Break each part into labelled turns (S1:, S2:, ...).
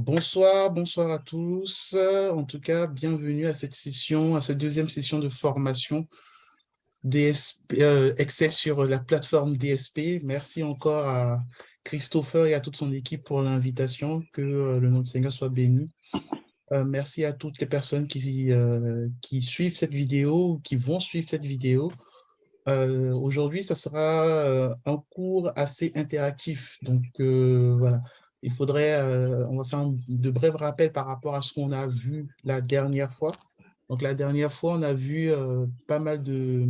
S1: Bonsoir, bonsoir à tous. En tout cas, bienvenue à cette session, à cette deuxième session de formation DSP, Excel sur la plateforme DSP. Merci encore à Christopher et à toute son équipe pour l'invitation. Que le nom du Seigneur soit béni. Merci à toutes les personnes qui suivent cette vidéo ou qui vont suivre cette vidéo. Aujourd'hui, ça sera un cours assez interactif. Donc, voilà, on va faire de brefs rappels par rapport à ce qu'on a vu la dernière fois. Donc, la dernière fois, on a vu pas mal de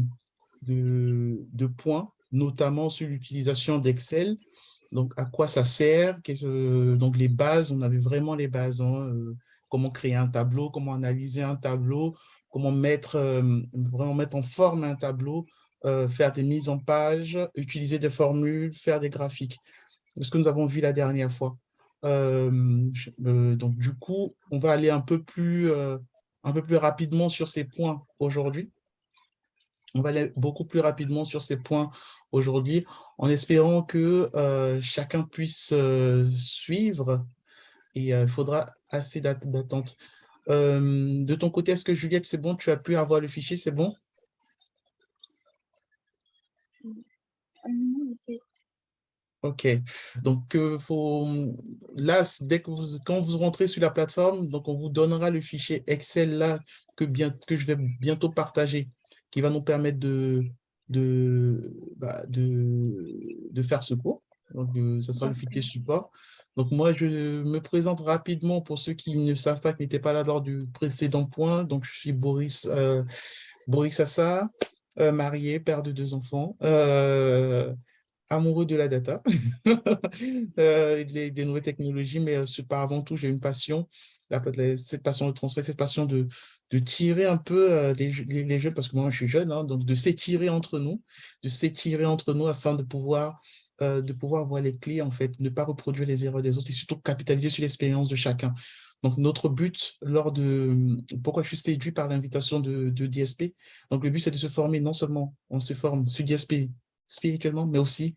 S1: points, notamment sur l'utilisation d'Excel. Donc, à quoi ça sert? Donc, les bases, on a vu vraiment les bases, hein, comment créer un tableau, comment analyser un tableau, comment vraiment mettre en forme un tableau, faire des mises en page, utiliser des formules, faire des graphiques. C'est ce que nous avons vu la dernière fois. Donc, du coup, on va aller un peu plus rapidement sur ces points aujourd'hui. On va aller beaucoup plus rapidement sur ces points aujourd'hui, en espérant que chacun puisse suivre et il faudra assez d'attente. De ton côté, est-ce que Juliette, c'est bon? Tu as pu avoir le fichier, c'est bon? Ok. Donc, là, quand vous rentrez sur la plateforme, donc on vous donnera le fichier Excel là que je vais bientôt partager, qui va nous permettre de faire ce cours. Donc, ça sera le fichier support. Donc, moi, je me présente rapidement pour ceux qui ne savent pas, qui n'étaient pas là lors du précédent point. Donc, je suis Boris Assar, marié, père de 2 enfants. Amoureux de la data, des nouvelles technologies, mais par avant tout, j'ai une passion, cette passion de transmettre, cette passion de tirer un peu les jeunes, parce que moi, je suis jeune, hein, donc de s'étirer entre nous afin de pouvoir voir les clés, en fait, ne pas reproduire les erreurs des autres et surtout capitaliser sur l'expérience de chacun. Donc, notre but, pourquoi je suis séduit par l'invitation de DSP, donc le but, c'est de se former, non seulement on se forme sur DSP spirituellement, mais aussi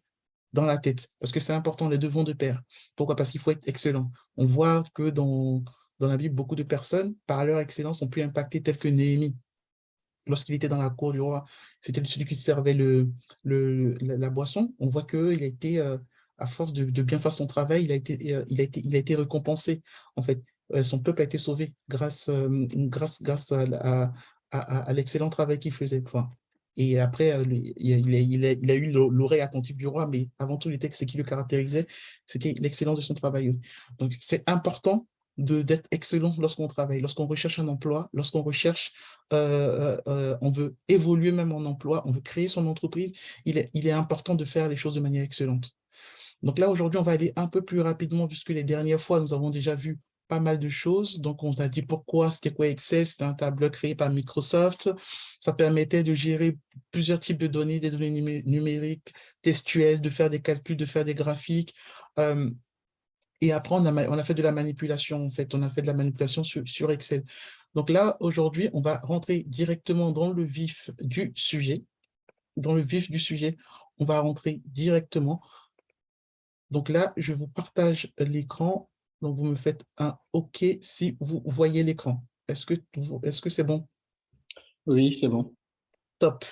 S1: dans la tête, parce que c'est important, les deux vont de pair. Pourquoi? Parce qu'il faut être excellent. On voit que dans la Bible, beaucoup de personnes, par leur excellence, ont pu impacter, tel que Néhémie. Lorsqu'il était dans la cour du roi, c'était celui qui servait la boisson. On voit qu'il a été, à force de bien faire son travail, il a été récompensé. En fait, son peuple a été sauvé grâce à l'excellent travail qu'il faisait. Enfin, et après, il a eu l'oreille attentive du roi, mais avant tout, ce qui le caractérisait, c'était l'excellence de son travail. Donc, c'est important d'être excellent lorsqu'on travaille, lorsqu'on recherche un emploi, on veut évoluer même en emploi, on veut créer son entreprise, il est important de faire les choses de manière excellente. Donc là, aujourd'hui, on va aller un peu plus rapidement, puisque les dernières fois, nous avons déjà vu pas mal de choses. Donc, on a dit pourquoi, c'était quoi Excel? C'était un tableur créé par Microsoft. Ça permettait de gérer plusieurs types de données, des données numériques, textuelles, de faire des calculs, de faire des graphiques. Et après, on a fait de la manipulation, en fait. On a fait de la manipulation sur Excel. Donc là, aujourd'hui, on va rentrer directement dans le vif du sujet. Dans le vif du sujet, on va rentrer directement. Donc là, je vous partage l'écran. Donc, vous me faites un OK si vous voyez l'écran. Est-ce que c'est bon?
S2: Oui, c'est bon.
S1: Top.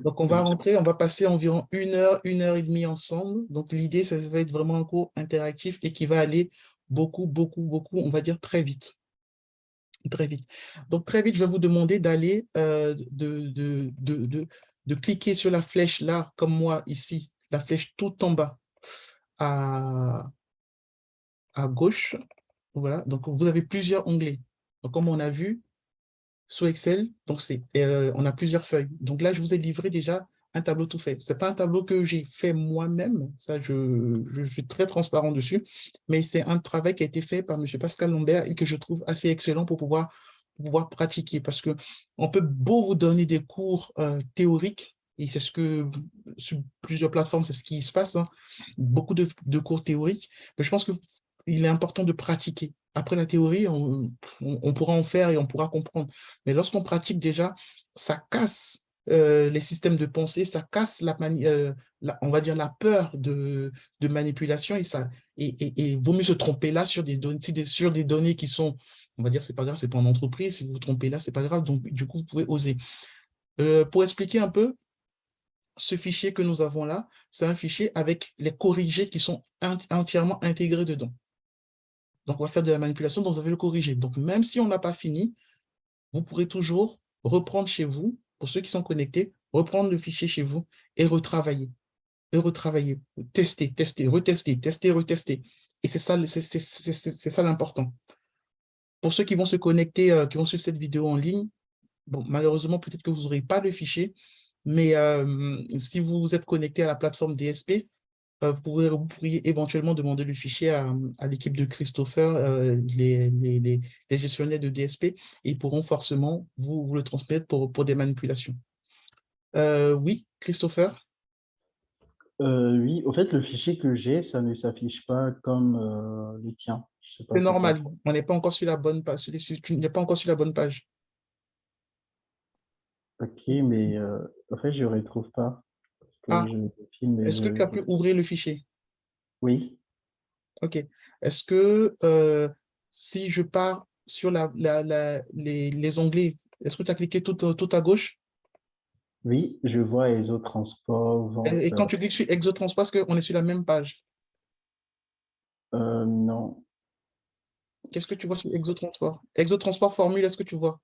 S1: Donc, on va passer environ une heure et demie ensemble. Donc, l'idée, ça va être vraiment un cours interactif et qui va aller beaucoup, beaucoup, beaucoup, on va dire très vite. Très vite. Donc, très vite, je vais vous demander d'aller, de cliquer sur la flèche là, comme moi ici, la flèche tout en bas à, à gauche. Voilà. Donc, vous avez plusieurs onglets. Donc, comme on a vu sur Excel, donc on a plusieurs feuilles. Donc là, je vous ai livré déjà un tableau tout fait. Ce n'est pas un tableau que j'ai fait moi-même. Ça, je suis très transparent dessus. Mais c'est un travail qui a été fait par M. Pascal Lambert et que je trouve assez excellent pour pouvoir pratiquer. Parce que on peut beau vous donner des cours théoriques, et c'est ce que sur plusieurs plateformes, c'est ce qui se passe, hein, beaucoup de cours théoriques, mais je pense qu'il est important de pratiquer. Après la théorie, on pourra en faire et on pourra comprendre. Mais lorsqu'on pratique déjà, ça casse les systèmes de pensée, ça casse on va dire la peur de manipulation et vaut mieux se tromper là sur des données, sur des données qui sont, on va dire, c'est pas grave, c'est pas en entreprise, si vous vous trompez là, c'est pas grave, donc du coup, vous pouvez oser. Pour expliquer un peu, ce fichier que nous avons là, c'est un fichier avec les corrigés qui sont entièrement intégrés dedans. Donc, on va faire de la manipulation, donc vous avez le corrigé. Donc, même si on n'a pas fini, vous pourrez toujours reprendre chez vous, pour ceux qui sont connectés, reprendre le fichier chez vous et retravailler. Et retravailler, tester, tester, retester, tester, retester. Et c'est ça, c'est ça l'important. Pour ceux qui vont se connecter, qui vont suivre cette vidéo en ligne, bon, malheureusement, peut-être que vous n'aurez pas le fichier, mais si vous êtes connecté à la plateforme DSP, vous pourriez éventuellement demander le fichier à l'équipe de Christopher, les gestionnaires de DSP, et ils pourront forcément vous le transmettre pour des manipulations. Oui, Christopher?
S2: Oui, au fait, le fichier que j'ai, ça ne s'affiche pas comme le tien. Je sais pas
S1: C'est
S2: pourquoi.
S1: normal, on n'est pas encore sur la bonne page. Tu n'es pas encore sur la bonne page.
S2: Ok, mais en fait, je ne retrouve pas. Parce que
S1: Ah,
S2: je filme et
S1: est-ce que tu as pu ouvrir le fichier?
S2: Oui,
S1: OK. Est-ce que si je pars sur les onglets, est-ce que tu as cliqué tout à gauche?
S2: oui, je vois ESO Transport,
S1: Et
S2: vente.
S1: quand tu cliques sur Exotrans, parce qu'on est sur la même page,
S2: Non.
S1: qu'est-ce que tu vois sur Exotransport? Exotransport formule, est-ce que tu vois?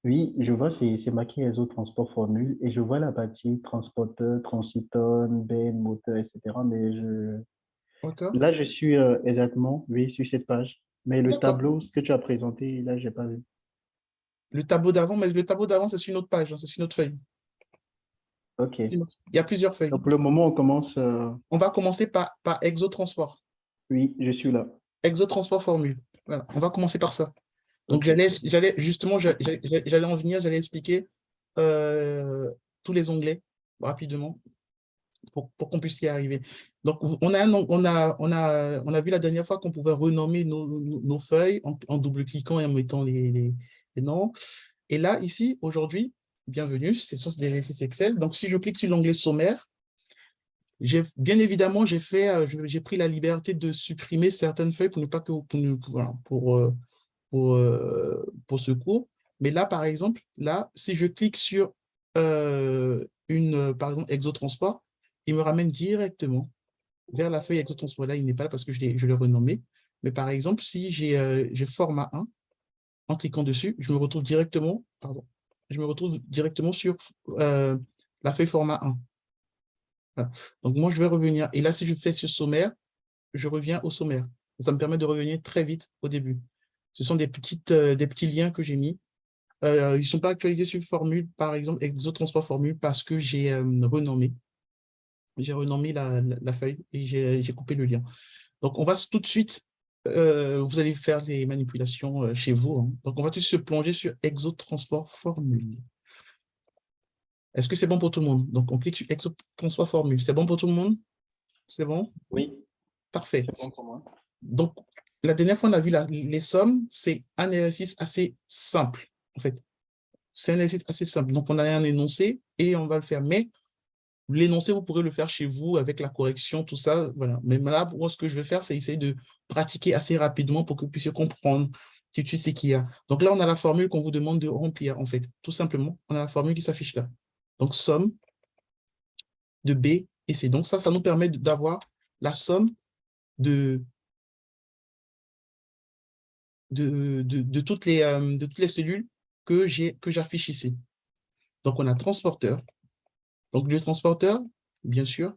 S2: Oui, je vois, c'est marqué ESO Transport Formule et je vois la partie transporteur, transitonne, ben, moteur, etc. Mais
S1: D'accord?
S2: là, je suis exactement, oui, sur cette page. Mais le
S1: D'accord.
S2: tableau, ce que tu as présenté, là, j'ai pas vu.
S1: Le tableau d'avant, mais le tableau d'avant, c'est sur une autre page, hein, c'est sur une autre feuille.
S2: Ok.
S1: Il y a plusieurs feuilles.
S2: Donc, pour le moment, on commence.
S1: On va commencer par Exotransport.
S2: Oui, je suis là.
S1: Exotransport formule. Voilà, on va commencer par ça. Donc,
S2: Ok.
S1: justement, j'allais en venir, j'allais expliquer euh, tous les onglets rapidement pour qu'on puisse y arriver. Donc, on a vu la dernière fois qu'on pouvait renommer nos feuilles en double-cliquant et en mettant les noms. Et là, ici, aujourd'hui, bienvenue, c'est sur des exercices Excel. Donc, si je clique sur l'onglet sommaire, bien évidemment, j'ai pris la liberté de supprimer certaines feuilles pour ne pas que voilà, pour ce cours. Mais là, par exemple, là, si je clique sur par exemple, Exotransport, il me ramène directement vers la feuille Exotransport. Là, il n'est pas là parce que je l'ai renommé. Mais par exemple, si j'ai format 1, en cliquant dessus, je me retrouve directement sur la feuille format 1. Voilà. Donc, moi, je vais revenir. Et là, si je fais sur sommaire, je reviens au sommaire. Ça me permet de revenir très vite au début. Ce sont des petits liens que j'ai mis. Ils ne sont pas actualisés sur Formule, par exemple, Exotransport Formule, parce que j'ai renommé. J'ai renommé la feuille et j'ai coupé le lien. Donc, on va tout de suite, vous allez faire les manipulations chez vous, hein. Donc, on va tout de suite se plonger sur Exotransport Formule. Est-ce que c'est bon pour tout le monde? Donc, on clique sur Exotransport Formule. C'est bon pour tout le monde? C'est bon?
S2: Oui,
S1: Parfait.
S2: c'est bon pour moi.
S1: Donc, la dernière fois, on a vu les sommes, c'est un exercice assez simple, en fait. C'est un exercice assez simple. Donc, on a un énoncé et on va le faire. Mais l'énoncé, vous pourrez le faire chez vous avec la correction, tout ça. Voilà. Mais là, moi, ce que je vais faire, c'est essayer de pratiquer assez rapidement pour que vous puissiez comprendre tout de suite ce qu'il y a. Donc là, on a la formule qu'on vous demande de remplir, en fait. Tout simplement, on a la formule qui s'affiche là. Donc, somme de B et C. Donc, ça nous permet d'avoir la somme de de toutes les cellules que j'affiche ici. Donc, on a transporteur. Donc, le transporteur, bien sûr,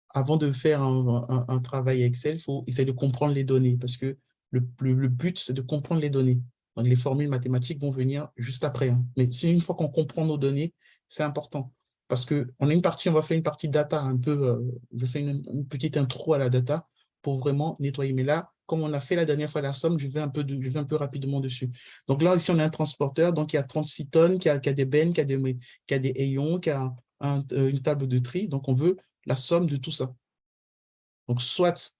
S1: avant de faire un travail Excel, il faut essayer de comprendre les données parce que le but, c'est de comprendre les données. Donc, les formules mathématiques vont venir juste après, hein. Mais c'est une fois qu'on comprend nos données, c'est important. Parce qu'on a on va faire une partie data un peu, je fais une petite intro à la data pour vraiment nettoyer. Mais là, comme on a fait la dernière fois la somme, je vais un peu rapidement dessus. Donc là, ici, on a un transporteur, donc il y a 36 tonnes, qui a des bennes, qui a des ayons, qui a une table de tri. Donc, on veut la somme de tout ça. Donc, soit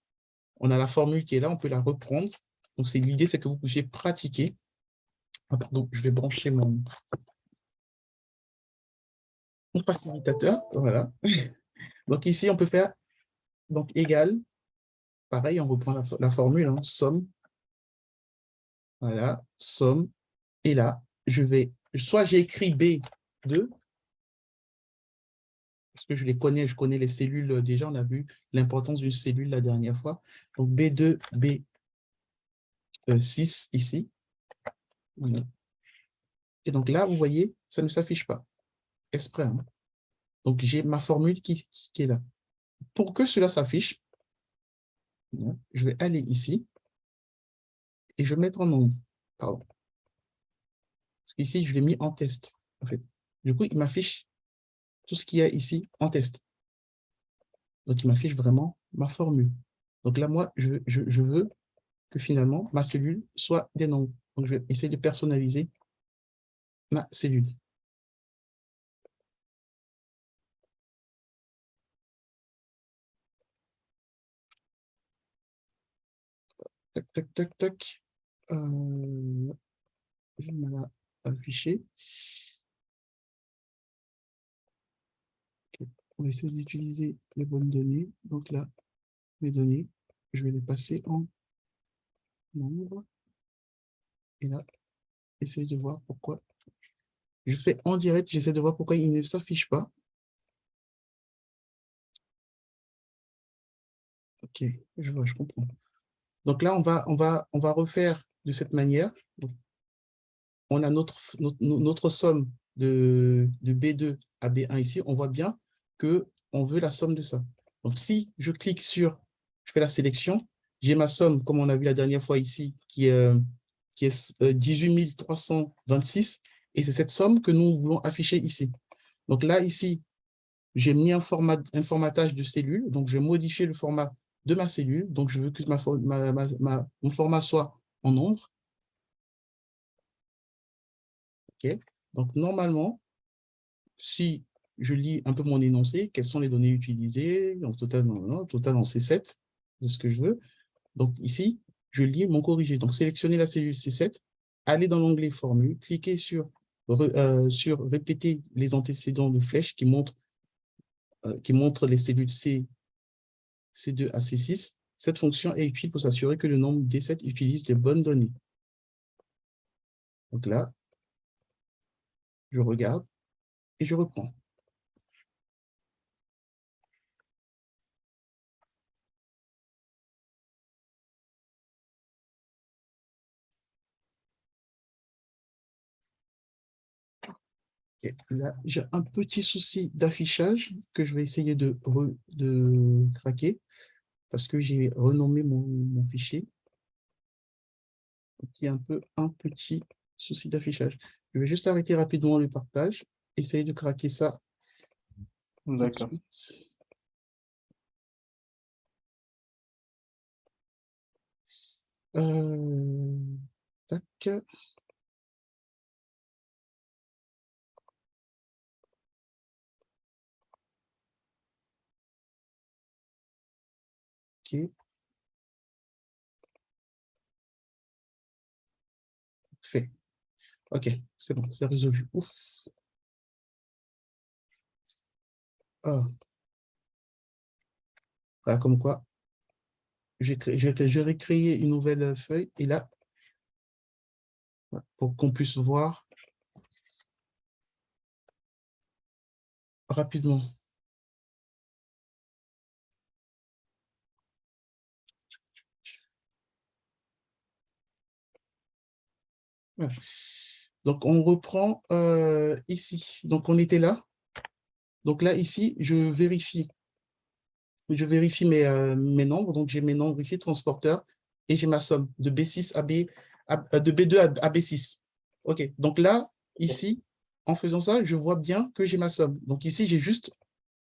S1: on a la formule qui est là, on peut la reprendre. Donc, l'idée, c'est que vous puissiez pratiquer. Ah, pardon, je vais brancher mon facilitateur, voilà. Donc ici, on peut faire donc égal, pareil, on reprend la formule, hein, somme, voilà, somme, et là, soit j'ai écrit B2, parce que je connais les cellules déjà, on a vu l'importance d'une cellule la dernière fois. Donc B2, B6 ici. Voilà. Et donc là, vous voyez, ça ne s'affiche pas, exprès, hein. Donc j'ai ma formule qui est là. Pour que cela s'affiche, je vais aller ici et je vais mettre en nombre. Pardon. Parce qu'ici, je l'ai mis en test, en fait. Du coup, il m'affiche tout ce qu'il y a ici en test. Donc, il m'affiche vraiment ma formule. Donc là, moi, je veux que finalement, ma cellule soit des nombres. Donc, je vais essayer de personnaliser ma cellule. Tac, tac, tac, tac. Je vais me la afficher. Okay. On va essayer d'utiliser les bonnes données. Donc là, mes données, je vais les passer en nombre. Et là, essayer de voir pourquoi. Je fais en direct, j'essaie de voir pourquoi il ne s'affiche pas. Ok, je vois, je comprends. Donc là, on va refaire de cette manière. Donc, on a notre somme de B2 à B1 ici. On voit bien qu'on veut la somme de ça. Donc, si je clique sur, je fais la sélection, j'ai ma somme, comme on a vu la dernière fois ici, qui est 18 326. Et c'est cette somme que nous voulons afficher ici. Donc là, ici, j'ai mis un formatage de cellule. Donc, je vais modifier le format de ma cellule. Donc, je veux que mon format soit en nombre. OK. Donc, normalement, si je lis un peu mon énoncé, quelles sont les données utilisées, donc total, total en C7, c'est ce que je veux. Donc, ici, je lis mon corrigé. Donc, sélectionnez la cellule C7, allez dans l'onglet formule, cliquez sur répéter les antécédents de flèche qui montrent les cellules C2 à C6. Cette fonction est utile pour s'assurer que le nombre D7 utilise les bonnes données. Donc là, je regarde et je reprends. Et là, j'ai un petit souci d'affichage que je vais essayer de craquer parce que j'ai renommé mon fichier. Il y a un petit souci d'affichage. Je vais juste arrêter rapidement le partage, essayer de craquer ça tout de
S2: D'accord.
S1: suite. Tac. OK. Fait. OK, c'est bon, c'est résolu. Ouf. Ah. Voilà, comme quoi, j'ai recréé une nouvelle feuille et là, pour qu'on puisse voir rapidement. Voilà. Donc, on reprend ici. Donc, on était là. Donc là, ici, je vérifie mes nombres. Donc, j'ai mes nombres ici, transporteurs, et j'ai ma somme de B6 de B2 à B6. OK. Donc là, ici, en faisant ça, je vois bien que j'ai ma somme. Donc ici, j'ai juste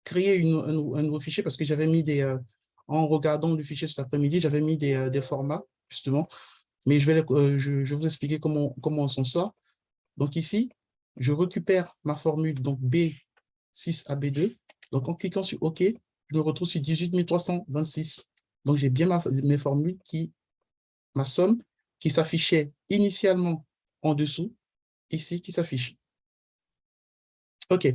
S1: créé un nouveau fichier parce que j'avais mis en regardant le fichier cet après-midi, j'avais mis des formats, justement. Mais je vais vous expliquer comment on s'en sort. Donc ici, je récupère ma formule, donc B6 à B2. Donc en cliquant sur OK, je me retrouve sur 18 326. Donc j'ai bien mes formules ma somme qui s'affichait initialement en dessous, ici qui s'affiche. OK.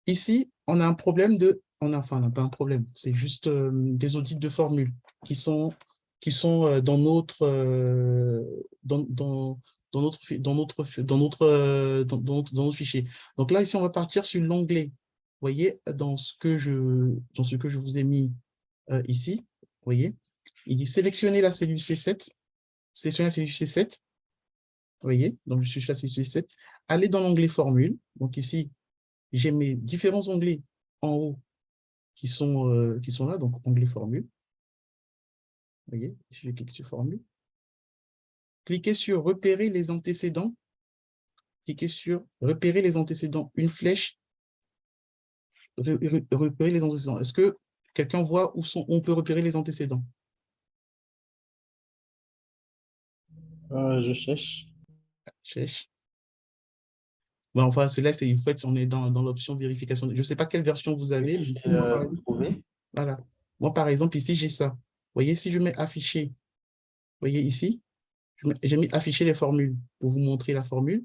S1: Ici, on a un problème de... Enfin, on n'a pas un problème. C'est juste des audits de formules qui sont, dans notre... dans notre, fi- dans notre, fi- dans notre fichier. Donc là, ici, on va partir sur l'onglet. Vous voyez, dans ce que je vous ai mis ici, vous voyez, il dit sélectionner la cellule C7. Sélectionner la cellule C7. Vous voyez, donc je suis sur la cellule C7. Allez dans l'onglet formule. Donc ici, j'ai mes différents onglets en haut qui sont là, donc onglet formule. Vous voyez, ici, je clique sur formule. Cliquez sur repérer les antécédents. Cliquez sur repérer les antécédents. Une flèche, repérer les antécédents. Est-ce que quelqu'un voit où on peut repérer les antécédents?
S2: Je cherche.
S1: Cherche. Bon, enfin, c'est là, en fait, on est dans l'option vérification. Je ne sais pas quelle version vous avez, mais ici,
S2: J'ai
S1: moi, par exemple,
S2: trouvé.
S1: voilà. Moi, par exemple, ici, j'ai ça. Vous voyez, si je mets afficher, vous voyez ici, j'ai mis afficher les formules pour vous montrer la formule.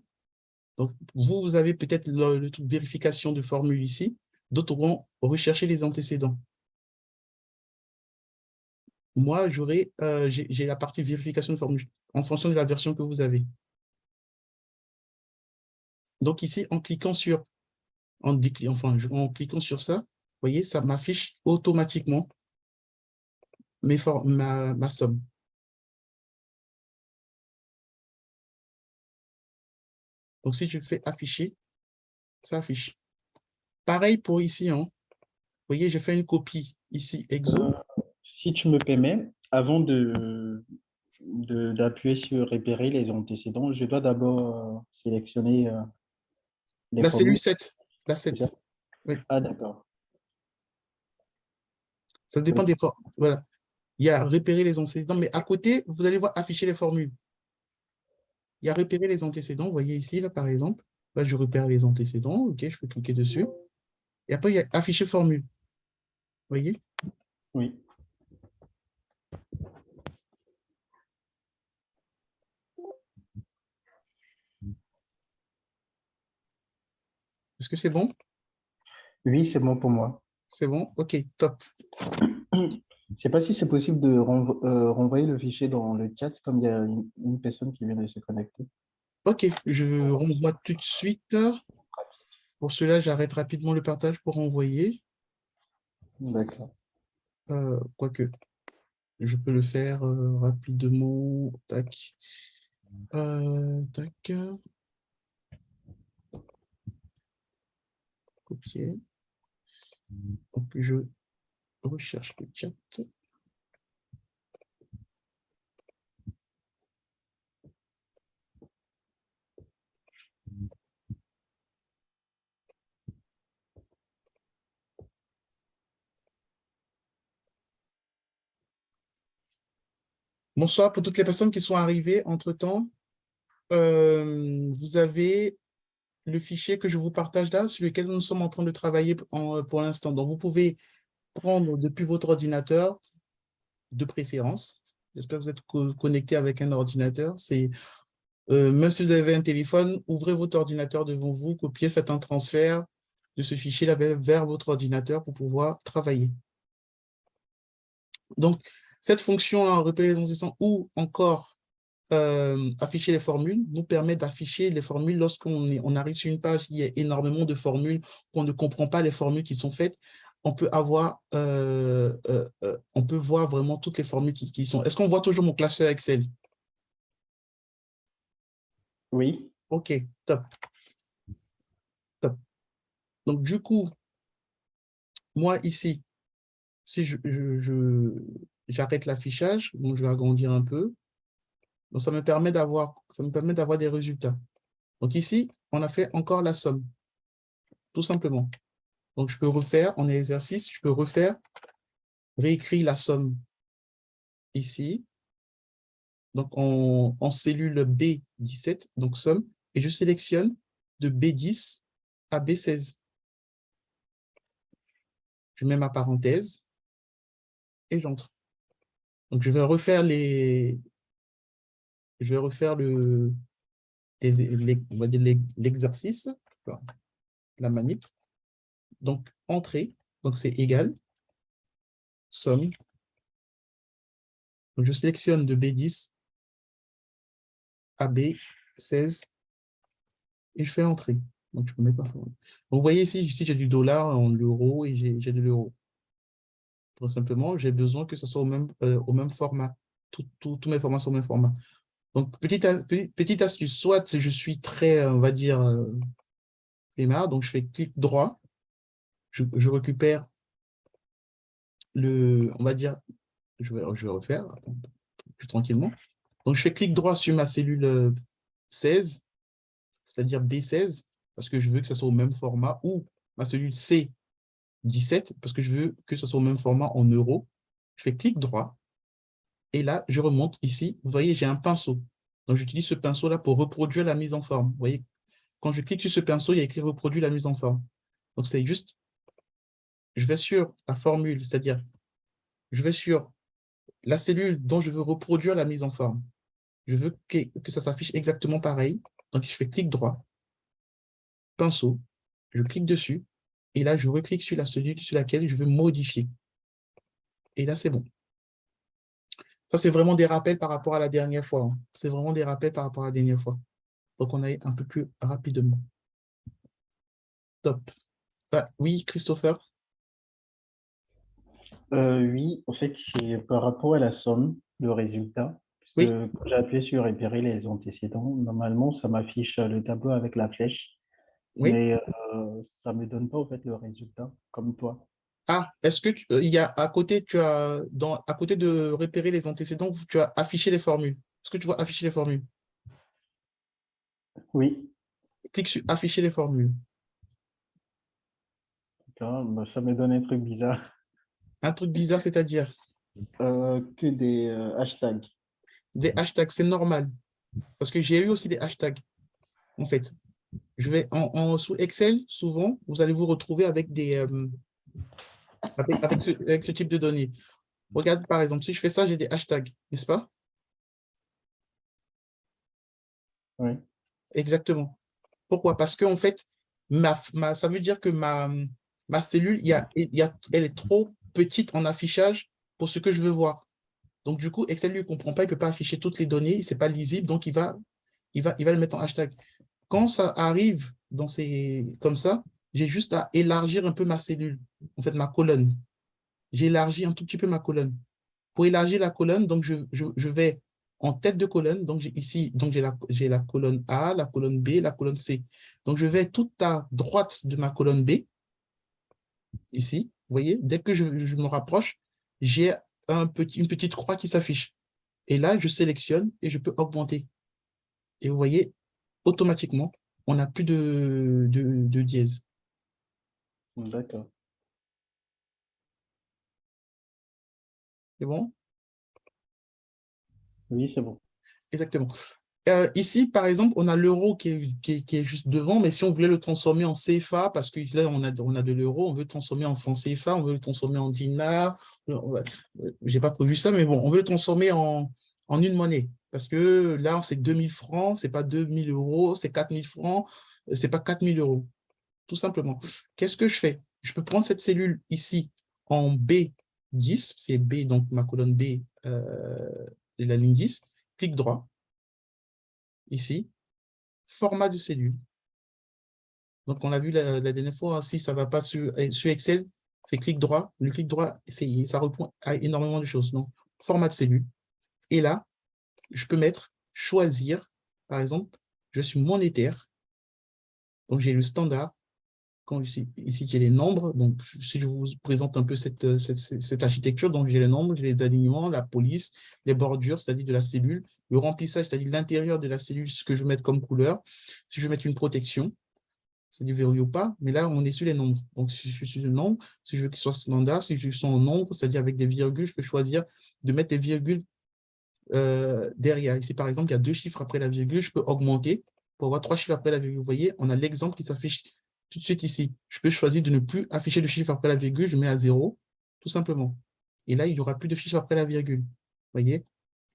S1: Donc, vous avez peut-être le truc vérification de formule ici. D'autres vont rechercher les antécédents. Moi, j'ai la partie vérification de formule en fonction de la version que vous avez. Donc ici, en cliquant sur ça, vous voyez, ça m'affiche automatiquement ma somme. Donc si je fais afficher, ça affiche. Pareil pour ici, hein. Vous voyez, j'ai fait une copie ici, exo.
S2: Si tu me permets, avant d'appuyer sur repérer les antécédents, je dois d'abord sélectionner les
S1: La cellule
S2: formules.
S1: 7. La
S2: C'est ça?
S1: 7. Oui,
S2: Ah, d'accord.
S1: ça dépend
S2: Oui,
S1: des formes. Voilà. Il y a repérer les antécédents, mais à côté, vous allez voir afficher les formules. Il y a repérer les antécédents. Vous voyez ici, là, par exemple. Là, je repère les antécédents. OK, je peux cliquer dessus. Et après, il y a afficher formule. Vous voyez?
S2: oui.
S1: Est-ce que c'est bon?
S2: Oui, c'est bon pour moi.
S1: C'est bon? OK, top.
S2: Je ne sais pas si c'est possible de renvoyer le fichier dans le chat comme il y a une personne qui vient de se connecter.
S1: OK, je renvoie tout de suite. Pour cela, j'arrête rapidement le partage pour renvoyer.
S2: D'accord.
S1: Quoique, je peux le faire rapidement. Tac. Tac. Copier. Donc, je recherche le chat. Bonsoir pour toutes les personnes qui sont arrivées entre-temps. Vous avez le fichier que je vous partage là, sur lequel nous sommes en train de travailler pour l'instant. Donc, vous pouvez prendre depuis votre ordinateur de préférence. J'espère que vous êtes connecté avec un ordinateur. Même si vous avez un téléphone, ouvrez votre ordinateur devant vous, copiez, faites un transfert de ce fichier-là vers votre ordinateur pour pouvoir travailler. Donc, cette fonction-là, repérer les antécédents ou encore afficher les formules, nous permet d'afficher les formules lorsqu'on arrive sur une page, il y a énormément de formules, qu'on ne comprend pas les formules qui sont faites. On peut on peut voir vraiment toutes les formules qui sont. Est-ce qu'on voit toujours mon classeur Excel?
S2: Oui.
S1: OK, top, top. Donc, du coup, moi, ici, si j'arrête l'affichage, donc je vais agrandir un peu. Donc, ça me permet d'avoir des résultats. Donc, ici, on a fait encore la somme, tout simplement. Donc, je peux refaire en exercice, je peux réécrire la somme ici, donc en cellule B17, donc somme, et je sélectionne de B10 à B16. Je mets ma parenthèse et j'entre. Donc, je vais refaire on va dire l'exercice, enfin, la manip. Donc, entrée, donc c'est égal, somme. Donc, je sélectionne de B10 à B16 et je fais entrée. Donc, je peux mettre ma formule. Donc, vous voyez ici, j'ai du dollar en euro et j'ai de l'euro. Tout simplement, j'ai besoin que ce soit au même format. Tous mes formats sont au même format. Donc, petite astuce, soit je suis très, on va dire, flemmard, donc je fais clic droit, je récupère on va dire, je vais refaire plus tranquillement. Donc, je fais clic droit sur ma cellule 16, c'est-à-dire B16, parce que je veux que ça soit au même format, ou ma cellule C17, parce que je veux que ce soit au même format en euros. Je fais clic droit, et là, je remonte ici. Vous voyez, j'ai un pinceau. Donc, j'utilise ce pinceau-là pour reproduire la mise en forme. Vous voyez, quand je clique sur ce pinceau, il y a écrit reproduire la mise en forme. Donc, c'est juste, je vais sur la formule, c'est-à-dire, je vais sur la cellule dont je veux reproduire la mise en forme. Je veux que ça s'affiche exactement pareil. Donc, je fais clic droit, pinceau, je clique dessus, et là, je reclique sur la cellule sur laquelle je veux modifier. Et là, c'est bon. Ça, c'est vraiment des rappels par rapport à la dernière fois, hein. C'est vraiment des rappels par rapport à la dernière fois. Donc, on aille un peu plus rapidement. Top. Ah, oui, Christopher.
S2: Oui, en fait, c'est par rapport à la somme, le résultat, puisque
S1: Oui,
S2: quand j'ai appuyé sur repérer les antécédents, normalement, ça m'affiche le tableau avec la flèche,
S1: oui.
S2: mais ça ne me donne pas en fait le résultat, comme toi.
S1: Ah, est-ce que il y a à côté, à côté de repérer les antécédents, tu as affiché les formules. Est-ce que tu vois afficher les formules?
S2: Oui,
S1: Clique sur afficher les formules.
S2: d'accord, bah, ça me donne un truc bizarre.
S1: Un truc bizarre, c'est-à-dire
S2: Que des hashtags.
S1: des hashtags, c'est normal. Parce que j'ai eu aussi des hashtags, en fait. Sous Excel, souvent, vous allez vous retrouver avec avec ce type de données. Regarde, par exemple, si je fais ça, j'ai des hashtags, n'est-ce pas?
S2: Oui,
S1: Exactement. Pourquoi? Parce que, en fait, ça veut dire que ma cellule, elle est trop petite en affichage pour ce que je veux voir. Donc, du coup, Excel ne comprend pas, il ne peut pas afficher toutes les données, ce n'est pas lisible, donc il va le mettre en hashtag. Quand ça arrive comme ça, j'ai juste à élargir un peu ma cellule, en fait, ma colonne. J'élargis un tout petit peu ma colonne. Pour élargir la colonne, donc je vais en tête de colonne. Donc ici, donc j'ai la colonne A, la colonne B, la colonne C. Donc je vais tout à droite de ma colonne B, ici. Vous voyez, dès que je me rapproche, j'ai une petite croix qui s'affiche. Et là, je sélectionne et je peux augmenter. Et vous voyez, automatiquement, on n'a plus de dièse.
S2: d'accord.
S1: C'est bon?
S2: Oui, c'est bon.
S1: Exactement. Ici, par exemple, on a l'euro qui est juste devant, mais si on voulait le transformer en CFA, parce que là, on a de l'euro, on veut le transformer en franc CFA, on veut le transformer en dinar. J'ai pas prévu ça, mais bon, on veut le transformer en une monnaie. Parce que là, c'est 2000 francs, c'est pas 2000 euros, c'est 4000 francs, c'est pas 4000 euros. Tout simplement. Qu'est-ce que je fais? Je peux prendre cette cellule ici en B10, c'est B, donc ma colonne B, et la ligne 10, clic droit, ici, format de cellule. Donc, on l'a vu la dernière fois, si ça ne va pas sur Excel, c'est clic droit. Le clic droit, ça répond à énormément de choses. Donc, format de cellule. Et là, je peux mettre choisir, par exemple, je suis monétaire. Donc, j'ai le standard. Quand ici, j'ai les nombres. Donc, si je vous présente un peu cette architecture, donc j'ai les nombres, j'ai les alignements, la police, les bordures, c'est-à-dire de la cellule, le remplissage, c'est-à-dire l'intérieur de la cellule, ce que je veux mettre comme couleur. Si je veux mettre une protection, c'est du verrouille ou pas, mais là, on est sur les nombres. Donc, si je suis sur le nombre, si je veux qu'il soit standard, si je suis en nombre, c'est-à-dire avec des virgules, je peux choisir de mettre des virgules derrière. Ici, par exemple, il y a 2 chiffres après la virgule, je peux augmenter pour avoir 3 chiffres après la virgule. Vous voyez, on a l'exemple qui s'affiche tout de suite ici. Je peux choisir de ne plus afficher le chiffre après la virgule, je mets à 0, tout simplement. Et là, il n'y aura plus de chiffre après la virgule. Vous voyez?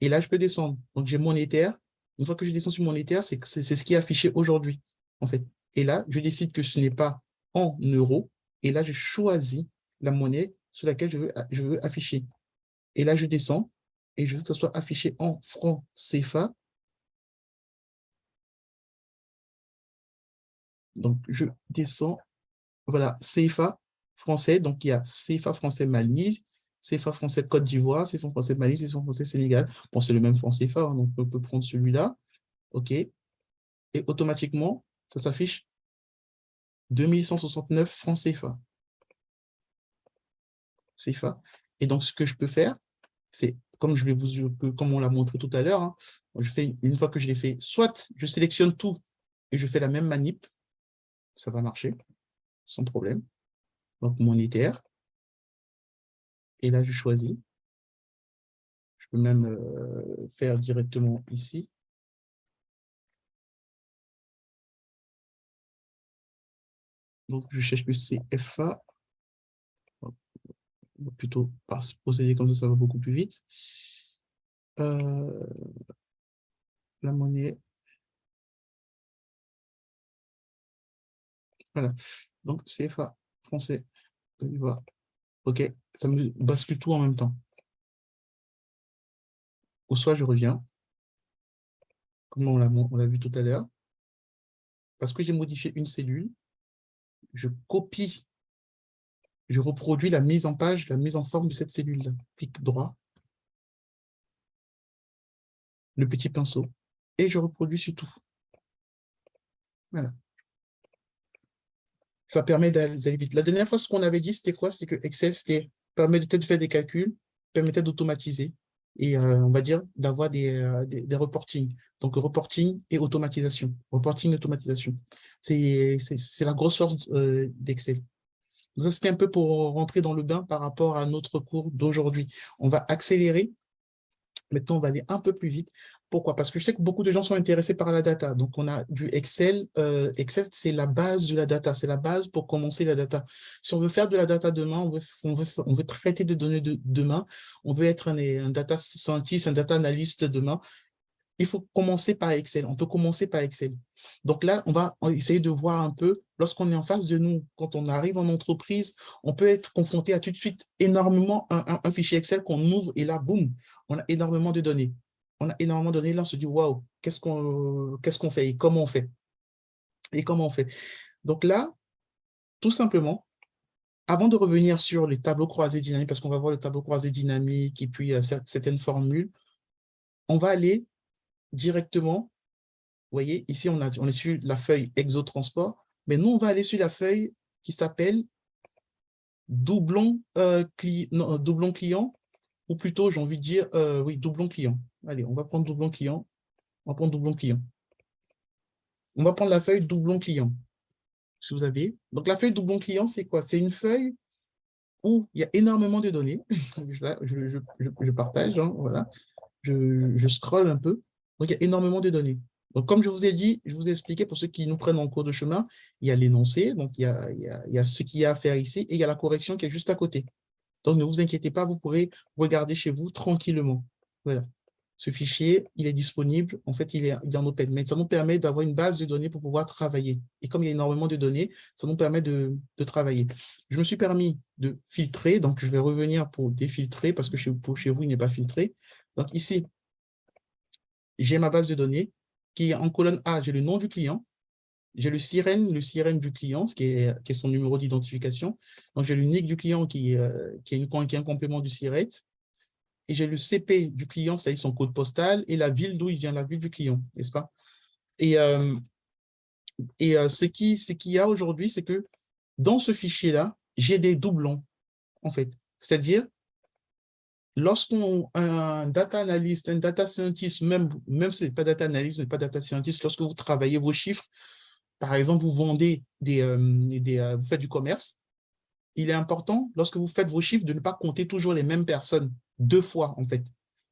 S1: Et là, je peux descendre. Donc, j'ai monétaire. Une fois que je descends sur monétaire, c'est ce qui est affiché aujourd'hui, en fait. Et là, je décide que ce n'est pas en euros, Et là, je choisis la monnaie sur laquelle je veux afficher. Et là, je descends et je veux que ça soit affiché en francs CFA. Donc, je descends, voilà, CFA français. Donc, il y a CFA français Mali, CFA français Côte d'Ivoire, CFA français Mali, CFA français Sénégal. Bon, c'est le même franc CFA, hein, donc on peut prendre celui-là. OK. Et automatiquement, ça s'affiche 2169 francs CFA. CFA. Et donc, ce que je peux faire, c'est, comme comme on l'a montré tout à l'heure, hein, une fois que je l'ai fait, soit je sélectionne tout et je fais la même manip, ça va marcher sans problème. Donc, monétaire. Et là, je choisis. Je peux même faire directement ici. Donc, je cherche plus CFA. On va plutôt procéder comme ça va beaucoup plus vite. La monnaie. Voilà. Donc, CFA français. OK, ça me bascule tout en même temps. Ou soit je reviens, comme on l'a vu tout à l'heure. Parce que j'ai modifié une cellule, je copie, je reproduis la mise en page, la mise en forme de cette cellule-là. Clic droit, le petit pinceau, et je reproduis sur tout. Voilà. Ça permet d'aller vite. La dernière fois, ce qu'on avait dit, c'était quoi? C'est que Excel, permettait de faire des calculs, permettait d'automatiser, et on va dire d'avoir des reportings. Donc, reporting et automatisation. Reporting et automatisation. C'est la grosse force d'Excel. Ça, c'était un peu pour rentrer dans le bain par rapport à notre cours d'aujourd'hui. On va accélérer. Maintenant, on va aller un peu plus vite. Pourquoi? Parce que je sais que beaucoup de gens sont intéressés par la data. Donc, on a du Excel. Excel, c'est la base de la data. C'est la base pour commencer la data. Si on veut faire de la data demain, on veut traiter des données demain, on veut être un data scientist, un data analyst demain, il faut commencer par Excel. On peut commencer par Excel. Donc là, on va essayer de voir un peu, lorsqu'on est en face de nous, quand on arrive en entreprise, on peut être confronté à tout de suite énormément un fichier Excel qu'on ouvre et là, boum, on a énormément de données. On a énormément de données, là, on se dit, waouh, qu'est-ce qu'on fait et comment on fait? Et comment on fait? Donc là, tout simplement, avant de revenir sur les tableaux croisés dynamiques, parce qu'on va voir le tableau croisé dynamique et puis certaines formules, on va aller directement. Vous voyez, ici, on est sur la feuille exotransport, mais nous, on va aller sur la feuille qui s'appelle doublon client, ou plutôt, j'ai envie de dire, oui, doublon client. Allez, on va prendre doublon client. On va prendre doublon client. On va prendre la feuille doublon client, si vous avez. Donc, la feuille doublon client, c'est quoi? C'est une feuille où il y a énormément de données. Là, je partage, hein, voilà. Je scrolle un peu. Donc, il y a énormément de données. Donc, comme je vous ai dit, je vous ai expliqué pour ceux qui nous prennent en cours de chemin, il y a l'énoncé, donc il y a ce qu'il y a à faire ici, et il y a la correction qui est juste à côté. Donc, ne vous inquiétez pas, vous pourrez regarder chez vous tranquillement. Voilà. Ce fichier, il est disponible. En fait, il est en open. Mais ça nous permet d'avoir une base de données pour pouvoir travailler. Et comme il y a énormément de données, ça nous permet de travailler. Je me suis permis de filtrer. Donc, je vais revenir pour défiltrer parce que chez vous, il n'est pas filtré. Donc, ici, j'ai ma base de données qui est en colonne A, j'ai le nom du client. J'ai le sirène du client, qui est son numéro d'identification. Donc, j'ai le nick du client qui est un complément du SIRET. Et j'ai le CP du client, c'est-à-dire son code postal, et la ville d'où il vient, la ville du client, n'est-ce pas? Et, ce qu'il y a aujourd'hui, c'est que dans ce fichier-là, j'ai des doublons, en fait. C'est-à-dire, un data analyst, un data scientist, même si ce n'est pas data analyst, pas data scientist, lorsque vous travaillez vos chiffres, par exemple, vous vendez vous faites du commerce, il est important, lorsque vous faites vos chiffres, de ne pas compter toujours les mêmes personnes deux fois, en fait.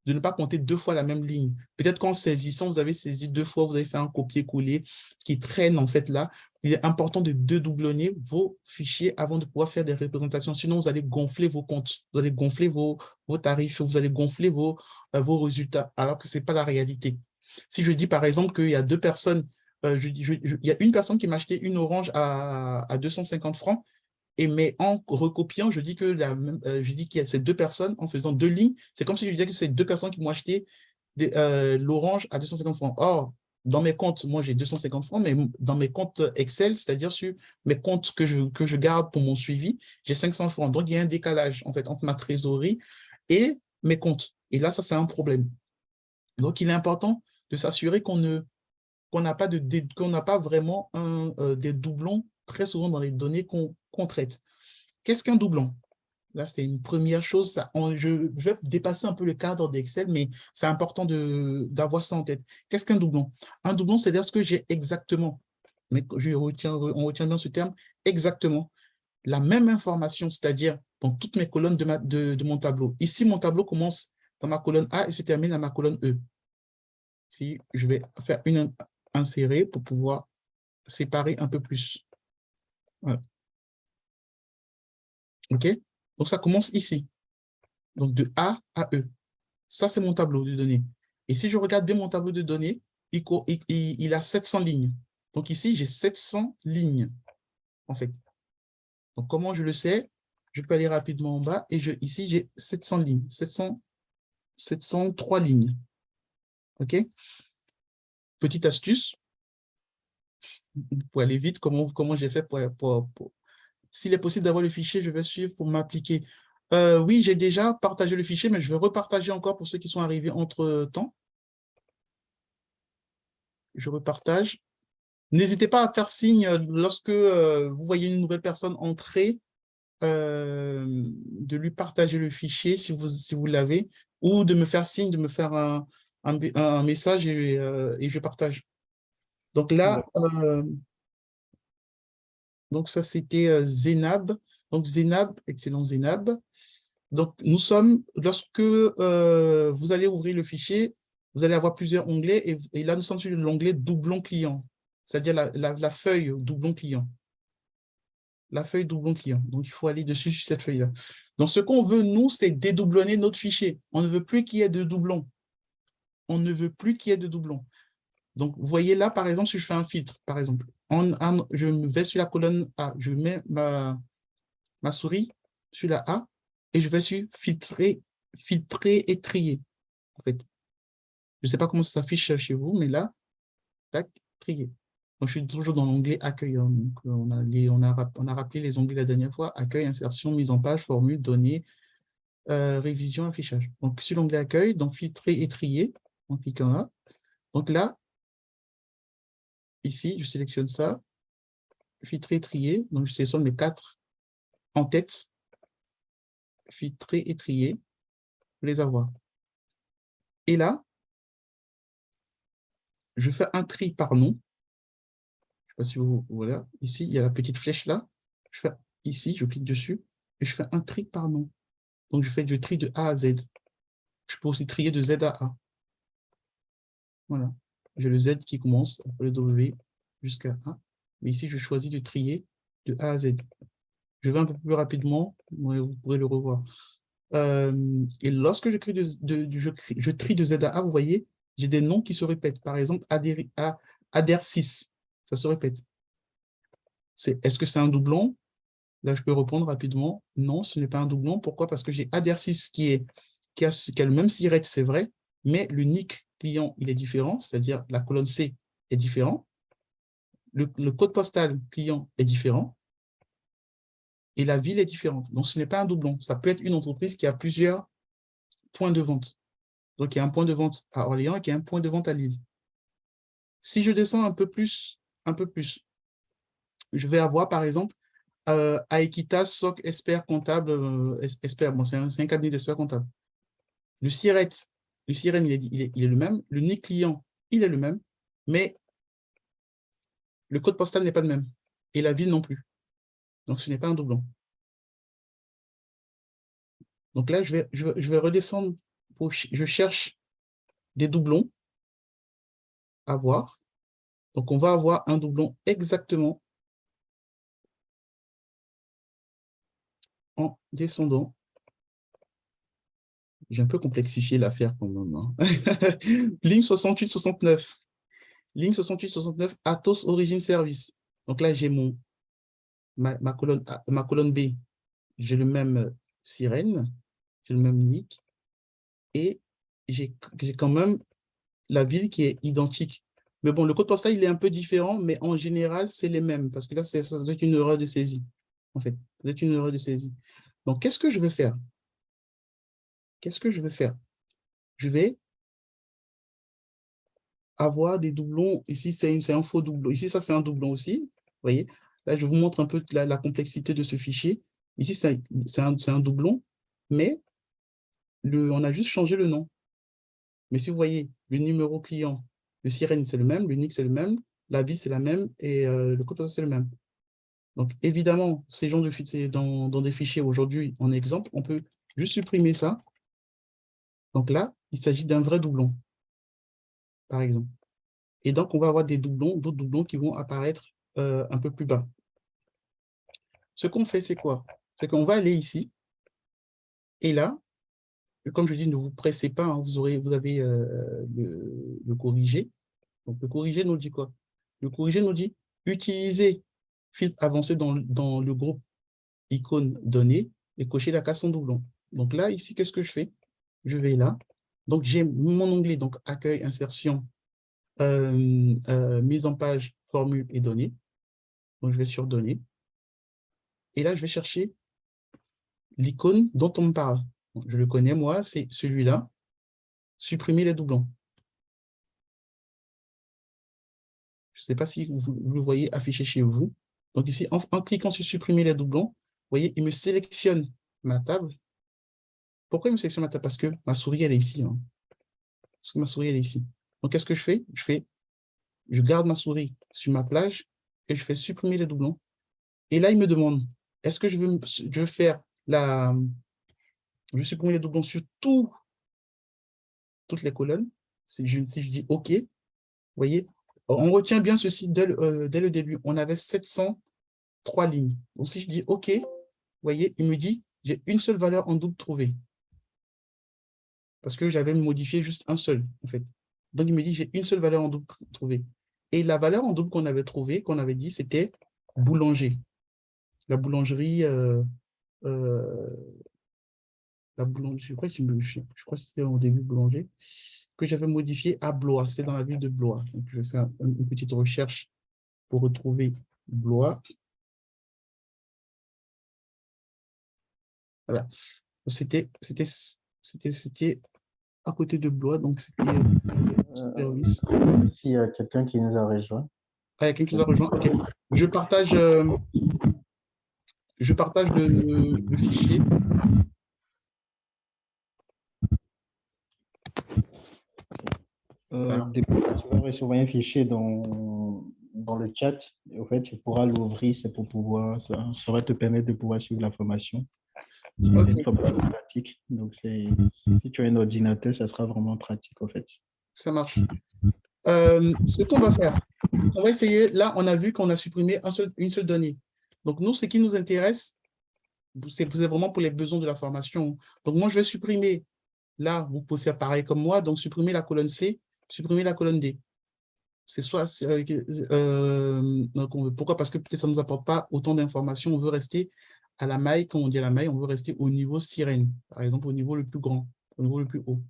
S1: De ne pas compter deux fois la même ligne. Peut-être qu'en saisissant, vous avez saisi deux fois, vous avez fait un copier-coller qui traîne, en fait, là. Il est important de doublonner vos fichiers avant de pouvoir faire des représentations. Sinon, vous allez gonfler vos comptes, vous allez gonfler vos tarifs, vous allez gonfler vos résultats, alors que ce n'est pas la réalité. Si je dis, par exemple, qu'il y a deux personnes, il y a une personne qui m'a acheté une orange à 250 francs, mais en recopiant, je dis qu'il y a ces deux personnes, en faisant deux lignes, c'est comme si je disais que c'est deux personnes qui m'ont acheté l'orange à 250 francs. Or, dans mes comptes, moi, j'ai 250 francs, mais dans mes comptes Excel, c'est-à-dire sur mes comptes que je garde pour mon suivi, j'ai 500 francs. Donc, il y a un décalage, en fait, entre ma trésorerie et mes comptes. Et là, ça, c'est un problème. Donc, il est important de s'assurer qu'on n'a pas vraiment des doublons très souvent dans les données qu'on traite. Qu'est-ce qu'un doublon? Là, c'est une première chose. Je vais dépasser un peu le cadre d'Excel, mais c'est important d'avoir ça en tête. Qu'est-ce qu'un doublon? Un doublon, c'est-à-dire ce que j'ai exactement, mais on retient bien ce terme, exactement la même information, c'est-à-dire dans toutes mes colonnes de mon tableau. Ici, mon tableau commence dans ma colonne A et se termine à ma colonne E. Si je vais faire une insérer pour pouvoir séparer un peu plus. Voilà. OK? Donc, ça commence ici. Donc, de A à E. Ça, c'est mon tableau de données. Et si je regarde bien mon tableau de données, il a 700 lignes. Donc, ici, j'ai 700 lignes, en fait. Donc, comment je le sais? Je peux aller rapidement en bas et ici, j'ai 700 lignes, 703 lignes. OK? Petite astuce, pour aller vite, comment j'ai fait s'il est possible d'avoir le fichier, je vais suivre pour m'appliquer. Oui, j'ai déjà partagé le fichier, mais je vais repartager encore pour ceux qui sont arrivés entre-temps. Je repartage. N'hésitez pas à faire signe lorsque vous voyez une nouvelle personne entrer, de lui partager le fichier si vous l'avez, ou de me faire signe, de me faire un message et je partage. Donc là, donc ça c'était Zénab. Donc Zénab, excellent Zénab. Donc nous sommes, lorsque vous allez ouvrir le fichier, vous allez avoir plusieurs onglets et là nous sommes sur l'onglet doublon client, c'est-à-dire la feuille doublon client. La feuille doublon client. Donc, il faut aller dessus sur cette feuille-là. Donc, ce qu'on veut, nous, c'est dédoublonner notre fichier. On ne veut plus qu'il y ait de doublons. On ne veut plus qu'il y ait de doublons. Donc, vous voyez là, par exemple, si je fais un filtre, par exemple, je vais sur la colonne A, je mets ma souris sur la A et je vais sur filtrer et trier. En fait, je ne sais pas comment ça s'affiche chez vous, mais là, tac, trier. Donc, je suis toujours dans l'onglet accueil. Donc, on a rappelé les onglets la dernière fois, accueil, insertion, mise en page, formule, données, révision, affichage. Donc, sur l'onglet accueil, donc filtrer et trier, en cliquant là. Donc là, ici, je sélectionne ça, filtrer, trier. Donc, je sélectionne les 4 en tête, filtrer et trier, pour les avoir. Et là, je fais un tri par nom. Je ne sais pas si vous, voilà, ici, il y a la petite flèche là. Je fais ici, je clique dessus et je fais un tri par nom. Donc, je fais du tri de A à Z. Je peux aussi trier de Z à A. Voilà. J'ai le Z qui commence, après le W jusqu'à A. Mais ici, je choisis de trier de A à Z. Je vais un peu plus rapidement, vous pourrez le revoir. Et lorsque je trie de Z à A, vous voyez, j'ai des noms qui se répètent. Par exemple, ADER6, ça se répète. Est-ce que c'est un doublon? Là, je peux répondre rapidement. Non, ce n'est pas un doublon. Pourquoi? Parce que j'ai ADER6 qui a le même SIRET, c'est vrai, mais le nick client, il est différent, c'est-à-dire la colonne C est différent. Le code postal client est différent. Et la ville est différente. Donc, ce n'est pas un doublon. Ça peut être une entreprise qui a plusieurs points de vente. Donc, il y a un point de vente à Orléans et il y a un point de vente à Lille. Si je descends un peu plus, je vais avoir, par exemple, Aequitas, SOC, Expert comptable, Expert, bon, c'est un cabinet d'experts comptables. Le SIRET, il est le même. Le NIC client, il est le même. Mais le code postal n'est pas le même. Et la ville non plus. Donc, ce n'est pas un doublon. Donc là, je vais redescendre. Je cherche des doublons à voir. Donc, on va avoir un doublon exactement en descendant. J'ai un peu complexifié l'affaire quand même. Hein. Ligne 68-69. Ligne 68-69, Atos Origin Service. Donc là, j'ai ma colonne B, j'ai le même sirène, j'ai le même nick, et j'ai quand même la ville qui est identique. Mais bon, le code postal, il est un peu différent, mais en général, c'est les mêmes, parce que là, ça doit être une erreur de saisie, en fait. Ça doit être une erreur de saisie. Donc, qu'est-ce que je vais faire? Qu'est-ce que je vais faire? Je vais avoir des doublons. Ici, c'est un faux doublon. Ici, ça, c'est un doublon aussi. Vous voyez? Là, je vous montre un peu la complexité de ce fichier. Ici, c'est un doublon, mais on a juste changé le nom. Mais si vous voyez, le numéro client, le sirène, c'est le même, le nick, c'est le même, la vie, c'est la même, et le code postal, c'est le même. Donc, évidemment, ces genres de fichiers, dans des fichiers aujourd'hui, en exemple, on peut juste supprimer ça. Donc là, il s'agit d'un vrai doublon, par exemple. Et donc, on va avoir d'autres doublons qui vont apparaître un peu plus bas. Ce qu'on fait, c'est quoi? C'est qu'on va aller ici, et là, comme je dis, ne vous pressez pas, hein, vous avez le corrigé. Donc, le corrigé nous dit quoi? Le corrigé nous dit utiliser filtre avancé dans le groupe icône données et cocher la case sans doublon. Donc là, ici, qu'est-ce que je fais? Je vais là. Donc, j'ai mon onglet, donc accueil, insertion, mise en page, formule et données. Donc, je vais sur données. Et là, je vais chercher l'icône dont on me parle. Donc, je le connais, moi, c'est celui-là. Supprimer les doublons. Je ne sais pas si vous le voyez affiché chez vous. Donc ici, en cliquant sur supprimer les doublons, vous voyez, il me sélectionne ma table. Pourquoi il me sélectionne ma table? Parce que ma souris, elle est ici, hein. Parce que ma souris, elle est ici. Donc, qu'est-ce que je fais? Je garde ma souris sur ma plage et je fais supprimer les doublons. Et là, il me demande, est-ce que je veux faire je veux supprimer les doublons sur toutes les colonnes? Si je dis OK, vous voyez, on retient bien ceci dès le début. On avait 703 lignes. Donc, si je dis OK, vous voyez, il me dit, j'ai une seule valeur en double trouvée. Parce que j'avais modifié juste un seul, en fait. Donc, il me dit, j'ai une seule valeur en double trouvée. Et la valeur en double qu'on avait trouvée, qu'on avait dit, c'était boulanger. La boulangerie, euh, je crois que c'était au début boulanger, que j'avais modifié à Blois. C'est dans la ville de Blois. Donc, je vais faire une petite recherche pour retrouver Blois. Voilà. C'était à côté de Blois, donc c'était service.
S2: S'il y a quelqu'un qui nous a rejoint,
S1: Ah, il y a quelqu'un qui nous a rejoint. OK. Je partage, le fichier. Voilà.
S2: tu vas recevoir un fichier dans le chat. Et au fait, tu pourras l'ouvrir, c'est pour pouvoir, ça va te permettre de pouvoir suivre la formation. C'est une
S1: OK,
S2: formation pratique. Donc, si tu as un ordinateur, ça sera vraiment pratique, en fait.
S1: ça marche. Ce qu'on va faire, on va essayer. Là, on a vu qu'on a supprimé une seule donnée. Donc, nous, ce qui nous intéresse, c'est vraiment pour les besoins de la formation. Donc, moi, je vais supprimer. Là, vous pouvez faire pareil comme moi. Donc, supprimer la colonne C, supprimer la colonne D. C'est soit. Pourquoi? Parce que peut-être ça ne nous apporte pas autant d'informations. On veut rester à la maille, quand on dit à la maille, on veut rester au niveau sirène, par exemple, au niveau le plus grand, au niveau le plus haut.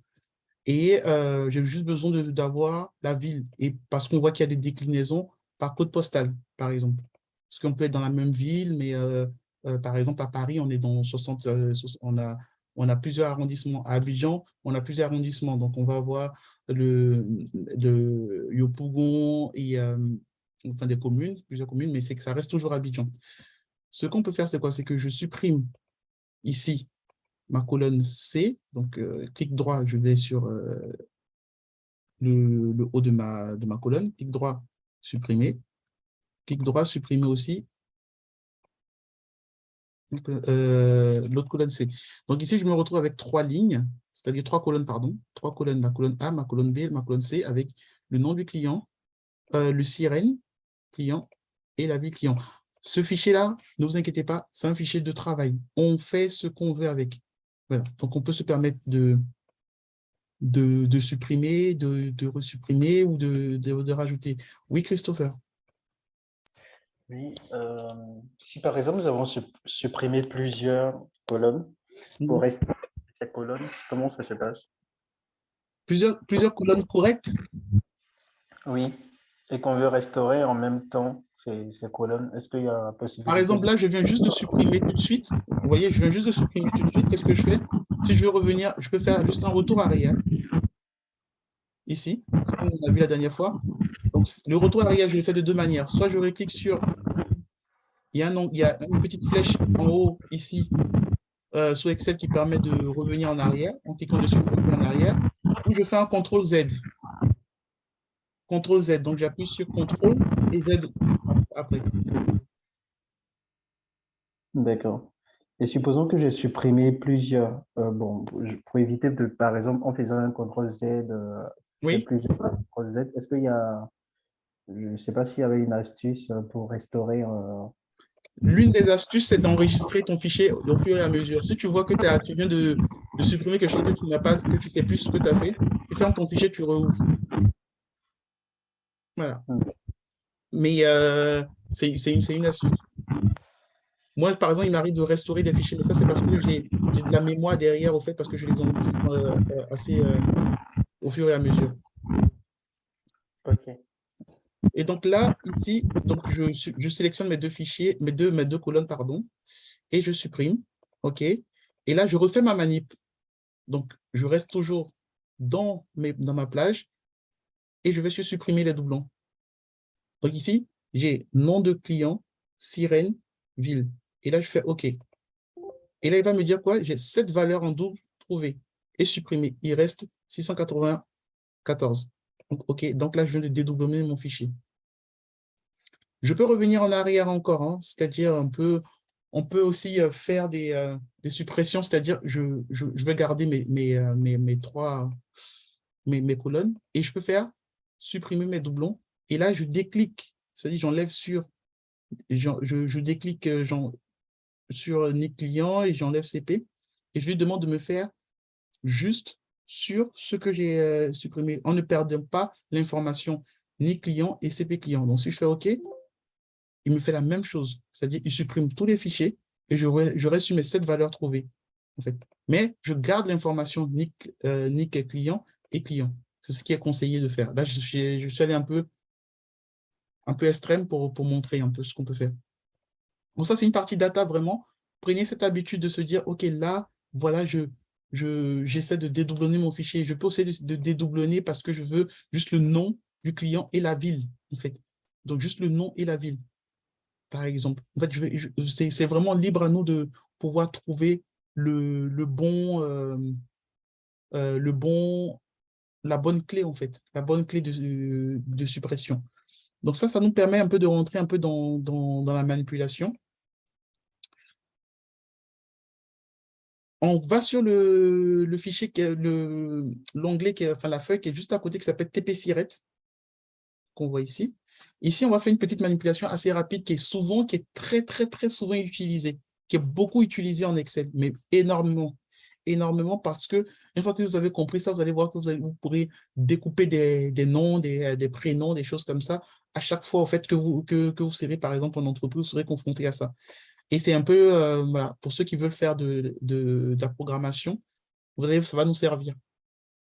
S1: Et j'ai juste besoin d'avoir la ville. Et parce qu'on voit qu'il y a des déclinaisons par code postal, par exemple. Parce qu'on peut être dans la même ville, mais par exemple, à Paris, on est dans 60, on a plusieurs arrondissements. À Abidjan, on a plusieurs arrondissements. Donc, on va avoir le Yopougon et enfin des communes, plusieurs communes, mais c'est que ça reste toujours Abidjan. Ce qu'on peut faire, c'est quoi? C'est que je supprime ici ma colonne C. Donc, clic droit, je vais sur le haut de ma colonne. Clic droit, supprimer. Clic droit, supprimer aussi l'autre colonne C. Donc ici, je me retrouve avec 3 lignes, c'est-à-dire 3 colonnes, pardon. 3 colonnes, ma colonne A, ma colonne B, ma colonne C, avec le nom du client, le sirène client et la ville client. Ce fichier-là, ne vous inquiétez pas, c'est un fichier de travail. On fait ce qu'on veut avec. Voilà. Donc, on peut se permettre de supprimer, de resupprimer ou de rajouter. Oui, Christopher.
S2: Oui, si par exemple nous avons supprimé plusieurs colonnes pour
S1: Mhm.
S2: rester cette colonne, comment ça se passe?
S1: Plusieurs colonnes correctes.
S2: Oui, et qu'on veut restaurer en même temps ces colonnes, est-ce qu'il y a
S1: Par
S2: possibilité
S1: exemple,
S2: de...
S1: là, je viens juste de supprimer tout de suite. Vous voyez, je viens juste de supprimer tout de suite. Qu'est-ce que je fais? Si je veux revenir, je peux faire juste un retour arrière, ici, comme on a vu la dernière fois. Donc, le retour arrière, je le fais de deux manières. Soit je clique sur, il y a une petite flèche en haut, ici, sous Excel qui permet de revenir en arrière. En cliquant dessus, je reviens en arrière. Ou je fais un CTRL Z. CTRL Z. Donc, j'appuie sur CTRL et Z après.
S2: D'accord. Et supposons que j'ai supprimé plusieurs, bon, pour éviter de, par exemple, en faisant un CTRL Z, faire
S1: Oui.
S2: plusieurs CTRL Z, est-ce qu'il y a, je ne sais pas s'il y avait une astuce pour restaurer,
S1: L'une des astuces, c'est d'enregistrer ton fichier au fur et à mesure. Si tu vois que tu viens de supprimer quelque chose que tu n'as pas, que tu sais plus ce que tu as fait, tu fermes ton fichier, tu rouvres. Voilà. Mais c'est une astuce. Moi, par exemple, il m'arrive de restaurer des fichiers, mais ça, c'est parce que j'ai de la mémoire derrière, au fait, parce que je les enregistre assez au fur et à mesure.
S2: ok.
S1: Et donc là, ici, donc je sélectionne mes deux fichiers, mes deux colonnes, pardon, et je supprime. OK. Et là, je refais ma manip. Donc, je reste toujours dans ma plage et je vais sur supprimer les doublons. Donc ici, j'ai nom de client, sirène, ville. Et là, je fais OK. Et là, il va me dire quoi? J'ai cette valeur en double trouvée et supprimée. Il reste 694. Donc, OK. Donc là, je viens de dédoubler mon fichier. Je peux revenir en arrière encore, hein, c'est-à-dire on peut aussi faire des suppressions, c'est-à-dire je vais garder mes colonnes et je peux faire supprimer mes doublons. Et là, je déclic, c'est-à-dire j'enlève sur, je déclique sur nick client et j'enlève CP et je lui demande de me faire juste sur ce que j'ai supprimé en ne perdant pas l'information nick client et CP client. Donc, si je fais OK, il me fait la même chose. C'est-à-dire, il supprime tous les fichiers et je reste sur mes 7 valeurs trouvées. En fait. Mais je garde l'information nick client et client. C'est ce qui est conseillé de faire. Là, je suis allé un peu extrême pour montrer un peu ce qu'on peut faire. Bon, ça, c'est une partie data vraiment. Prenez cette habitude de se dire, OK, là, voilà, j'essaie de dédoublonner mon fichier. Je peux aussi de dédoublonner parce que je veux juste le nom du client et la ville, en fait. Donc, juste le nom et la ville, par exemple. En fait, c'est vraiment libre à nous de pouvoir trouver le bon, le bon, la bonne clé, en fait, la bonne clé de suppression. Donc ça nous permet un peu de rentrer un peu dans la manipulation. On va sur le fichier, l'onglet, enfin la feuille qui est juste à côté, qui s'appelle TP-Siret, qu'on voit ici. Ici, on va faire une petite manipulation assez rapide qui est très, très, très souvent utilisée, qui est beaucoup utilisée en Excel, mais énormément. Énormément parce que une fois que vous avez compris ça, vous allez voir que vous pourrez découper des noms, des prénoms, des choses comme ça, à chaque fois, au fait, que vous serez, par exemple, en entreprise, vous serez confronté à ça. Et c'est un peu, voilà, pour ceux qui veulent faire de la programmation, ça va nous servir.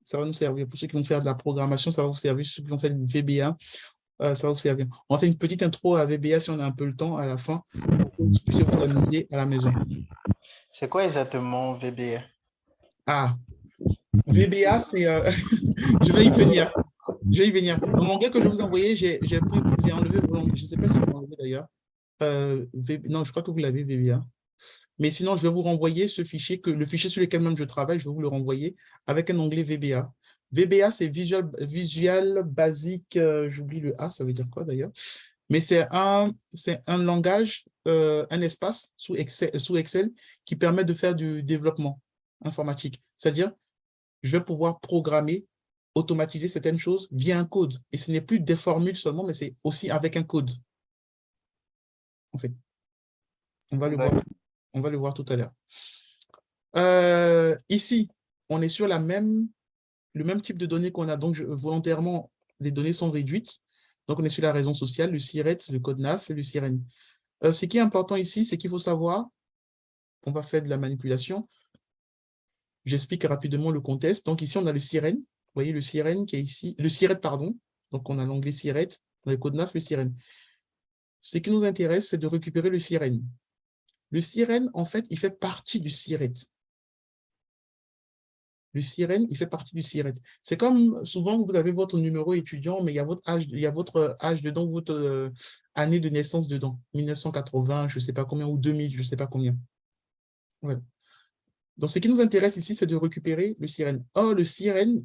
S1: Ça va nous servir. Pour ceux qui vont faire de la programmation, ça va vous servir. Ceux qui vont faire du VBA, ça va vous servir. On va faire une petite intro à VBA si on a un peu le temps à la fin, pour que vous puissiez vous amuser à la maison.
S2: C'est quoi exactement VBA?
S1: Ah, VBA, c'est... je vais y venir. Je vais y venir. Dans l'onglet que je vous ai envoyé, j'ai enlevé, je ne sais pas si vous l'avez enlevé d'ailleurs. Non, je crois que vous l'avez, VBA. Mais sinon, je vais vous renvoyer ce fichier, le fichier sur lequel même je travaille, je vais vous le renvoyer avec un onglet VBA. VBA, c'est Visual Basic, j'oublie le A, ça veut dire quoi d'ailleurs? Mais c'est un langage, un espace sous Excel qui permet de faire du développement informatique. C'est-à-dire, je vais pouvoir programmer, automatiser certaines choses via un code. Et ce n'est plus des formules seulement, mais c'est aussi avec un code, en fait. On va le voir,
S2: D'accord.
S1: on va le voir tout à l'heure. Ici, on est sur le même type de données qu'on a. Donc, volontairement, les données sont réduites. Donc, on est sur la raison sociale, le SIRET, le code NAF et le SIREN. Ce qui est important ici, c'est qu'il faut savoir qu'on va faire de la manipulation. J'explique rapidement le contexte. Donc, ici, on a le SIREN. Vous voyez le SIREN qui est ici. Le SIRET, pardon. Donc, on a l'onglet SIRET. On a le code NAF, le SIREN. Ce qui nous intéresse, c'est de récupérer le SIREN. Le SIREN, en fait, il fait partie du SIRET. Le SIREN, il fait partie du SIRET. C'est comme souvent, vous avez votre numéro étudiant, mais il y a votre âge dedans, votre année de naissance dedans. 1980, je ne sais pas combien, ou 2000, je ne sais pas combien. Voilà. Donc, ce qui nous intéresse ici, c'est de récupérer le SIREN. Or, le SIREN,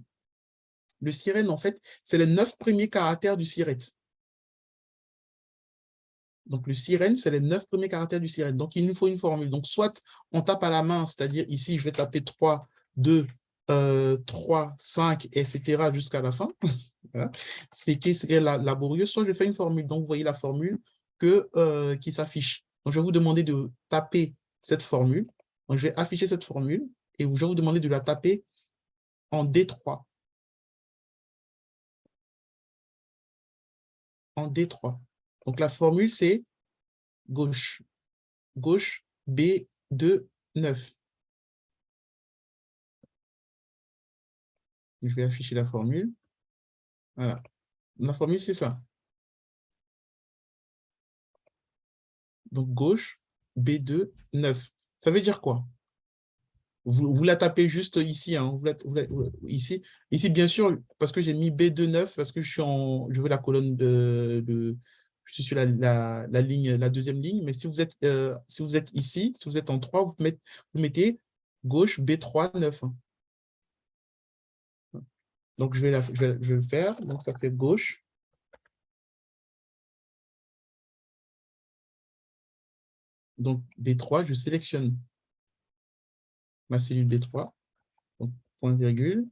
S1: en fait, c'est les 9 premiers caractères du SIRET. Donc, le SIREN, c'est les 9 premiers caractères du SIREN. Donc, il nous faut une formule. Donc, soit on tape à la main, c'est-à-dire ici, je vais taper 3, 2, 3, 5, etc. jusqu'à la fin. Voilà. C'est qui serait laborieux. Soit je fais une formule. Donc, vous voyez la formule qui s'affiche. Donc, je vais vous demander de taper cette formule. Donc, je vais afficher cette formule et je vais vous demander de la taper en D3. En D3. Donc, la formule, c'est gauche. Gauche, B2, 9. Je vais afficher la formule. Voilà. La formule, c'est ça. Donc, gauche, B2, 9. Ça veut dire quoi? Vous la tapez juste ici. Hein. Ici, bien sûr, parce que j'ai mis B2, 9, parce que je veux la colonne je suis sur la ligne, la deuxième ligne. Mais si vous êtes ici, si vous êtes en 3, vous mettez gauche, B3, 9. Hein. Donc, je vais le faire. Donc, ça fait gauche. Donc, D3, je sélectionne ma cellule D3, donc point virgule,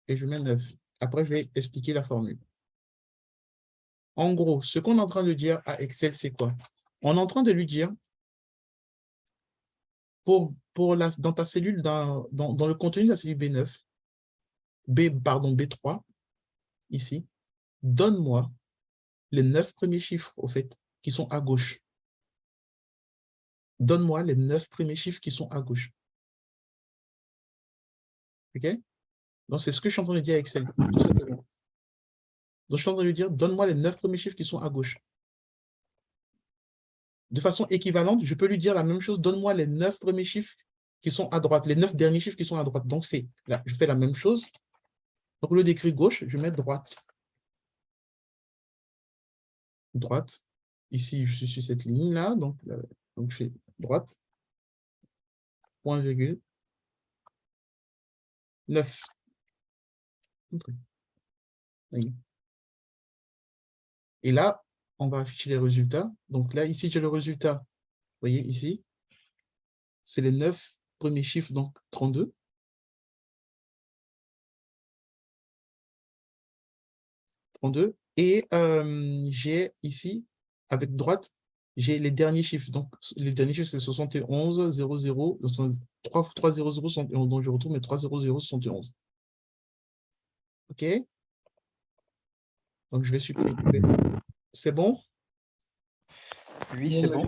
S1: et je mets 9. Après, je vais expliquer la formule. En gros, ce qu'on est en train de dire à Excel, c'est quoi? On est en train de lui dire, dans ta cellule, dans le contenu de la cellule B9, B3, ici, donne-moi les 9 premiers chiffres, au fait, qui sont à gauche. Donne-moi les 9 premiers chiffres qui sont à gauche. OK? Donc, c'est ce que je suis en train de dire à Excel, tout simplement. Donc, je suis en train de lui dire, donne-moi les 9 premiers chiffres qui sont à gauche. De façon équivalente, je peux lui dire la même chose, donne-moi les 9 premiers chiffres qui sont à droite, les 9 derniers chiffres qui sont à droite. Donc, là, je fais la même chose. Donc, au lieu d'écrire gauche, je mets droite. Droite. Ici, je suis sur cette ligne-là, donc je fais droite. Point virgule. 9. Et là, on va afficher les résultats. Donc là, ici, j'ai le résultat. Vous voyez ici, c'est les 9 premiers chiffres, donc 32. 32. Et j'ai ici, avec droite, j'ai les derniers chiffres. Donc, les derniers chiffres, c'est 71, 00, 3, 3, 0, 0, 71. Donc, je retourne mes 3, 0, 0, 71. OK? Donc, je vais supprimer. C'est bon?
S2: Oui, c'est bon.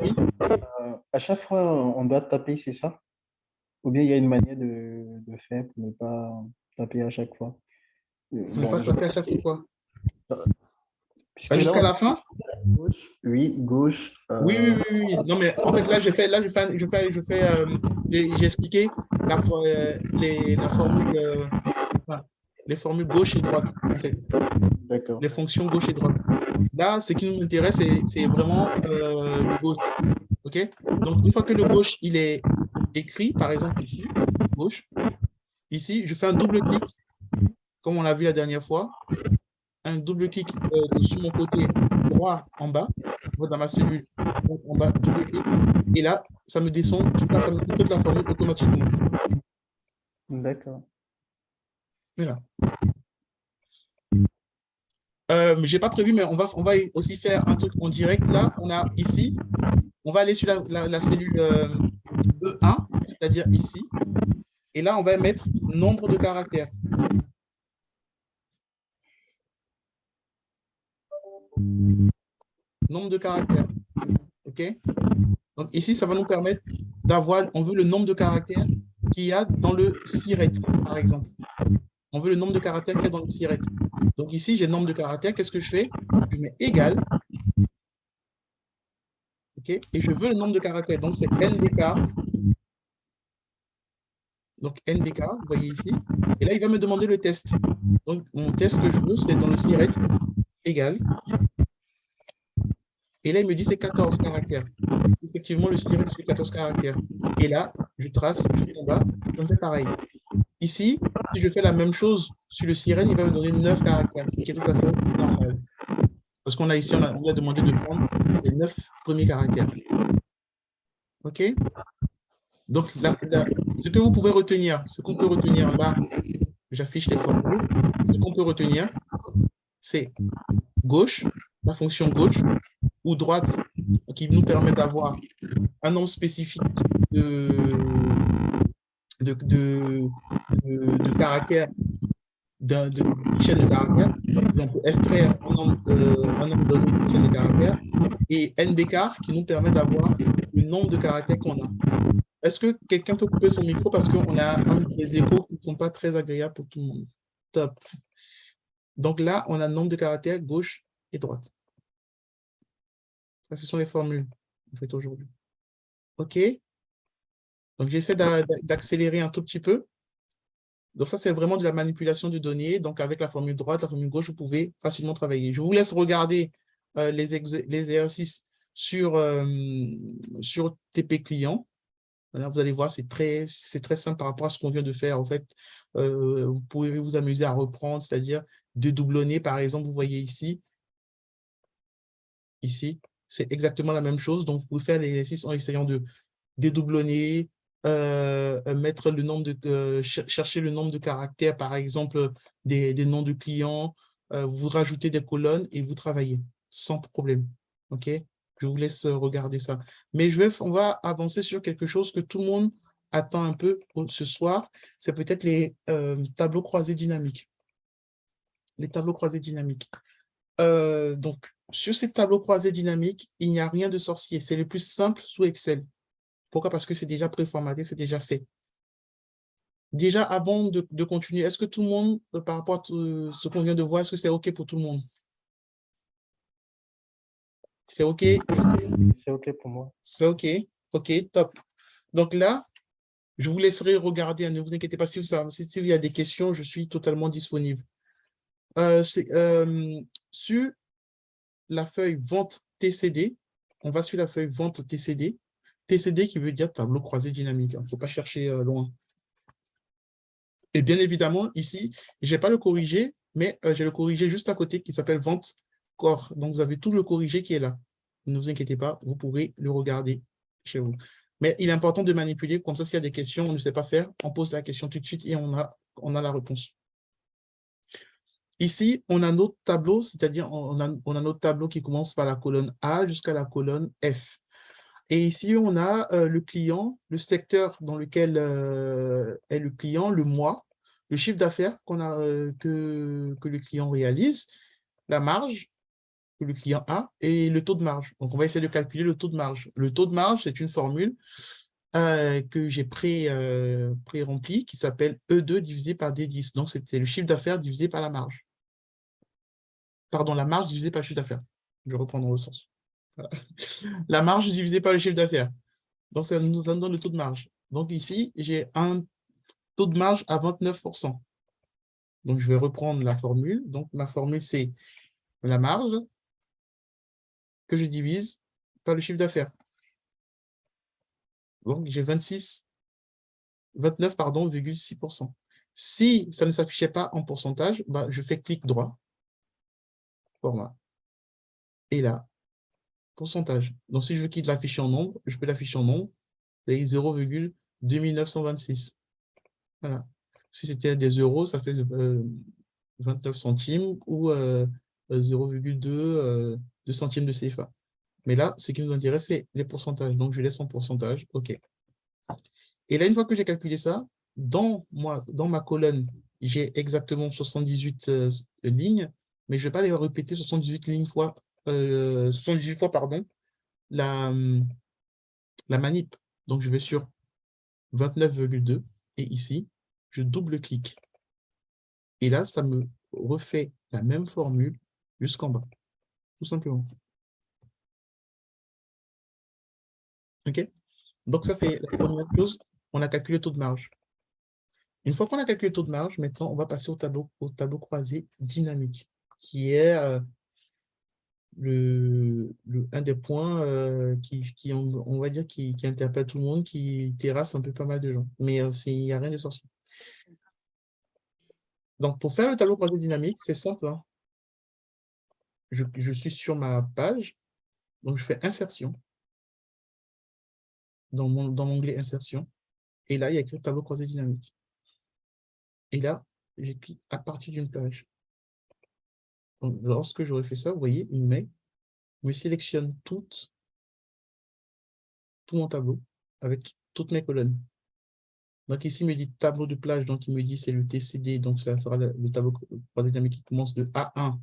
S2: À chaque fois, on doit taper, c'est ça? Ou bien il y a une manière de faire pour ne pas taper à chaque fois?
S1: On ne pas taper à chaque fois.
S2: Puisque là,
S1: Jusqu'à la fin?
S2: gauche, oui, gauche.
S1: Oui, oui, oui, oui. Non, mais en fait, là, j'ai expliqué la formule, les formules gauche et droite, en fait.
S2: D'accord.
S1: Les fonctions gauche et droite. Là, ce qui nous intéresse, c'est vraiment le gauche. OK? Donc, une fois que le gauche, il est écrit, par exemple ici, gauche, ici, je fais un double clic, comme on l'a vu la dernière fois. Un double clic sur mon côté droit en bas, dans ma cellule en bas, double clic, et là, ça me descend toute la formule automatiquement.
S2: D'accord.
S1: Voilà. Je n'ai pas prévu, mais on va aussi faire un truc en direct. Là, on a ici, on va aller sur la cellule E1, c'est-à-dire ici, et là, on va mettre nombre de caractères. nombre de caractères. OK? Donc ici, ça va nous permettre d'avoir, on veut le nombre de caractères qu'il y a dans le siret, par exemple. On veut le nombre de caractères qu'il y a dans le siret. Donc ici, j'ai le nombre de caractères. Qu'est-ce que je fais? Je mets égal. OK? Et je veux le nombre de caractères. Donc c'est NBK. Donc NBK, vous voyez ici. Et là, il va me demander le test. Donc mon test que je veux, c'est dans le siret égal. Et là, il me dit c'est 14 caractères. Effectivement, le siret, c'est 14 caractères. Et là, je trace tout en bas, je fais pareil. Ici, si je fais la même chose sur le sirène, il va me donner 9 caractères, ce qui est tout à fait normal. Parce qu'on a ici, on a demandé de prendre les 9 premiers caractères. OK? Donc, ce que vous pouvez retenir, ce qu'on peut retenir là, j'affiche les formules. Ce qu'on peut retenir, c'est gauche, la fonction gauche, ou droite, qui nous permet d'avoir un nombre spécifique de caractères d'une chaîne de caractères. On peut extraire un nombre donné d'une chaîne de caractères et NBK qui nous permet d'avoir le nombre de caractères qu'on a. Est-ce que quelqu'un peut couper son micro parce qu'on a des échos qui ne sont pas très agréables pour tout le monde? Top. Donc là, on a le nombre de caractères gauche et droite. Ça, ce sont les formules en fait aujourd'hui. OK? Donc j'essaie d'accélérer un tout petit peu. Donc ça, c'est vraiment de la manipulation de données. Donc avec la formule droite, la formule gauche, vous pouvez facilement travailler. Je vous laisse regarder les exercices sur TP Client. Là, vous allez voir, c'est très simple par rapport à ce qu'on vient de faire. En fait, vous pouvez vous amuser à reprendre, c'est-à-dire dédoublonner, par exemple, vous voyez ici, c'est exactement la même chose. Donc, vous pouvez faire l'exercice en essayant de dédoublonner, mettre le nombre de chercher le nombre de caractères, par exemple, des noms de clients, vous rajoutez des colonnes et vous travaillez sans problème. OK? Je vous laisse regarder ça. Mais on va avancer sur quelque chose que tout le monde attend un peu ce soir. C'est peut-être les tableaux croisés dynamiques. Les tableaux croisés dynamiques. Donc, sur ces tableaux croisés dynamiques, il n'y a rien de sorcier. C'est le plus simple sous Excel. Pourquoi? Parce que c'est déjà préformaté, c'est déjà fait. Déjà, avant de continuer, est-ce que tout le monde, par rapport à ce qu'on vient de voir, est-ce que c'est OK pour tout le monde? C'est OK?
S2: C'est OK pour moi.
S1: C'est OK? OK, top. Donc là, je vous laisserai regarder. Ne vous inquiétez pas, s'il y a des questions, je suis totalement disponible. Sur la feuille vente TCD, on va sur la feuille vente TCD. TCD qui veut dire tableau croisé dynamique. Il ne faut pas chercher loin. Et bien évidemment, ici, je n'ai pas le corrigé, mais j'ai le corrigé juste à côté qui s'appelle vente corps. Donc, vous avez tout le corrigé qui est là. Ne vous inquiétez pas, vous pourrez le regarder chez vous. Mais il est important de manipuler, comme ça, s'il y a des questions, on ne sait pas faire, on pose la question tout de suite et on a la réponse. Ici, on a notre tableau, c'est-à-dire on a notre tableau qui commence par la colonne A jusqu'à la colonne F. Et ici, on a le client, le secteur dans lequel est le client, le mois, le chiffre d'affaires que le client réalise, la marge que le client a et le taux de marge. Donc, on va essayer de calculer le taux de marge. Le taux de marge, c'est une formule que j'ai pré-remplie qui s'appelle E2 divisé par D10. Donc, c'était le chiffre d'affaires divisé par la marge. Pardon, la marge divisée par le chiffre d'affaires. Je reprends dans le sens. Voilà. La marge divisée par le chiffre d'affaires. Donc, ça nous donne le taux de marge. Donc, ici, j'ai un taux de marge à 29%. Donc, je vais reprendre la formule. Donc, ma formule, c'est la marge que je divise par le chiffre d'affaires. Donc, j'ai 29,6%. Si ça ne s'affichait pas en pourcentage, bah, je fais clic droit, format. Et là, pourcentage. Donc, si je veux qu'il l'affiche en nombre, je peux l'afficher en nombre. C'est 0,2926. Voilà. Si c'était des euros, ça fait 29 centimes ou 0,2 centimes de CFA. Mais là, ce qui nous intéresse, c'est les pourcentages. Donc, je laisse en pourcentage. OK. Et là, une fois que j'ai calculé ça, dans ma colonne, j'ai exactement 78 lignes, mais je ne vais pas les répéter 78 lignes fois 78 fois, pardon, la, la manip. Donc, je vais sur 29,2 et ici, je double-clique. Et là, ça me refait la même formule jusqu'en bas, tout simplement. OK? Donc, ça, c'est la première chose. On a calculé le taux de marge. Une fois qu'on a calculé le taux de marge, maintenant, on va passer au tableau croisé dynamique, qui est un des points qui on va dire, qui interpelle tout le monde, qui terrasse un peu pas mal de gens. Mais il n'y a rien de sorcier. Donc, pour faire le tableau croisé dynamique, c'est simple, hein. Je suis sur ma page, donc je fais insertion dans l'onglet insertion. Et là, il y a écrit tableau croisé dynamique. Et là, je clique à partir d'une page. Donc, lorsque j'aurais fait ça, vous voyez, il me sélectionne tout mon tableau avec toutes mes colonnes. Donc ici, il me dit tableau de plage, donc il me dit c'est le TCD, donc ça sera le tableau croisé dynamique qui commence de A1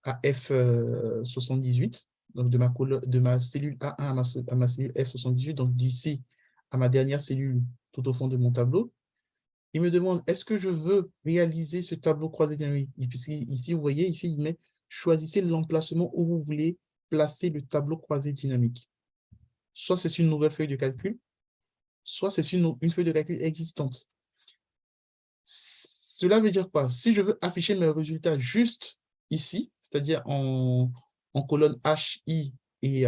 S1: à F78, donc de ma cellule A1 à ma cellule F78, donc d'ici à ma dernière cellule tout au fond de mon tableau. Il me demande, est-ce que je veux réaliser ce tableau croisé dynamique? Ici, vous voyez, ici, il met choisissez l'emplacement où vous voulez placer le tableau croisé dynamique. Soit c'est une nouvelle feuille de calcul, soit c'est une feuille de calcul existante. Cela veut dire quoi? Si je veux afficher mes résultats juste ici, c'est-à-dire en colonne H, I et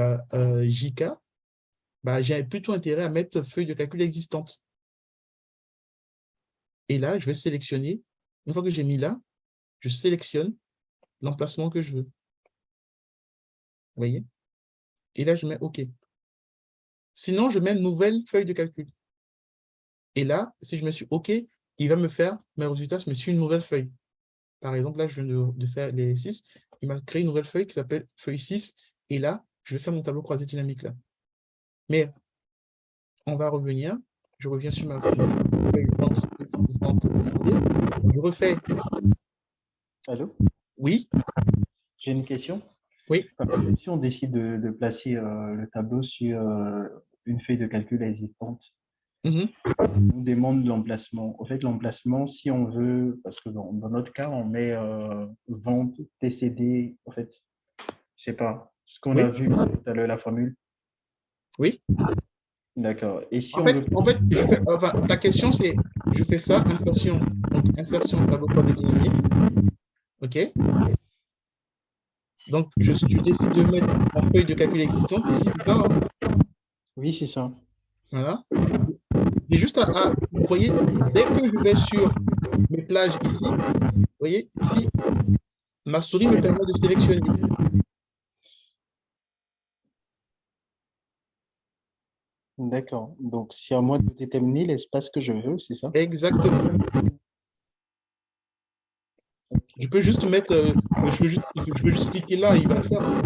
S1: JK, bah, j'ai plutôt intérêt à mettre feuille de calcul existante. Et là, je vais sélectionner. Une fois que j'ai mis là, je sélectionne l'emplacement que je veux. Vous voyez? Et là, je mets OK. Sinon, je mets une nouvelle feuille de calcul. Et là, si je mets sur OK, il va me faire mes résultats, mais sur une nouvelle feuille. Par exemple, là, je viens de faire les 6. Il m'a créé une nouvelle feuille qui s'appelle feuille 6. Et là, je vais faire mon tableau croisé dynamique là. Mais on va revenir. Je reviens sur ma feuille vente TCD. Je refais.
S2: Allô?
S1: Oui,
S2: J'ai une question.
S1: oui.
S2: Si on décide de placer le tableau sur une feuille de calcul existante,
S1: Mhm.
S2: on nous demande l'emplacement. En fait, l'emplacement, si on veut, parce que dans notre cas, on met vente TCD, en fait, je sais pas, ce qu'on a
S1: Oui,
S2: vu tout à l'heure, la formule.
S1: oui.
S2: D'accord. Et si
S1: En
S2: on
S1: fait,
S2: veut...
S1: en fait je fais, enfin, ta question, c'est je fais ça, insertion. Donc, insertion, tableau croisé dynamique. OK. Donc, je décide de mettre ma feuille de calcul existante ici, c'est ça, hein?
S2: Oui, c'est ça.
S1: Voilà. J'ai juste vous voyez, dès que je vais sur mes plages ici, vous voyez, ici, ma souris me permet de sélectionner.
S2: D'accord. Donc, c'est à moi de déterminer l'espace que je veux, c'est ça?
S1: Exactement. Je peux juste mettre, je peux juste cliquer là, il va le faire.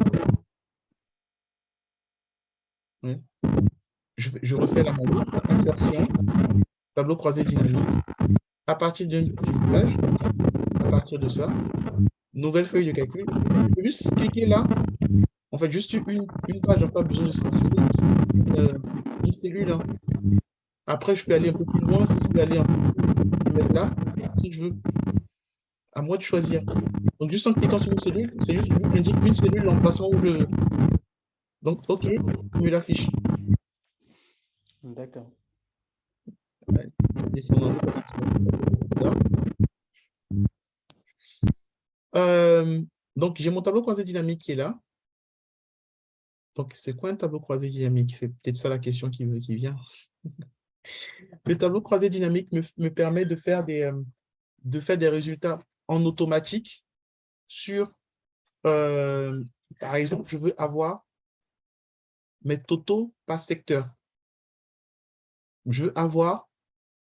S1: Ouais. Je refais la manip, insertion, tableau croisé dynamique. À partir d'une plage, à partir de ça, nouvelle feuille de calcul. Je peux juste cliquer là. En fait, juste une page, j'ai pas besoin de sélectionner une cellule, hein. Après, je peux aller un peu plus loin si je veux aller un peu plus mettre là, si je veux. À moi de choisir. Donc, juste en cliquant sur une cellule, c'est juste, je me dis une cellule, l'emplacement où je veux. Donc, OK, il me l'affiche.
S2: D'accord.
S1: Ouais, je vais descendre un peu parce que ça va être bizarre. Euh, donc, j'ai mon tableau croisé dynamique qui est là. Donc, c'est quoi un tableau croisé dynamique? C'est peut-être ça la question qui vient. Le tableau croisé dynamique me permet de faire des résultats en automatique sur, par exemple, je veux avoir mes totaux par secteur. Je veux avoir,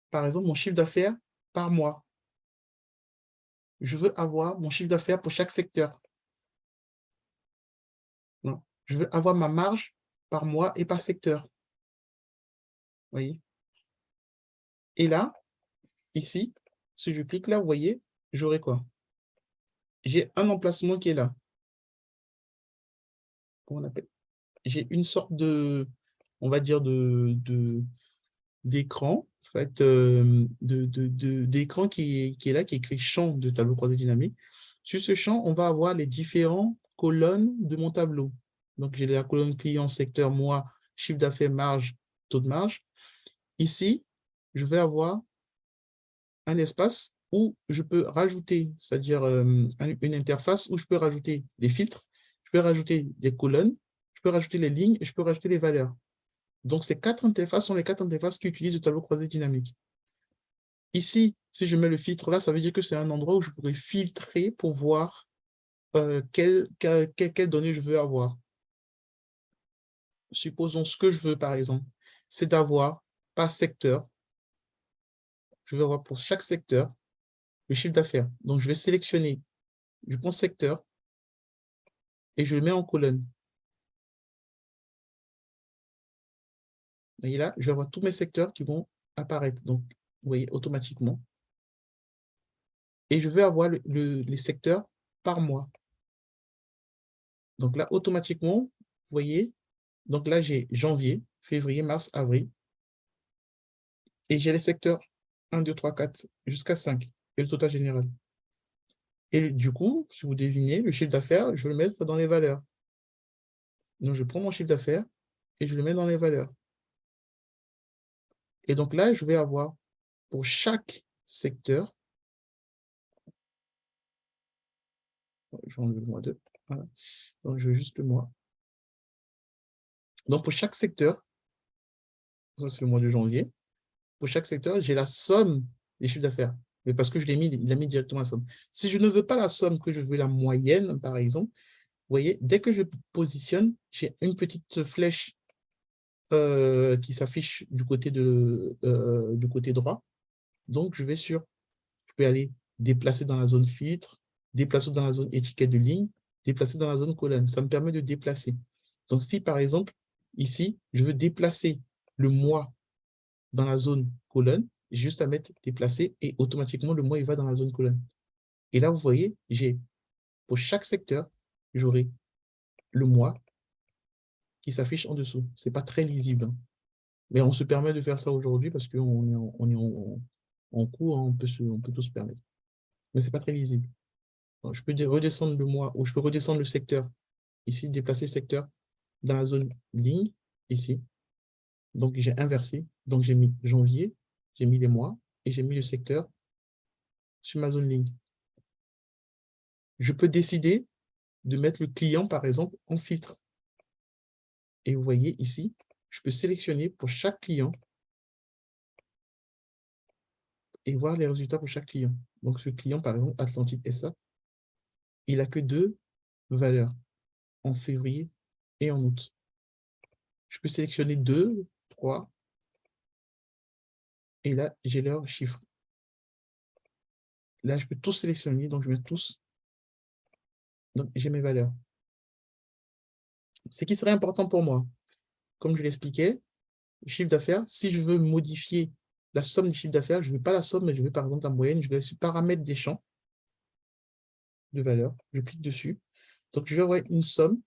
S1: par exemple, mon chiffre d'affaires par mois. Je veux avoir mon chiffre d'affaires pour chaque secteur. Non. Je veux avoir ma marge par mois et par secteur. Vous voyez? Et là, ici, si je clique là, vous voyez, j'aurai quoi? J'ai un emplacement qui est là. comment on appelle? J'ai une sorte de, on va dire, d'écran, en fait, d'écran qui est là, qui est écrit champ de tableau croisé dynamique. Sur ce champ, on va avoir les différentes colonnes de mon tableau. Donc, j'ai la colonne client, secteur, mois, chiffre d'affaires, marge, taux de marge. Ici, je vais avoir un espace où je peux rajouter, c'est-à-dire une interface où je peux rajouter des filtres, je peux rajouter des colonnes, je peux rajouter les lignes et je peux rajouter les valeurs. Donc, ces quatre interfaces sont les quatre interfaces qui utilisent le tableau croisé dynamique. Ici, si je mets le filtre là, ça veut dire que c'est un endroit où je pourrais filtrer pour voir quelles données je veux avoir. Supposons ce que je veux, par exemple, c'est d'avoir par secteur, je vais avoir pour chaque secteur le chiffre d'affaires. Donc, je vais sélectionner, je prends secteur et je le mets en colonne. Et là, je vais avoir tous mes secteurs qui vont apparaître. Donc, vous voyez, automatiquement. Et je vais avoir les secteurs par mois. Donc là, automatiquement, vous voyez, donc là, j'ai janvier, février, mars, avril. Et j'ai les secteurs 1, 2, 3, 4, jusqu'à 5. Et le total général. Et du coup, si vous devinez, le chiffre d'affaires, je vais le mettre dans les valeurs. Donc, je prends mon chiffre d'affaires et je le mets dans les valeurs. Et donc là, je vais avoir pour chaque secteur, je vais enlever le mois 2. Voilà. Donc, je veux juste le mois. Donc, pour chaque secteur, ça c'est le mois de janvier, pour chaque secteur, j'ai la somme des chiffres d'affaires. Mais parce que je l'ai mis, il a mis directement la somme. Si je ne veux pas la somme, que je veux la moyenne, par exemple, vous voyez, dès que je positionne, j'ai une petite flèche qui s'affiche du côté droit. Donc, je peux aller déplacer dans la zone filtre, déplacer dans la zone étiquette de ligne, déplacer dans la zone colonne. Ça me permet de déplacer. Donc, si par exemple, ici, je veux déplacer le mois dans la zone colonne, j'ai juste à mettre déplacer et automatiquement, le mois, il va dans la zone colonne. Et là, vous voyez, pour chaque secteur, j'aurai le mois qui s'affiche en dessous. Ce n'est pas très lisible, hein. Mais on se permet de faire ça aujourd'hui parce qu'on est en cours, hein, on peut tout se permettre. Mais ce n'est pas très lisible. Donc, je peux redescendre le mois ou je peux redescendre le secteur. Ici, déplacer le secteur dans la zone ligne, ici. Donc, j'ai inversé. Donc, j'ai mis janvier, j'ai mis les mois et j'ai mis le secteur sur ma zone ligne. Je peux décider de mettre le client, par exemple, en filtre. Et vous voyez ici, je peux sélectionner pour chaque client et voir les résultats pour chaque client. Donc, ce client, par exemple, Atlantique SA, il n'a que 2 valeurs, en février et en août. Je peux sélectionner 2, 3, et là, j'ai leurs chiffres. Là, je peux tous sélectionner, donc je mets tous. Donc, j'ai mes valeurs. Ce qui serait important pour moi, comme je l'expliquais, le chiffre d'affaires, si je veux modifier la somme du chiffre d'affaires, je ne veux pas la somme, mais je veux par exemple la moyenne, je vais sur paramètres des champs de valeurs, je clique dessus. Donc, je vais avoir une somme,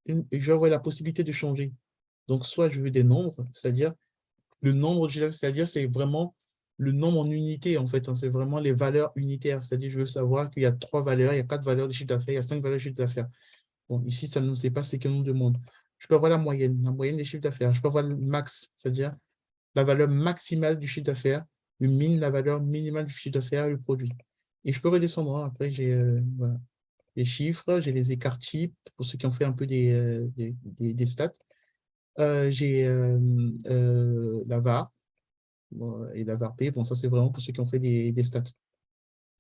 S1: et je vais avoir la possibilité de changer. Donc, soit je veux des nombres, c'est-à-dire le nombre, c'est-à-dire c'est vraiment le nombre en unités, en fait, hein, c'est vraiment les valeurs unitaires, c'est-à-dire je veux savoir qu'il y a 3 valeurs, il y a 4 valeurs de chiffre d'affaires, il y a 5 valeurs de chiffre d'affaires. Bon, ici, ça ne sait pas ce que l'on demande. Je peux avoir la moyenne des chiffres d'affaires. Je peux avoir le max, c'est-à-dire la valeur maximale du chiffre d'affaires, le min, la valeur minimale du chiffre d'affaires et le produit. Et je peux redescendre, hein. Après, j'ai voilà, les chiffres, j'ai les écarts types, pour ceux qui ont fait un peu des stats. J'ai la VAR bon, et la VAR P. Bon, ça, c'est vraiment pour ceux qui ont fait des stats.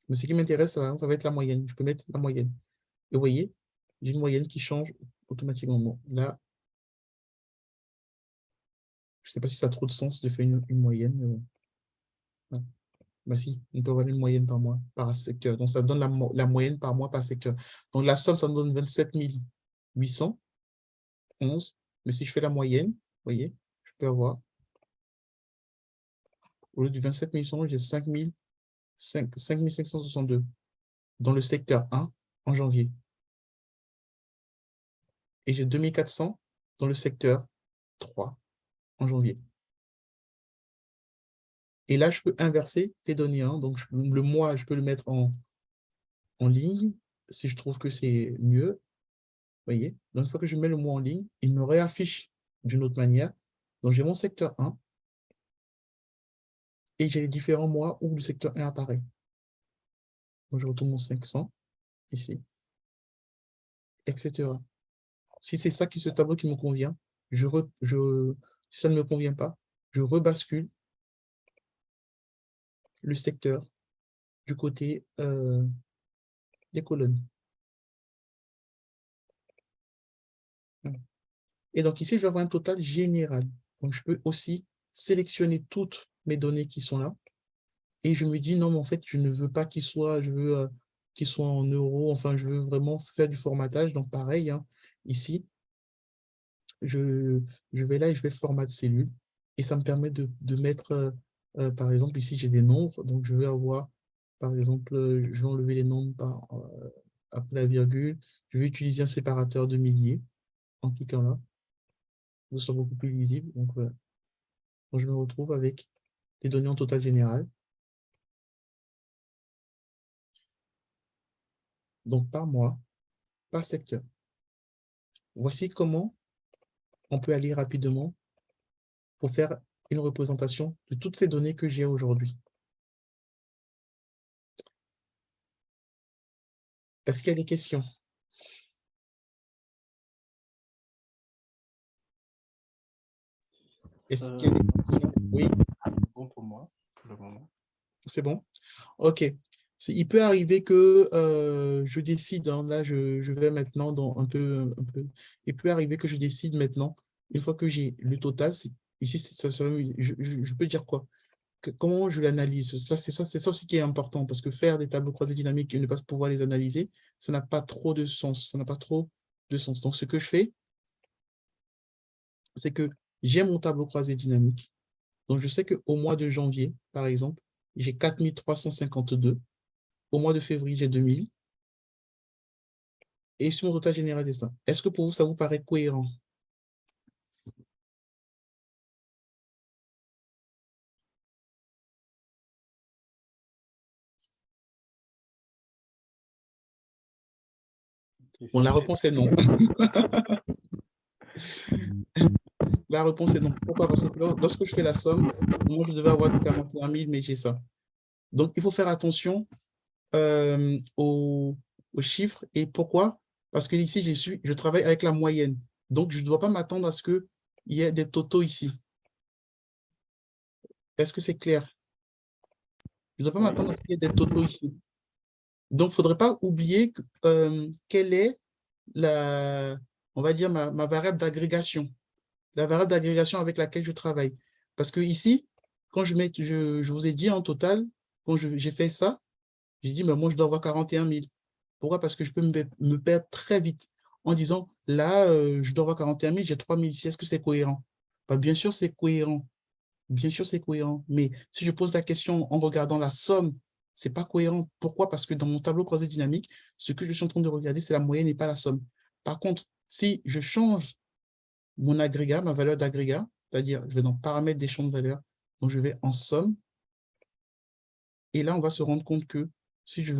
S1: Mais ce qui m'intéresse, ça va être la moyenne. Je peux mettre la moyenne. Et vous voyez, j'ai une moyenne qui change automatiquement. Bon, là, je ne sais pas si ça a trop de sens de faire une moyenne. Mais bon. Ouais. Bah si, on peut avoir une moyenne par mois, par secteur. Donc, ça donne la moyenne par mois par secteur. Donc, la somme, ça me donne 27 811. Mais si je fais la moyenne, vous voyez, je peux avoir, au lieu du 27 811, j'ai 5 562 dans le secteur 1 en janvier. et j'ai 2400 dans le secteur 3 en janvier. Et là, je peux inverser les données. Hein. Donc, le mois, je peux le mettre en ligne si je trouve que c'est mieux. Vous voyez? Donc, une fois que je mets le mois en ligne, il me réaffiche d'une autre manière. Donc, j'ai mon secteur 1 et j'ai les différents mois où le secteur 1 apparaît. Donc, je retourne mon 500 ici, etc. Si c'est ça ce tableau qui me convient, si ça ne me convient pas, je rebascule le secteur du côté des colonnes. Et donc ici, je vais avoir un total général. Donc, je peux aussi sélectionner toutes mes données qui sont là. Et je me dis, non, mais en fait, je ne veux pas qu'il soit, je veux qu'il soit en euros. Enfin, je veux vraiment faire du formatage. Donc, pareil, hein, ici, je vais là et je vais format cellule. Et ça me permet de mettre, par exemple, ici, j'ai des nombres. Donc, je vais avoir, par exemple, je vais enlever les nombres après la virgule. Je vais utiliser un séparateur de milliers en cliquant là. Ce soit beaucoup plus lisible. Donc, voilà. Donc, je me retrouve avec des données en total général. Donc, par mois, par secteur. Voici comment on peut aller rapidement pour faire une représentation de toutes ces données que j'ai aujourd'hui. Est-ce qu'il y a des questions? Est-ce qu'il y a des questions? Oui,
S2: Bon pour moi, pour le moment.
S1: c'est bon? OK. Il peut arriver que je décide, hein, là je vais maintenant dans un peu, il peut arriver que je décide maintenant, une fois que j'ai le total, ici je peux dire quoi? Comment je l'analyse? C'est ça aussi qui est important, parce que faire des tableaux croisés dynamiques et ne pas pouvoir les analyser, ça n'a pas trop de sens. Ça n'a pas trop de sens. Donc, ce que je fais, c'est que j'ai mon tableau croisé dynamique. Donc, je sais qu'au mois de janvier, par exemple, j'ai 4352. Au mois de février, j'ai 2000. Et sur mon total général de ça. Est-ce que pour vous, ça vous paraît cohérent? Bon, la réponse est non. La réponse est non. Pourquoi? Parce que lorsque je fais la somme, moi, je devais avoir 41 000, mais j'ai ça. Donc, il faut faire attention aux chiffres. Et pourquoi? Parce que ici, je travaille avec la moyenne. Donc, je ne dois pas m'attendre à ce qu'il y ait des totaux ici. Est-ce que c'est clair? Je ne dois pas m'attendre à ce qu'il y ait des totaux ici. Donc, il ne faudrait pas oublier quelle est on va dire, ma variable d'agrégation. La variable d'agrégation avec laquelle je travaille. Parce que ici, quand je vous ai dit en total, quand j'ai fait ça, j'ai dit, mais moi, je dois avoir 41 000. Pourquoi? Parce que je peux me perdre très vite en disant, là, je dois avoir 41 000, j'ai 3 000 ici. Est-ce que c'est cohérent? Bah, bien sûr, c'est cohérent. Bien sûr, c'est cohérent. Mais si je pose la question en regardant la somme, ce n'est pas cohérent. Pourquoi? Parce que dans mon tableau croisé dynamique, ce que je suis en train de regarder, c'est la moyenne et pas la somme. Par contre, si je change mon agrégat, ma valeur d'agrégat, c'est-à-dire je vais dans paramètres des champs de valeur, donc je vais en somme, et là, on va se rendre compte que si je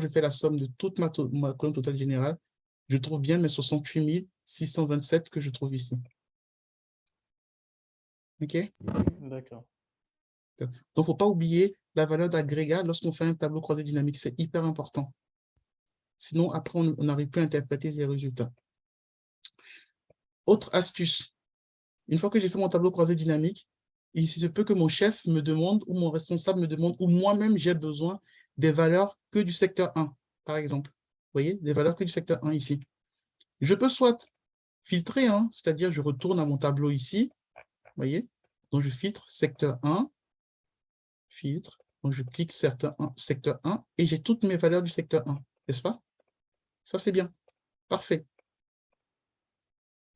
S1: fais la somme de toute ma colonne totale générale, je trouve bien mes 68 627 que je trouve ici. OK?
S2: D'accord.
S1: Donc, il ne faut pas oublier la valeur d'agrégat lorsqu'on fait un tableau croisé dynamique. C'est hyper important. Sinon, après, on n'arrive plus à interpréter les résultats. Autre astuce. Une fois que j'ai fait mon tableau croisé dynamique, il se peut que mon chef me demande ou mon responsable me demande ou moi-même j'ai besoin des valeurs que du secteur 1, par exemple. Vous voyez, des valeurs que du secteur 1 ici. Je peux soit filtrer, hein, c'est-à-dire je retourne à mon tableau ici, vous voyez, donc je filtre secteur 1, filtre, donc je clique secteur 1 et j'ai toutes mes valeurs du secteur 1, n'est-ce pas? Ça, c'est bien. Parfait.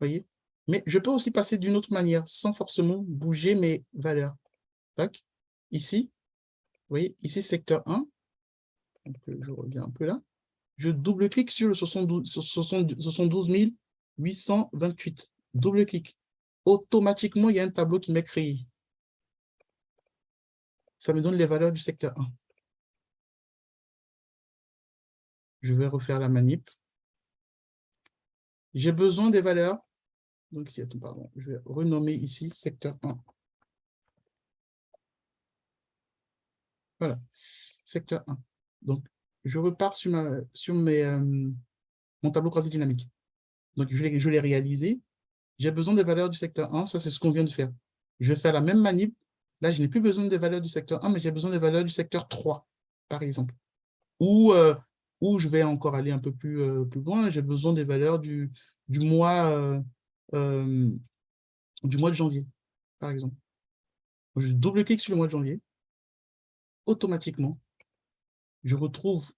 S1: Vous voyez? Mais je peux aussi passer d'une autre manière, sans forcément bouger mes valeurs. Tac. Ici, vous voyez, ici, secteur 1. Donc, je reviens un peu là. Je double-clique sur le 72 828. Double-clic. Automatiquement, il y a un tableau qui m'est créé. Ça me donne les valeurs du secteur 1. Je vais refaire la manip. J'ai besoin des valeurs. Donc, ici, attends, pardon. Je vais renommer ici secteur 1. Voilà, secteur 1. Donc, je repars sur mon tableau croisé dynamique. Donc, je l'ai réalisé. J'ai besoin des valeurs du secteur 1. Ça, c'est ce qu'on vient de faire. Je vais faire la même manip. Là, je n'ai plus besoin des valeurs du secteur 1, mais j'ai besoin des valeurs du secteur 3, par exemple. Ou je vais encore aller un peu plus loin. J'ai besoin des valeurs du mois de janvier, par exemple. Je double-clique sur le mois de janvier. Automatiquement, je retrouve,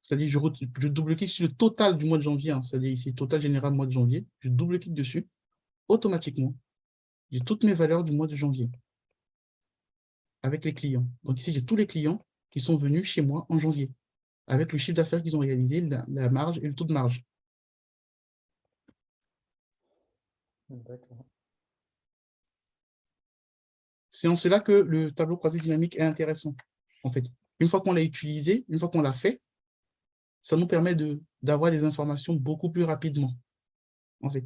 S1: c'est-à-dire je double-clique sur le total du mois de janvier, hein, c'est-à-dire ici, total général mois de janvier. Je double-clique dessus. Automatiquement, j'ai toutes mes valeurs du mois de janvier avec les clients. Donc ici, j'ai tous les clients qui sont venus chez moi en janvier, avec le chiffre d'affaires qu'ils ont réalisé, la marge et le taux de marge.
S2: D'accord.
S1: C'est en cela que le tableau croisé dynamique est intéressant. En fait, une fois qu'on l'a utilisé, une fois qu'on l'a fait, ça nous permet d'avoir des informations beaucoup plus rapidement. En fait.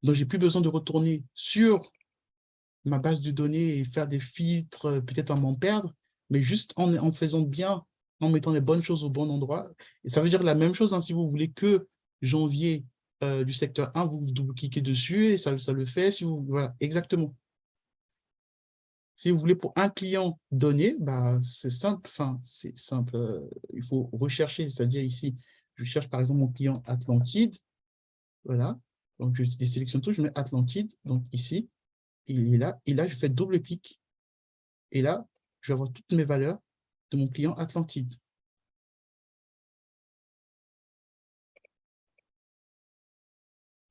S1: Donc, je n'ai plus besoin de retourner sur ma base de données et faire des filtres, peut-être à m'en perdre, mais juste en faisant bien, en mettant les bonnes choses au bon endroit. Et ça veut dire la même chose, hein, si vous voulez que janvier du secteur 1, vous double-cliquez dessus et ça le fait. Si vous, voilà, exactement. Si vous voulez pour un client donné, bah, c'est simple. Enfin, c'est simple. Il faut rechercher, c'est-à-dire ici, je cherche par exemple mon client Atlantide. Voilà. Donc, je sélectionne tout, je mets Atlantide. Donc, ici, il est là. Et là, je fais double-clic. Et là, je vais avoir toutes mes valeurs de mon client Atlantide.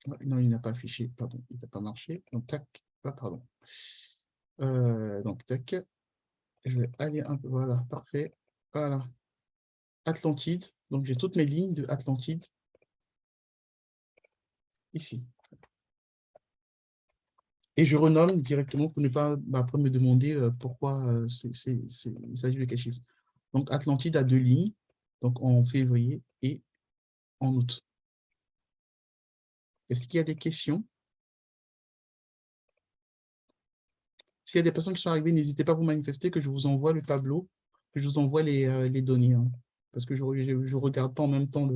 S1: Non, il n'a pas affiché. Pardon, il n'a pas marché. Donc, tac. Ah, pardon. Donc, tac. Je vais aller un peu. Voilà, parfait. Voilà. Atlantide. Donc, j'ai toutes mes lignes de Atlantide ici. Et je renomme directement pour ne pas après me demander pourquoi il s'agit de quel chiffre. Donc, Atlantide a 2 lignes, donc en février et en août. Est-ce qu'il y a des questions? S'il y a des personnes qui sont arrivées, n'hésitez pas à vous manifester, que je vous envoie le tableau, que je vous envoie les données, hein, parce que je ne regarde pas en même temps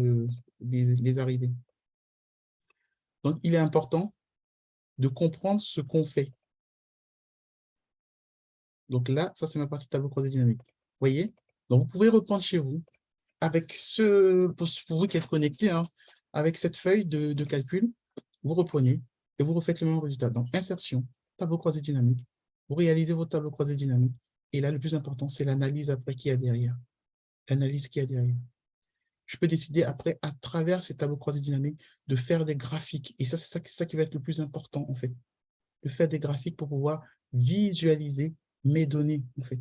S1: les arrivées. Donc, il est important de comprendre ce qu'on fait. Donc là, ça, c'est ma partie tableau croisé dynamique. Vous voyez? Donc, vous pouvez reprendre chez vous avec pour vous qui êtes connectés, hein, avec cette feuille de calcul, vous reprenez et vous refaites le même résultat. Donc, insertion, tableau croisé dynamique. Vous réalisez votre tableau croisé dynamique. Et là, le plus important, c'est l'analyse après qu'il y a derrière. L'analyse qu'il y a derrière. Je peux décider après, à travers ces tableaux croisés dynamiques, de faire des graphiques. Et ça, c'est ça qui va être le plus important, en fait. De faire des graphiques pour pouvoir visualiser mes données, en fait.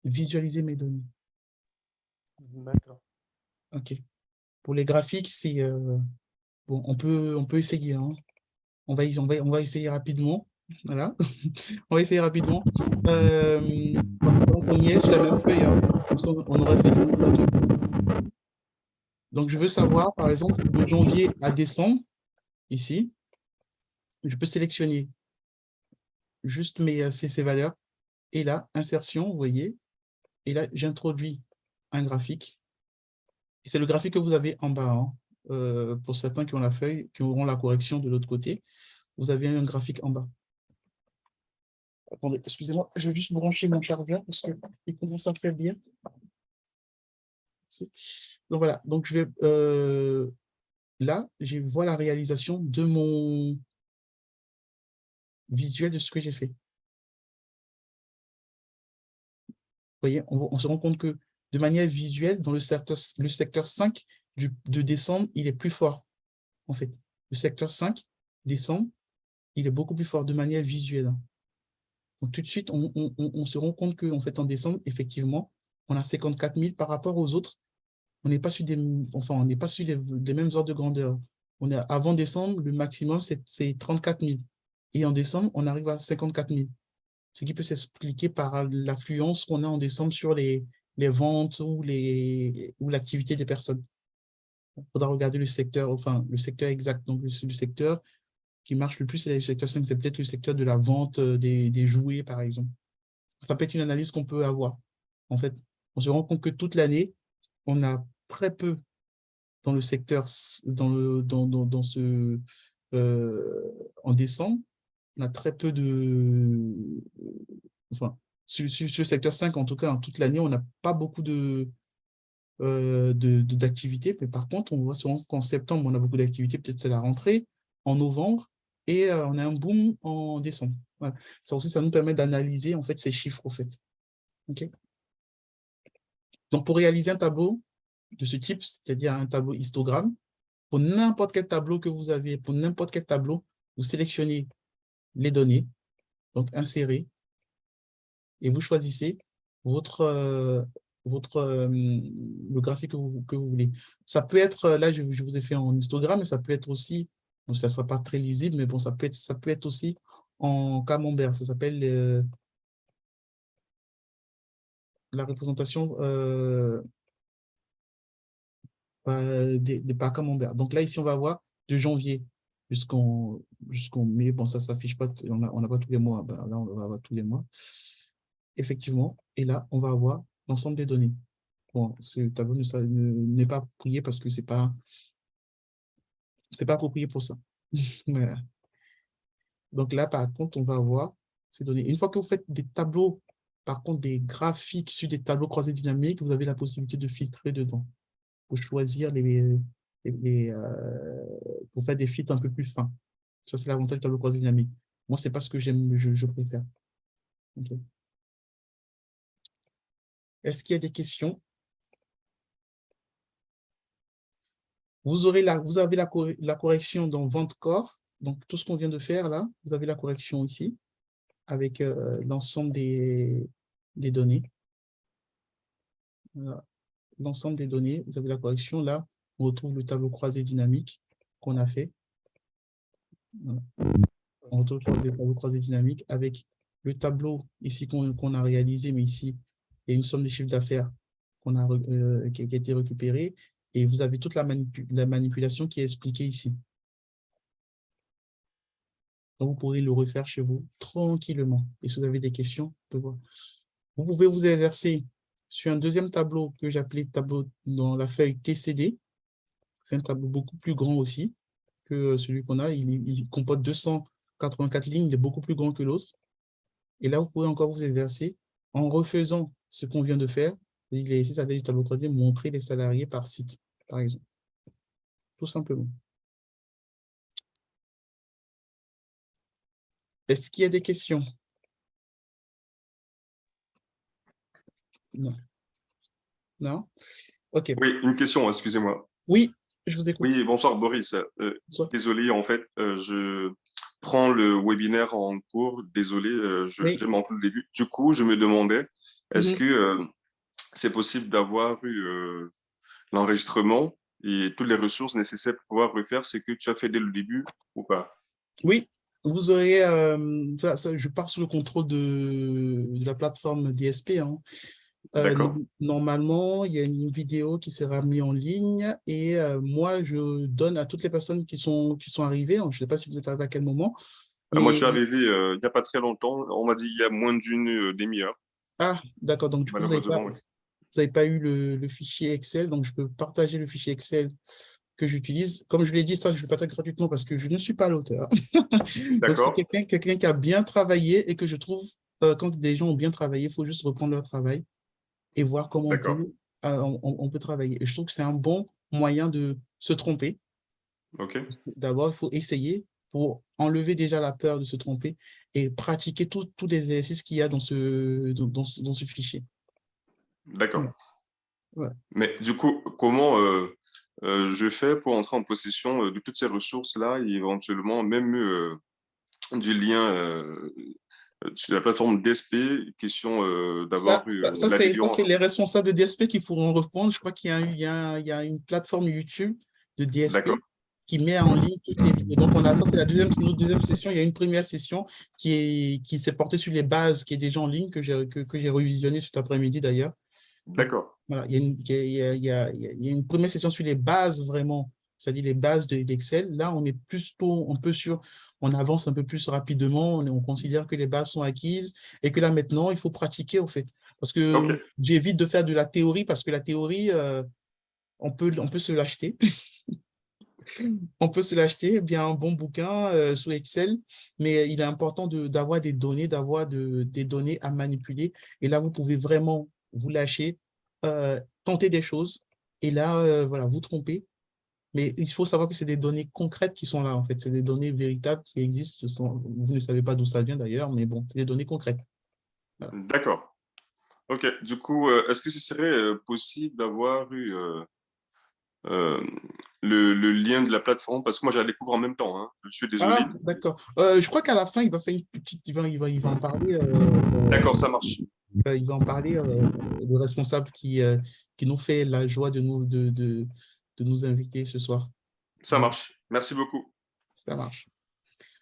S1: Visualiser mes données.
S2: D'accord.
S1: OK. Pour les graphiques, c'est bon, on peut essayer. Hein. On va essayer rapidement. Voilà. On va essayer rapidement. Donc, on y est sur la même feuille. Hein. Comme ça, on aura fait le tableau. Donc, je veux savoir, par exemple, de janvier à décembre, ici, je peux sélectionner juste ces valeurs. Et là, insertion, vous voyez. Et là, j'introduis un graphique. Et c'est le graphique que vous avez en bas. Hein. Pour certains qui ont la feuille, qui auront la correction de l'autre côté, vous avez un graphique en bas. Attendez, excusez-moi, je vais juste brancher mon chargeur parce qu'il commence à faire bien. Donc voilà, donc je vais là, je vois la réalisation de mon visuel de ce que j'ai fait. Vous voyez, on se rend compte que de manière visuelle, dans le secteur 5 de décembre, il est plus fort, en fait. Le secteur 5, décembre, il est beaucoup plus fort de manière visuelle. Donc tout de suite, on se rend compte qu'en fait, en décembre, effectivement, on a 54 000 par rapport aux autres. On n'est pas sur des, enfin, on n'est pas sur les mêmes ordres de grandeur. avant décembre, le maximum, c'est 34 000. Et en décembre, on arrive à 54 000. Ce qui peut s'expliquer par l'affluence qu'on a en décembre sur les ventes ou l'activité des personnes. Il faudra regarder le secteur, enfin, le secteur exact. Donc, le secteur qui marche le plus, c'est le secteur 5, c'est peut-être le secteur de la vente des jouets, par exemple. Ça peut être une analyse qu'on peut avoir. En fait, on se rend compte que toute l'année, on a très peu dans le secteur, en décembre, on a très peu enfin, sur le secteur 5, en tout cas, en toute l'année, on n'a pas beaucoup d'activités. Mais par contre, on voit souvent qu'en septembre, on a beaucoup d'activités. Peut-être c'est la rentrée, en novembre, et on a un boom en décembre. Voilà. Ça aussi, ça nous permet d'analyser en fait ces chiffres, en fait. OK. Donc, pour réaliser un tableau de ce type, c'est-à-dire un tableau histogramme, pour n'importe quel tableau que vous avez, pour n'importe quel tableau, vous sélectionnez les données, donc insérer, et vous choisissez le graphique que vous voulez. Ça peut être, là, je vous ai fait en histogramme, mais ça peut être aussi, bon, ça ne sera pas très lisible, mais bon, ça peut être aussi en camembert. Ça s'appelle la représentation par camembert. Donc là, ici, on va voir de janvier jusqu'en mai. Bon, ça ne s'affiche pas, on n'a pas tous les mois. Ben, là, on va avoir tous les mois. Effectivement. Et là, on va avoir l'ensemble des données. Bon, ce tableau n'est pas approprié parce que c'est pas approprié pour ça. Voilà. Donc là, par contre, on va avoir ces données. Une fois que vous faites des tableaux, par contre, des graphiques sur des tableaux croisés dynamiques, vous avez la possibilité de filtrer dedans pour choisir pour faire des filtres un peu plus fins. Ça, c'est l'avantage du tableau croisé dynamique. Moi, c'est pas ce que j'aime, je préfère. OK. Est-ce qu'il y a des questions? Vous avez la correction dans vente corps. Donc, tout ce qu'on vient de faire là, vous avez la correction ici avec l'ensemble des données. Voilà. L'ensemble des données, vous avez la correction. Là, on retrouve le tableau croisé dynamique qu'on a fait. Voilà. On retrouve le tableau croisé dynamique avec le tableau ici qu'on a réalisé, mais ici, il y a une somme de chiffre d'affaires qui a été récupérée. Et vous avez toute la manipulation qui est expliquée ici. Donc, vous pourrez le refaire chez vous tranquillement. Et si vous avez des questions, vous pouvez vous exercer sur un deuxième tableau que j'appelais tableau dans la feuille TCD. C'est un tableau beaucoup plus grand aussi que celui qu'on a. Il comporte 284 lignes, il est beaucoup plus grand que l'autre. Et là, vous pouvez encore vous exercer en refaisant ce qu'on vient de faire. L'exercice avec du tableau croisé, montrer les salariés par site, par exemple. Tout simplement. Est-ce qu'il y a des questions? Non. Non? OK.
S3: Oui, une question, excusez-moi.
S1: Oui, je vous écoute.
S3: Oui, bonsoir Boris.
S1: Bonsoir.
S3: Désolé, en fait, je prends le webinaire en cours. Désolé,
S1: Oui.
S3: j'ai manqué le début. Du coup, je me demandais, est-ce
S1: Mhm.
S3: que c'est possible d'avoir eu l'enregistrement et toutes les ressources nécessaires pour pouvoir refaire ce que tu as fait dès le début ou pas?
S1: Oui, vous aurez, je pars sous le contrôle de la plateforme DSP, hein.
S3: D'accord.
S1: Normalement, il y a une vidéo qui sera mise en ligne et moi, je donne à toutes les personnes qui sont arrivées, hein, je ne sais pas si vous êtes arrivé à quel moment,
S3: Moi, je
S1: mais
S3: suis arrivé il n'y a pas très longtemps. On m'a dit il y a moins d'une demi-heure,
S1: d'accord, donc du coup,
S3: malheureusement. Oui.
S1: vous avez pas eu le fichier Excel, donc je peux partager le fichier Excel que j'utilise. Comme je l'ai dit, ça, je le partage gratuitement parce que je ne suis pas l'auteur. Donc, c'est
S3: D'accord,
S1: quelqu'un qui a bien travaillé et que je trouve, quand des gens ont bien travaillé, il faut juste reprendre leur travail et voir comment
S3: d'accord.
S1: on peut travailler. Et je trouve que c'est un bon moyen de se tromper.
S3: OK.
S1: D'abord, il faut essayer pour enlever déjà la peur de se tromper et pratiquer tous les exercices qu'il y a dans ce fichier.
S3: D'accord.
S1: Ouais. Ouais.
S3: Mais du coup, comment je fais pour entrer en possession de toutes ces ressources-là et éventuellement même du lien sur la plateforme DSP, question d'avoir eu
S1: Ça,
S3: la
S1: c'est
S3: vidéo.
S1: les responsables de DSP qui pourront répondre. Je crois qu'il y a une plateforme YouTube de
S3: D'accord,
S1: DSP qui met en ligne toutes les vidéos. Donc, on a ça, c'est notre deuxième session. Il y a une première session qui s'est portée sur les bases, qui est déjà en ligne, que j'ai revisionné cet après-midi d'ailleurs. Donc,
S3: D'accord.
S1: voilà, il y a une première session sur les bases vraiment, c'est-à-dire les bases d'Excel. Là, on est plutôt un peu sur, on avance un peu plus rapidement, on considère que les bases sont acquises et que là, maintenant, il faut pratiquer au fait. Parce que
S3: OK.
S1: j'évite de faire de la théorie parce que la théorie, on peut se l'acheter. On peut se l'acheter, bien un bon bouquin sous Excel, mais il est important d'avoir des données, des données à manipuler. Et là, vous pouvez vraiment vous lâcher, tenter des choses, et là, voilà, vous tromper. Mais il faut savoir que c'est des données concrètes qui sont là, en fait. C'est des données véritables qui existent. Vous ne savez pas d'où ça vient d'ailleurs, mais bon, c'est des données concrètes. Voilà.
S3: D'accord. OK. Du coup, est-ce que ce serait possible d'avoir eu euh, le lien de la plateforme? Parce que moi, je la découvre en même temps, hein. Je suis désolé.
S1: Ah, d'accord. Je crois qu'à la fin, il va faire une petite, il va en parler.
S3: D'accord, ça marche.
S1: Il va en parler, le responsable qui nous fait la joie de nous inviter ce soir.
S3: Ça marche. Merci beaucoup.
S1: Ça marche.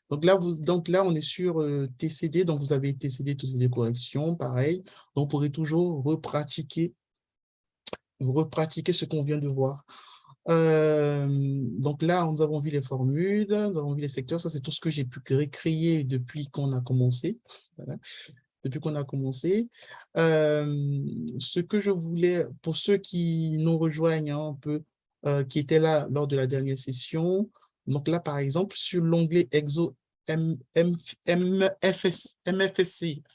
S1: Donc là, on est sur TCD. Donc, vous avez TCD, TCD correction, pareil. Donc, vous pourrez toujours repratiquer ce qu'on vient de voir. Donc là, nous avons vu les formules, nous avons vu les secteurs. Ça, c'est tout ce que j'ai pu créer depuis qu'on a commencé. Voilà. Depuis qu'on a commencé. Ce que je voulais, pour ceux qui nous rejoignent un peu, qui étaient là lors de la dernière session, donc là, par exemple, sur l'onglet Exo MFSC,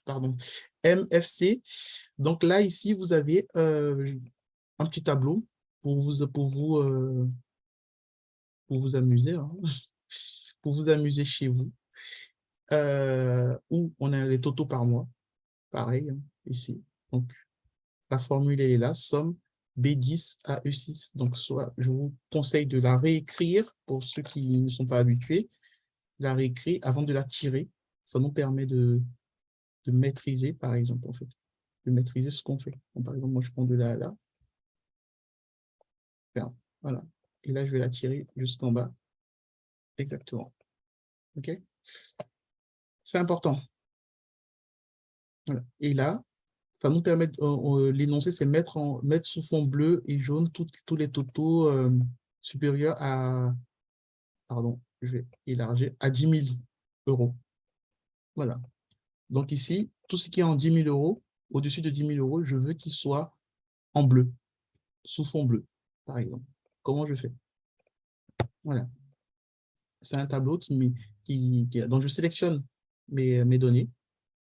S1: pardon, MFC, donc là, ici, vous avez un petit tableau pour vous amuser, hein, pour vous amuser chez vous, où on a les totaux par mois. Pareil, hein, ici. Donc, la formule elle est là, somme B10 à E6. Donc, soit je vous conseille de la réécrire pour ceux qui ne sont pas habitués, la réécrire avant de la tirer. Ça nous permet de maîtriser, par exemple, en fait, de maîtriser ce qu'on fait. Donc, par exemple, moi, je prends de là à là. Voilà. Et là, je vais la tirer jusqu'en bas. Exactement. OK? C'est important. Voilà. Et là, ça nous permet, l'énoncé, c'est mettre sous fond bleu et jaune tous les totaux supérieurs à, pardon, je vais élargir, à 10 000 euros. Voilà. Donc ici, tout ce qui est en 10 000 euros, au-dessus de 10 000 euros, je veux qu'il soit en bleu, sous fond bleu, par exemple. Comment je fais? Voilà. C'est un tableau dont je sélectionne mes données.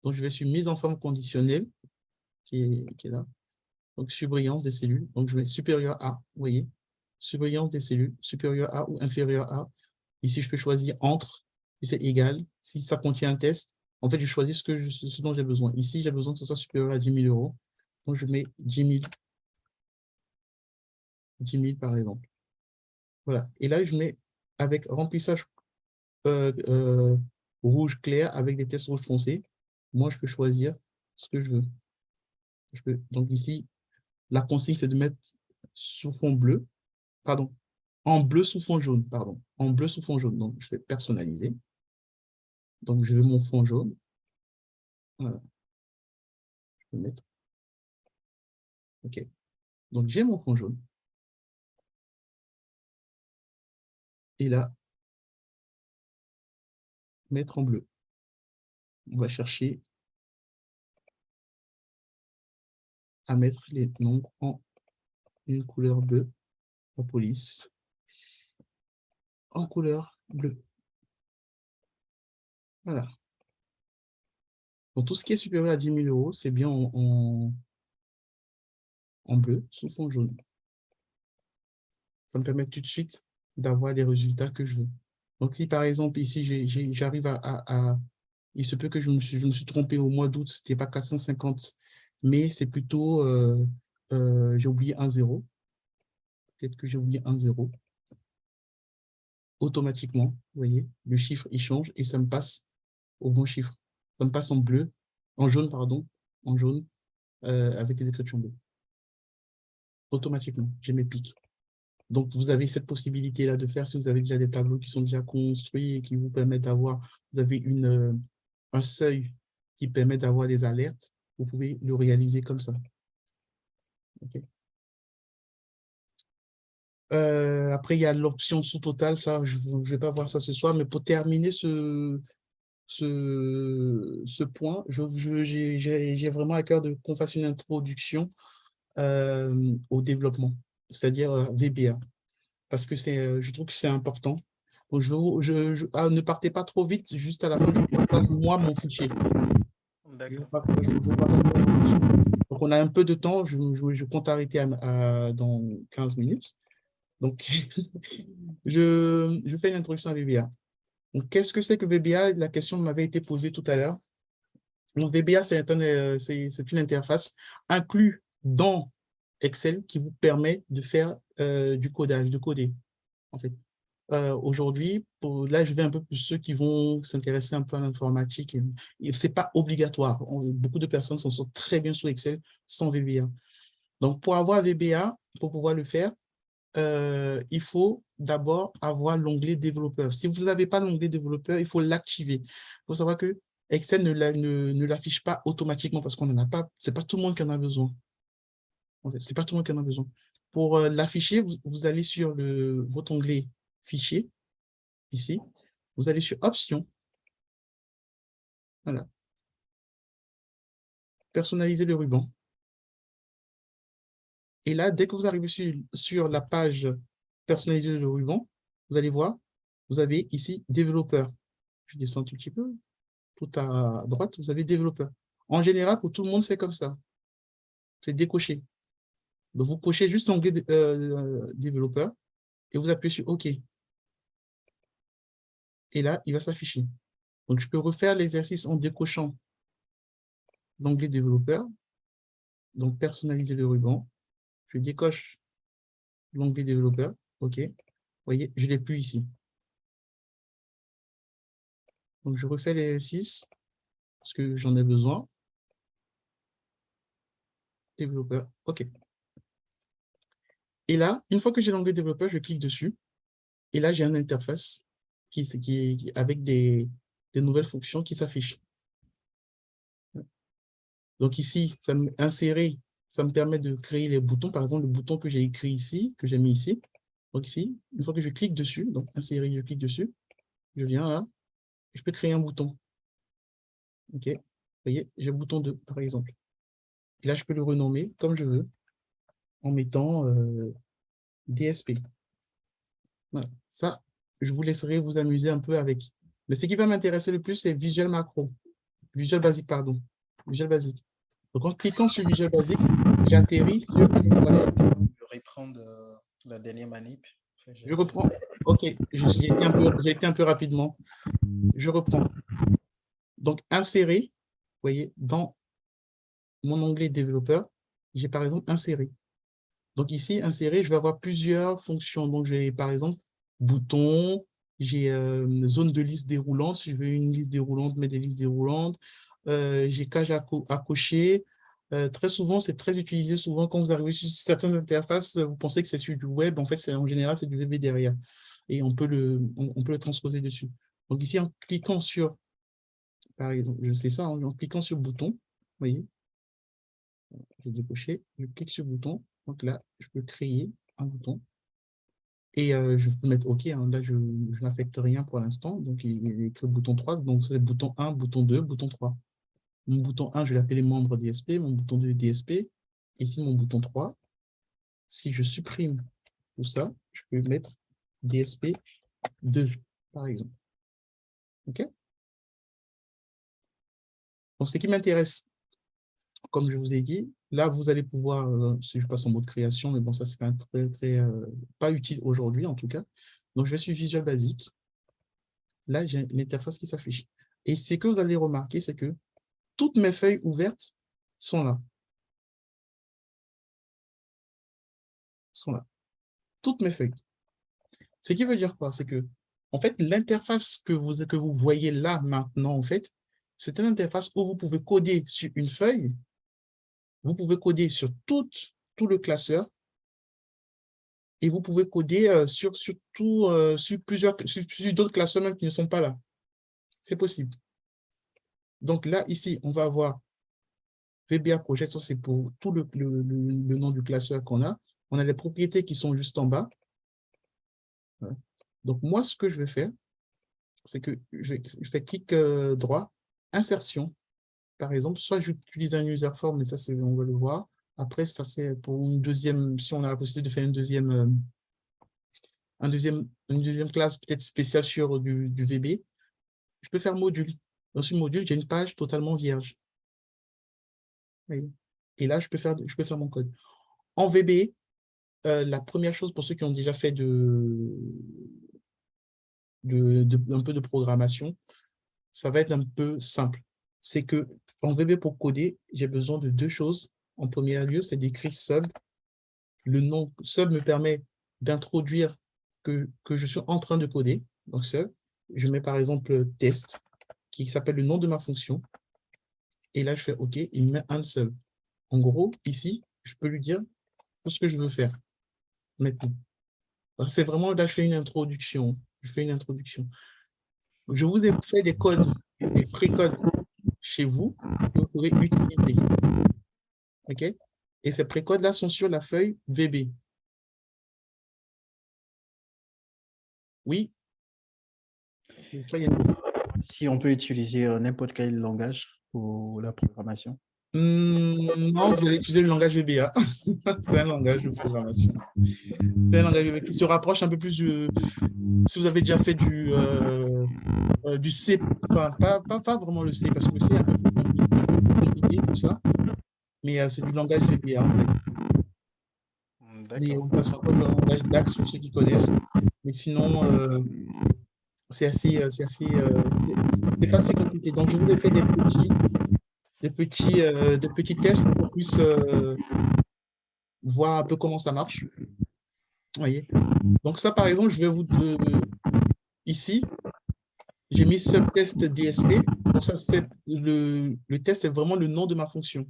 S1: Donc, je vais sur mise en forme conditionnelle, qui est là. Donc, surbrillance des cellules. Donc, je mets supérieur à, vous voyez, surbrillance des cellules, supérieur à ou inférieur à. Ici, je peux choisir entre, si c'est égal, si ça contient un test. En fait, je choisis ce dont j'ai besoin. Ici, j'ai besoin que ce soit supérieur à 10 000 euros. Donc, je mets 10 000 par exemple. Voilà. Et là, je mets avec remplissage rouge clair avec des tests rouge foncé. Moi, je peux choisir ce que je veux. Donc ici, la consigne, c'est de mettre sous fond bleu, pardon, en bleu sous fond jaune, pardon, en bleu sous fond jaune. Donc, je fais personnaliser. Donc, je veux mon fond jaune. Voilà, je peux mettre. OK. Donc, j'ai mon fond jaune. Et là, mettre en bleu. On va chercher à mettre les nombres en une couleur bleue, la police, en couleur bleue. Voilà. Donc, tout ce qui est supérieur à 10 000 euros, c'est bien en bleu, sous fond jaune. Ça me permet tout de suite d'avoir les résultats que je veux. Donc, si par exemple, ici, j'arrive il se peut que je me suis trompé au mois d'août, ce n'était pas 450, mais c'est plutôt, j'ai oublié un zéro. Peut-être que j'ai oublié un zéro. Automatiquement, vous voyez, le chiffre, il change et ça me passe au bon chiffre. Ça me passe en bleu, en jaune, pardon, en jaune, avec les écritures bleues. Automatiquement, j'ai mes pics. Donc, vous avez cette possibilité-là de faire si vous avez déjà des tableaux qui sont déjà construits et qui vous permettent d'avoir, vous avez un seuil qui permet d'avoir des alertes, vous pouvez le réaliser comme ça. Okay. Après, il y a l'option sous-totale, ça, je ne vais pas voir ça ce soir, mais pour terminer ce point, j'ai vraiment à cœur qu'on fasse une introduction au développement, c'est-à-dire VBA, parce que je trouve que c'est important. Donc, ne partez pas trop vite, juste à la fin, je vous partage moi mon fichier.
S2: D'accord.
S1: Donc, on a un peu de temps, je compte arrêter dans 15 minutes. Donc, je fais une introduction à VBA. Donc, qu'est-ce que c'est que VBA? La question m'avait été posée tout à l'heure. Donc, VBA, c'est une interface inclue dans Excel qui vous permet de faire du codage, de coder, en fait. Aujourd'hui, là, je vais un peu plus ceux qui vont s'intéresser un peu à l'informatique. Ce n'est pas obligatoire. Beaucoup de personnes s'en sortent très bien sous Excel sans VBA. Donc, pour avoir VBA, pour pouvoir le faire, il faut d'abord avoir l'onglet développeur. Si vous n'avez pas l'onglet développeur, il faut l'activer. Il faut savoir que Excel ne l'affiche pas automatiquement parce qu'on n'en a pas. Ce n'est pas tout le monde qui en a besoin. En fait, ce n'est pas tout le monde qui en a besoin. Pour l'afficher, vous allez sur votre onglet Fichier, ici. Vous allez sur Options. Voilà. Personnaliser le ruban. Et là, dès que vous arrivez sur la page Personnaliser le ruban, vous allez voir, vous avez ici Développeur. Je descends un tout petit peu. Tout à droite, vous avez Développeur. En général, pour tout le monde, c'est comme ça. C'est décoché. Donc, vous cochez juste l'onglet Développeur et vous appuyez sur OK. Et là, il va s'afficher. Donc, je peux refaire l'exercice en décochant l'onglet Développeur. Donc, personnaliser le ruban. Je décoche l'onglet Développeur. OK. Vous voyez, je ne l'ai plus ici. Donc, je refais l'exercice parce que j'en ai besoin. Développeur. OK. Et là, une fois que j'ai l'onglet Développeur, je clique dessus. Et là, j'ai une interface avec des nouvelles fonctions qui s'affichent. Donc ici, insérer, ça me permet de créer les boutons. Par exemple, le bouton que j'ai écrit ici, que j'ai mis ici. Donc ici, une fois que je clique dessus, donc insérer, je clique dessus, je viens là, je peux créer un bouton. OK. Vous voyez, j'ai le bouton 2, par exemple. Et là, je peux le renommer comme je veux en mettant DSP. Voilà. Ça, je vous laisserai vous amuser un peu avec. Mais ce qui va m'intéresser le plus, c'est Visual Macro. Visual Basic, pardon. Visual Basic. Donc, en cliquant sur Visual Basic, j'atterris sur un espace.
S2: Je reprends la dernière manip.
S1: Je reprends. OK, j'ai été un peu rapidement. Je reprends. Donc, insérer, vous voyez, dans mon onglet développeur, j'ai par exemple inséré. Donc ici, insérer, je vais avoir plusieurs fonctions. Donc, j'ai par exemple bouton, j'ai zone de liste déroulante. Si je veux une liste déroulante, mettre des listes déroulantes. J'ai cage à cocher. Très souvent, c'est très utilisé. Souvent, quand vous arrivez sur certaines interfaces, vous pensez que c'est sur du web. En fait, en général, c'est du VB derrière. Et on peut le transposer dessus. Donc ici, en cliquant sur, par exemple, je sais ça, hein, en cliquant sur bouton, vous voyez, j'ai décoché, je clique sur bouton. Donc là, je peux créer un bouton. Et je peux mettre OK. Hein, là, je n'affecte rien pour l'instant. Donc, il est écrit bouton 3. Donc, c'est bouton 1, bouton 2, bouton 3. Mon bouton 1, je vais l'appeler membre DSP. Mon bouton 2, DSP. Ici, mon bouton 3. Si je supprime tout ça, je peux mettre DSP 2, par exemple. OK? Donc, ce qui m'intéresse, comme je vous ai dit, là, vous allez pouvoir, si je passe en mode création, mais bon, ça, c'est pas utile aujourd'hui, en tout cas. Donc, je vais sur Visual Basic. Là, j'ai l'interface qui s'affiche. Et ce que vous allez remarquer, c'est que toutes mes feuilles ouvertes sont là. Sont là. Toutes mes feuilles. Ce qui veut dire quoi? C'est que, en fait, l'interface que vous voyez là, maintenant, en fait, c'est une interface où vous pouvez coder sur une feuille. Vous pouvez coder sur tout le classeur et vous pouvez coder sur d'autres classeurs même qui ne sont pas là. C'est possible. Donc là, ici, on va avoir VBA Project, ça c'est pour tout le nom du classeur qu'on a. On a les propriétés qui sont juste en bas. Voilà. Donc moi, ce que je vais faire, c'est que je fais clic droit, insertion. Par exemple, soit j'utilise un user form, mais ça, on va le voir. Après, ça, c'est pour une deuxième, si on a la possibilité de faire une deuxième classe peut-être spéciale sur du VB, je peux faire module. Dans ce module, j'ai une page totalement vierge. Et là, je peux faire mon code. En VB, la première chose pour ceux qui ont déjà fait un peu de programmation, ça va être un peu simple. C'est que en VB pour coder, j'ai besoin de deux choses. En premier lieu, c'est d'écrire sub. Le nom sub me permet d'introduire que je suis en train de coder. Donc sub, je mets par exemple test, qui s'appelle le nom de ma fonction. Et là, je fais OK, il me met un sub. En gros, ici, je peux lui dire ce que je veux faire maintenant. C'est vraiment, là, je fais une introduction. Je vous ai fait des codes, des pré-codes chez vous que vous pourrez utiliser. OK? Et ces précodes-là sont sur la feuille VB. Oui?
S2: Si on peut utiliser n'importe quel langage pour la programmation.
S1: Non, vous allez utiliser le langage VBA. C'est un langage de programmation. C'est un langage VBA qui se rapproche un peu plus du... Si vous avez déjà fait du C, enfin, pas vraiment le C, parce que le C est un peu plus compliqué, tout ça. Mais c'est du langage VBA, en fait. Mais ça se rapproche du langage DAX pour ceux qui connaissent. Mais sinon, c'est pas si compliqué. Donc, je vous ai fait des petits tests pour qu'on puisse voir un peu comment ça marche. Voyez. Donc, ça, par exemple, je vais vous... ici, j'ai mis subtest DSP. Donc, ça, le test, c'est vraiment le nom de ma fonction.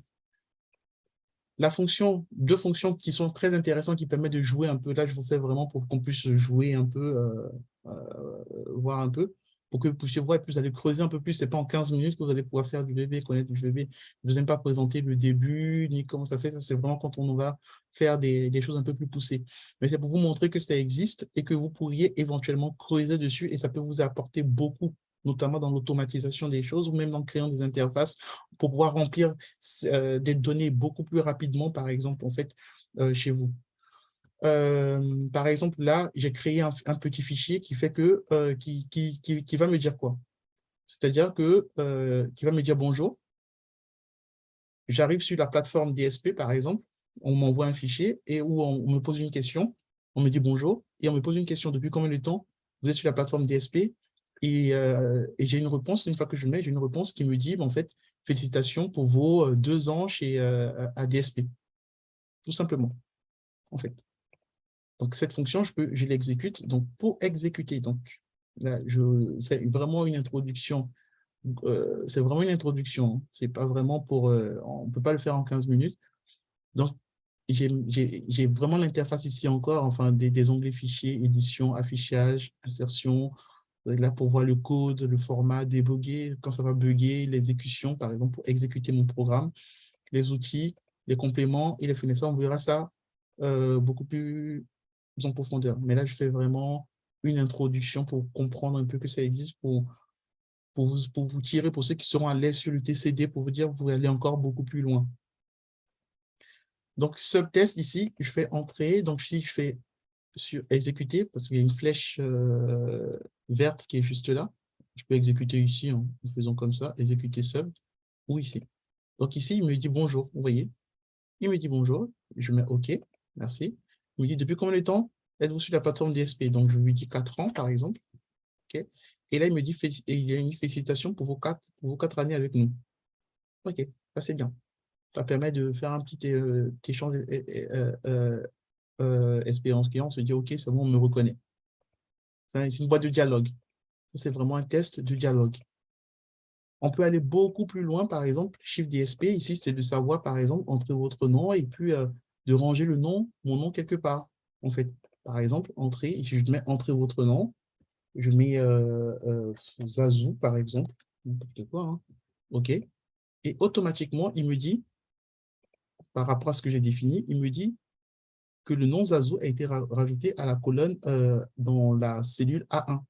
S1: Deux fonctions qui sont très intéressantes, qui permettent de jouer un peu. Là, je vous fais vraiment pour qu'on puisse jouer un peu, voir un peu, pour que vous puissiez voir et puis vous allez creuser un peu plus. Ce n'est pas en 15 minutes que vous allez pouvoir faire du VB, connaître du VB. Je ne vous aime pas présenter le début, ni comment ça fait. Ça, c'est vraiment quand on va faire des choses un peu plus poussées. Mais c'est pour vous montrer que ça existe et que vous pourriez éventuellement creuser dessus et ça peut vous apporter beaucoup, notamment dans l'automatisation des choses ou même en créant des interfaces pour pouvoir remplir des données beaucoup plus rapidement, par exemple, en fait, chez vous. Par exemple, là, j'ai créé un petit fichier qui fait que, qui va me dire quoi? C'est-à-dire que, qui va me dire bonjour. J'arrive sur la plateforme DSP, par exemple, on m'envoie un fichier et où on me pose une question, on me dit bonjour et on me pose une question, depuis combien de temps vous êtes sur la plateforme DSP? Et j'ai une réponse, une fois que je mets, j'ai une réponse qui me dit, en fait, félicitations pour vos 2 ans chez DSP, tout simplement, en fait. Donc, cette fonction, je l'exécute. Donc, pour exécuter, donc, là, je fais vraiment une introduction. C'est vraiment une introduction. C'est pas vraiment pour... on ne peut pas le faire en 15 minutes. Donc, j'ai vraiment l'interface ici encore, enfin, des onglets fichiers, édition, affichage, insertion, là pour voir le code, le format, débugger, quand ça va bugger, l'exécution, par exemple, pour exécuter mon programme, les outils, les compléments et les fenêtres. On verra ça beaucoup plus en profondeur. Mais là, je fais vraiment une introduction pour comprendre un peu que ça existe, pour vous tirer, pour ceux qui seront à l'aise sur le TCD, pour vous dire, vous pouvez aller encore beaucoup plus loin. Donc, subtest ici, je fais entrer. Donc, si je fais sur exécuter, parce qu'il y a une flèche verte qui est juste là, je peux exécuter ici en faisant comme ça, exécuter sub, ou ici. Donc, ici, il me dit bonjour, vous voyez. Il me dit bonjour, je mets OK, merci. Il me dit depuis combien de temps êtes-vous sur la plateforme DSP? Donc, je lui dis 4 ans, par exemple. OK. Et là, il me dit il y a une félicitation pour vos 4 années avec nous. OK, ça c'est bien. Ça permet de faire un petit échange expérience client. On se dit OK, c'est bon, on me reconnaît. C'est une boîte de dialogue. C'est vraiment un test de dialogue. On peut aller beaucoup plus loin, par exemple, chiffre DSP, ici, c'est de savoir, par exemple, entre votre nom et puis de ranger mon nom quelque part, en fait. Par exemple, entrer, je mets entrer votre nom, je mets Zazou, par exemple, n'importe quoi, hein. OK. Et automatiquement, il me dit, par rapport à ce que j'ai défini, il me dit que le nom Zazou a été rajouté à la colonne dans la cellule A1.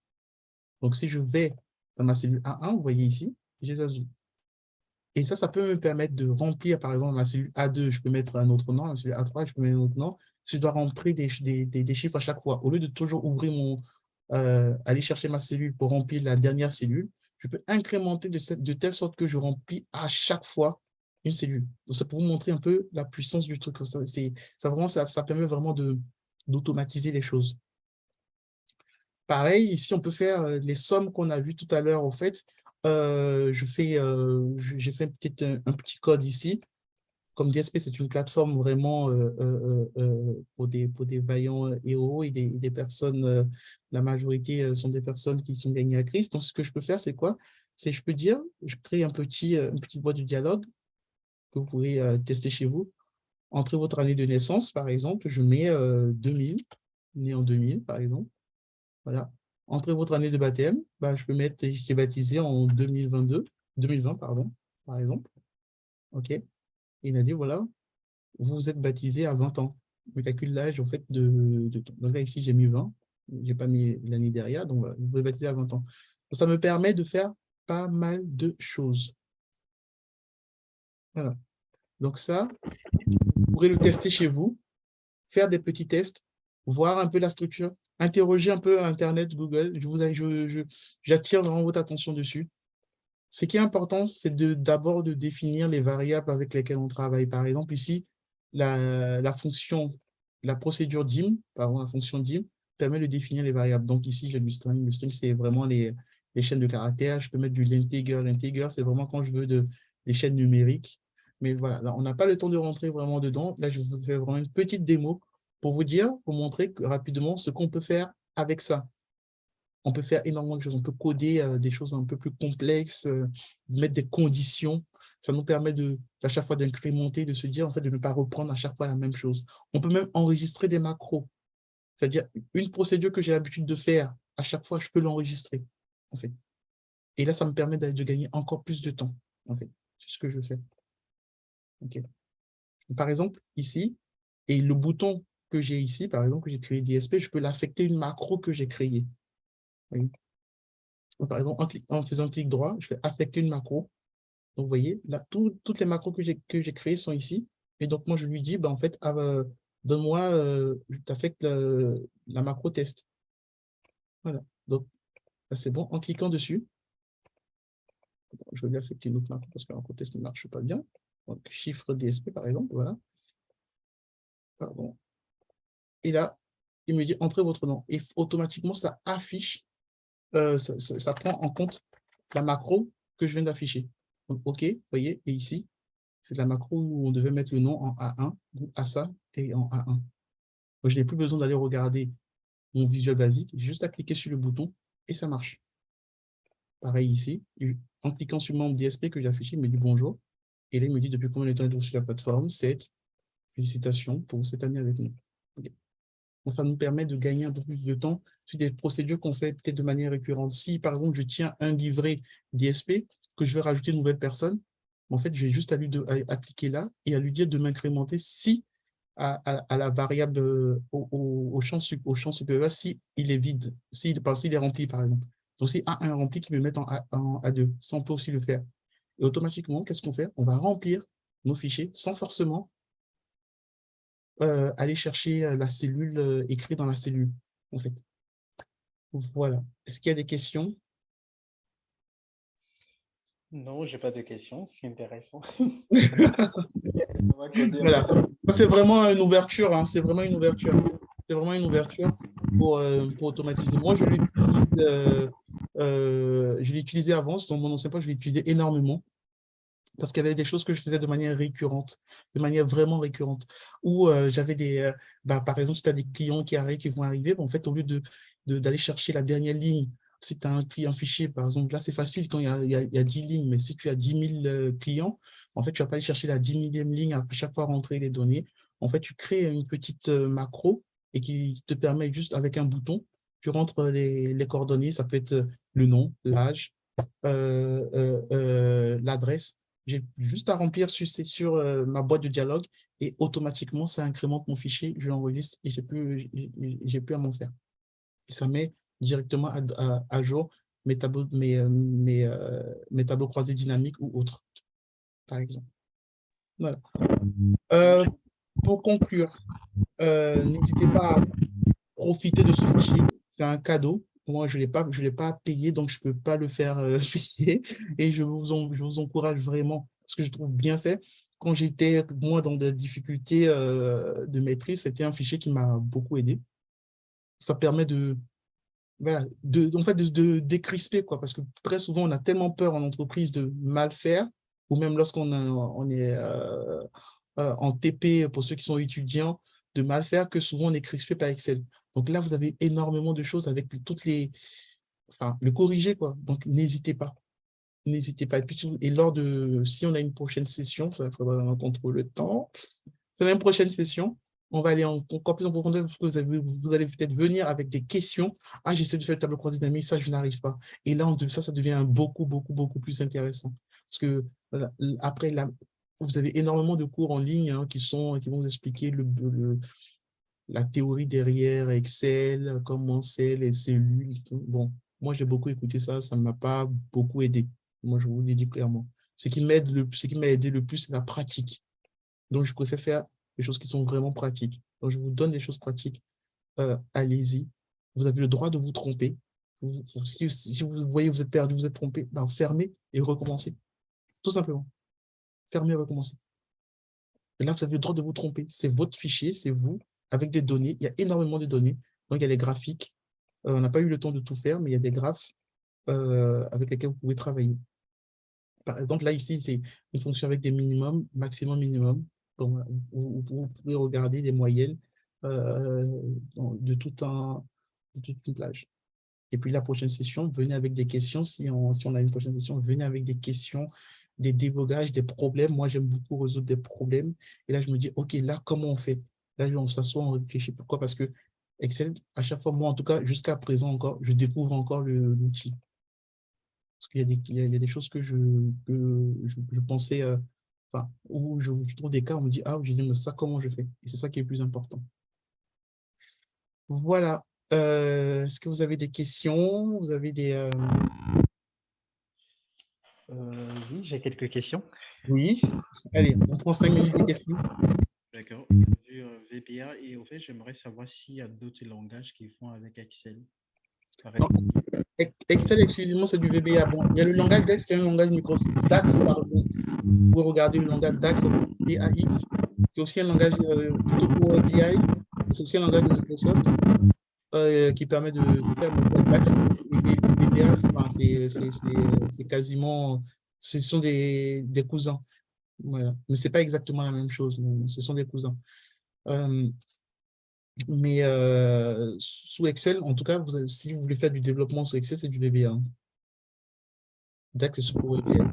S1: Donc, si je vais dans ma cellule A1, vous voyez ici, j'ai Zazou. Et ça peut me permettre de remplir, par exemple, ma cellule A2, je peux mettre un autre nom, la cellule A3, je peux mettre un autre nom. Si je dois rentrer des chiffres à chaque fois, au lieu de toujours ouvrir aller chercher ma cellule pour remplir la dernière cellule, je peux incrémenter de telle sorte que je remplis à chaque fois une cellule. Donc, ça peut vous montrer un peu la puissance du truc. Ça permet vraiment d'automatiser les choses. Pareil, ici, on peut faire les sommes qu'on a vues tout à l'heure. En fait, j'ai fait un petit code ici. Comme DSP, c'est une plateforme vraiment pour des vaillants héros et des personnes, la majorité sont des personnes qui sont gagnées à Christ. Donc, ce que je peux faire, c'est quoi? C'est je peux dire, je crée une petite boîte de dialogue que vous pouvez tester chez vous. Entrez votre année de naissance, par exemple, je mets 2000, né en 2000, par exemple. Voilà. Entrez votre année de baptême, bah, je peux mettre, j'étais baptisé en 2020, pardon, par exemple. OK. Et il a dit, voilà, vous vous êtes baptisé à 20 ans. Je calcule l'âge, en fait, donc là, ici, j'ai mis 20. Je n'ai pas mis l'année derrière, donc voilà, vous êtes baptisé à 20 ans. Ça me permet de faire pas mal de choses. Voilà. Donc ça, vous pourrez le tester chez vous, faire des petits tests, voir un peu la structure, interroger un peu Internet, Google. J'attire vraiment votre attention dessus. Ce qui est important, c'est d'abord de définir les variables avec lesquelles on travaille. Par exemple, ici, la procédure dim, pardon, la fonction dim, permet de définir les variables. Donc ici, j'ai du string. Le string, c'est vraiment les chaînes de caractères. Je peux mettre du l'integer. L'integer, c'est vraiment quand je veux des chaînes numériques. Mais voilà, là, on n'a pas le temps de rentrer vraiment dedans. Là, je vous fais vraiment une petite démo pour vous dire, pour montrer rapidement ce qu'on peut faire avec ça. On peut faire énormément de choses. On peut coder des choses un peu plus complexes, mettre des conditions. Ça nous permet à chaque fois d'incrémenter, de se dire, en fait, de ne pas reprendre à chaque fois la même chose. On peut même enregistrer des macros. C'est-à-dire, une procédure que j'ai l'habitude de faire, à chaque fois, je peux l'enregistrer, en fait. Et là, ça me permet de gagner encore plus de temps, en fait. C'est ce que je fais. OK. Par exemple, ici, et le bouton que j'ai ici, par exemple, que j'ai créé DSP, je peux l'affecter une macro que j'ai créée. Oui. Donc, par exemple, en faisant un clic droit, je fais affecter une macro. Donc, vous voyez, là, toutes les macros que j'ai créées sont ici. Et donc, moi, je lui dis, ben, en fait, donne-moi, je t'affecte la macro test. Voilà. Donc, là, c'est bon. En cliquant dessus, je vais lui affecter une autre macro parce que la macro test ne marche pas bien. Donc, chiffre DSP, par exemple, voilà. Pardon. Et là, il me dit, entrez votre nom. Et automatiquement, ça affiche, ça prend en compte la macro que je viens d'afficher. Donc, OK, vous voyez, et ici, c'est la macro où on devait mettre le nom en A1, à ça et en A1. Donc, je n'ai plus besoin d'aller regarder mon visuel basique, j'ai juste à cliquer sur le bouton et ça marche. Pareil ici, en cliquant sur mon DSP que j'ai affiché, il me dit bonjour. Et là, il me dit depuis combien de temps êtes-vous sur la plateforme? 7. Félicitations pour cette année avec nous. Okay. Donc, ça nous permet de gagner un peu plus de temps sur des procédures qu'on fait peut-être de manière récurrente. Si, par exemple, je tiens un livret DSP, que je veux rajouter une nouvelle personne, en fait, j'ai juste à cliquer là et à lui dire de m'incrémenter si à la variable au champ supérieur, si il est vide, s'il est rempli, par exemple. Donc, si A1 est rempli, qu'il me mette en A2. Ça, on peut aussi le faire. Et automatiquement, qu'est-ce qu'on fait? On va remplir nos fichiers sans forcément aller chercher la cellule écrite dans la cellule, en fait. Voilà. Est-ce qu'il y a des questions?
S2: Non, j'ai pas de questions. C'est intéressant.
S1: Voilà. Ça, c'est vraiment une ouverture. Hein. C'est vraiment une ouverture. C'est vraiment une ouverture pour automatiser. Moi, je l'ai utilisé avant. Dans mon ancien poste, je l'ai utilisé énormément parce qu'il y avait des choses que je faisais de manière récurrente, de manière vraiment récurrente. Ou j'avais par exemple, si tu as des clients qui vont arriver, en fait, au lieu d'aller chercher la dernière ligne, si tu as un fichier, par exemple, là, c'est facile quand il y a 10 lignes, mais si tu as 10 000 clients, en fait, tu ne vas pas aller chercher la 10 000e ligne à chaque fois rentrer les données. En fait, tu crées une petite macro et qui te permet juste avec un bouton, tu rentres les coordonnées, ça peut être le nom, l'âge, l'adresse. J'ai juste à remplir sur ma boîte de dialogue et automatiquement, ça incrémente mon fichier, je l'enregistre et j'ai plus à m'en faire. Et ça met directement à jour mes tableaux croisés dynamiques ou autres, par exemple. Voilà. Pour conclure, n'hésitez pas à profiter de ce fichier. C'est un cadeau. Moi, je l'ai pas payé, donc je ne peux pas le faire payer. Et je vous encourage vraiment, parce que je trouve bien fait. Quand j'étais, moi, dans des difficultés de maîtrise, c'était un fichier qui m'a beaucoup aidé. Ça permet voilà, en fait, de décrisper, quoi, parce que très souvent, on a tellement peur en entreprise de mal faire, ou même lorsqu'on on est en TP, pour ceux qui sont étudiants, de mal faire, que souvent on est crispé par Excel. Donc là, vous avez énormément de choses avec enfin, le corriger, quoi. Donc, n'hésitez pas. N'hésitez pas. Et puis, si on a une prochaine session, ça faudra contrôler le temps. Si on a une prochaine session, on va aller encore plus en profondeur parce que vous allez peut-être venir avec des questions. Ah, j'essaie de faire le tableau croisé dynamique, ça, je n'arrive pas. Et là, ça devient beaucoup, beaucoup, beaucoup plus intéressant. Parce que voilà, après, là, vous avez énormément de cours en ligne hein, qui vont vous expliquer la théorie derrière Excel, comment c'est les cellules. Bon, moi, j'ai beaucoup écouté ça, ça ne m'a pas beaucoup aidé. Moi, je vous le dis clairement. Ce qui m'a aidé le plus, c'est la pratique. Donc, je préfère faire des choses qui sont vraiment pratiques. Donc, je vous donne des choses pratiques. Allez-y. Vous avez le droit de vous tromper. Si vous voyez que vous êtes perdu, vous êtes trompé, ben, fermez et recommencez. Tout simplement. Fermez et recommencez. Et là, vous avez le droit de vous tromper. C'est votre fichier, c'est vous, avec des données. Il y a énormément de données. Donc, il y a les graphiques. On n'a pas eu le temps de tout faire, mais il y a des graphes avec lesquels vous pouvez travailler. Par exemple, là, ici, c'est une fonction avec des minimums, maximum, minimum. Donc, voilà, vous pouvez regarder les moyennes euh, de toute une plage. Et puis, la prochaine session, venez avec des questions. Si on a une prochaine session, venez avec des questions, des débogages, des problèmes. Moi, j'aime beaucoup résoudre des problèmes. Et là, je me dis, OK, là, comment on fait? Là, on s'assoit, on réfléchit. Pourquoi? Parce que Excel, à chaque fois, moi, en tout cas, jusqu'à présent encore, je découvre encore l'outil. Parce qu'il y a des choses que je pensais, enfin, où je trouve des cas, on me dit, ah, j'ai dit, mais ça, comment je fais? Et c'est ça qui est le plus important. Voilà. Est-ce que vous avez des questions? Vous avez des...
S2: Oui, j'ai quelques questions.
S1: Oui. Allez, on prend 5 minutes de questions.
S2: D'accord. Du VBA et au fait, j'aimerais savoir s'il y a d'autres langages qui font avec Excel. Par
S1: Non,
S2: exemple.
S1: Excel, exclusivement, c'est du VBA. Bon, il y a le langage DAX qui est un langage Microsoft. DAX, pardon. Vous pouvez regarder le langage DAX, ça c'est DAX, qui est aussi un langage plutôt pour BI. C'est aussi un langage de Microsoft qui permet de faire le DAX. Et VBA, enfin, c'est quasiment, ce sont des cousins. Voilà. Mais ce n'est pas exactement la même chose, mais ce sont des cousins. Mais sous Excel, en tout cas, si vous voulez faire du développement sous Excel, c'est du VBA. DAX, c'est pour VBA.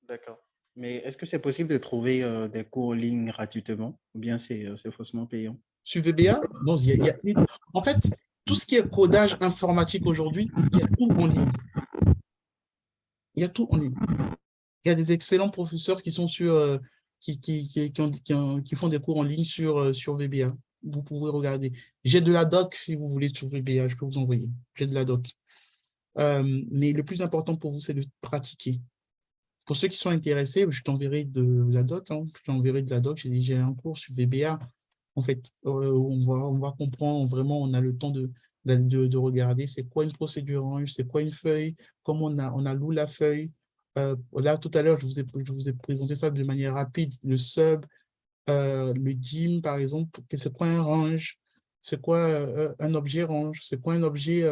S2: D'accord. Mais est-ce que c'est possible de trouver des cours en ligne gratuitement ou bien c'est faussement payant?
S1: Sur VBA, non, en fait, tout ce qui est codage informatique aujourd'hui, il y a tout en ligne. Il y a tout en ligne. Il y a des excellents professeurs qui sont qui font des cours en ligne sur VBA. Vous pouvez regarder. J'ai de la doc, si vous voulez, sur VBA, je peux vous envoyer. J'ai de la doc. Mais le plus important pour vous, c'est de pratiquer. Pour ceux qui sont intéressés, je t'enverrai de la doc. Hein, je t'enverrai de la doc. J'ai un cours sur VBA. En fait, on va comprendre vraiment, on a le temps de regarder c'est quoi une procédure range, c'est quoi une feuille, comment on alloue la feuille. Là, tout à l'heure, je vous ai présenté ça de manière rapide. Le sub, le dim, par exemple, c'est quoi un range, c'est quoi un objet range, c'est quoi un objet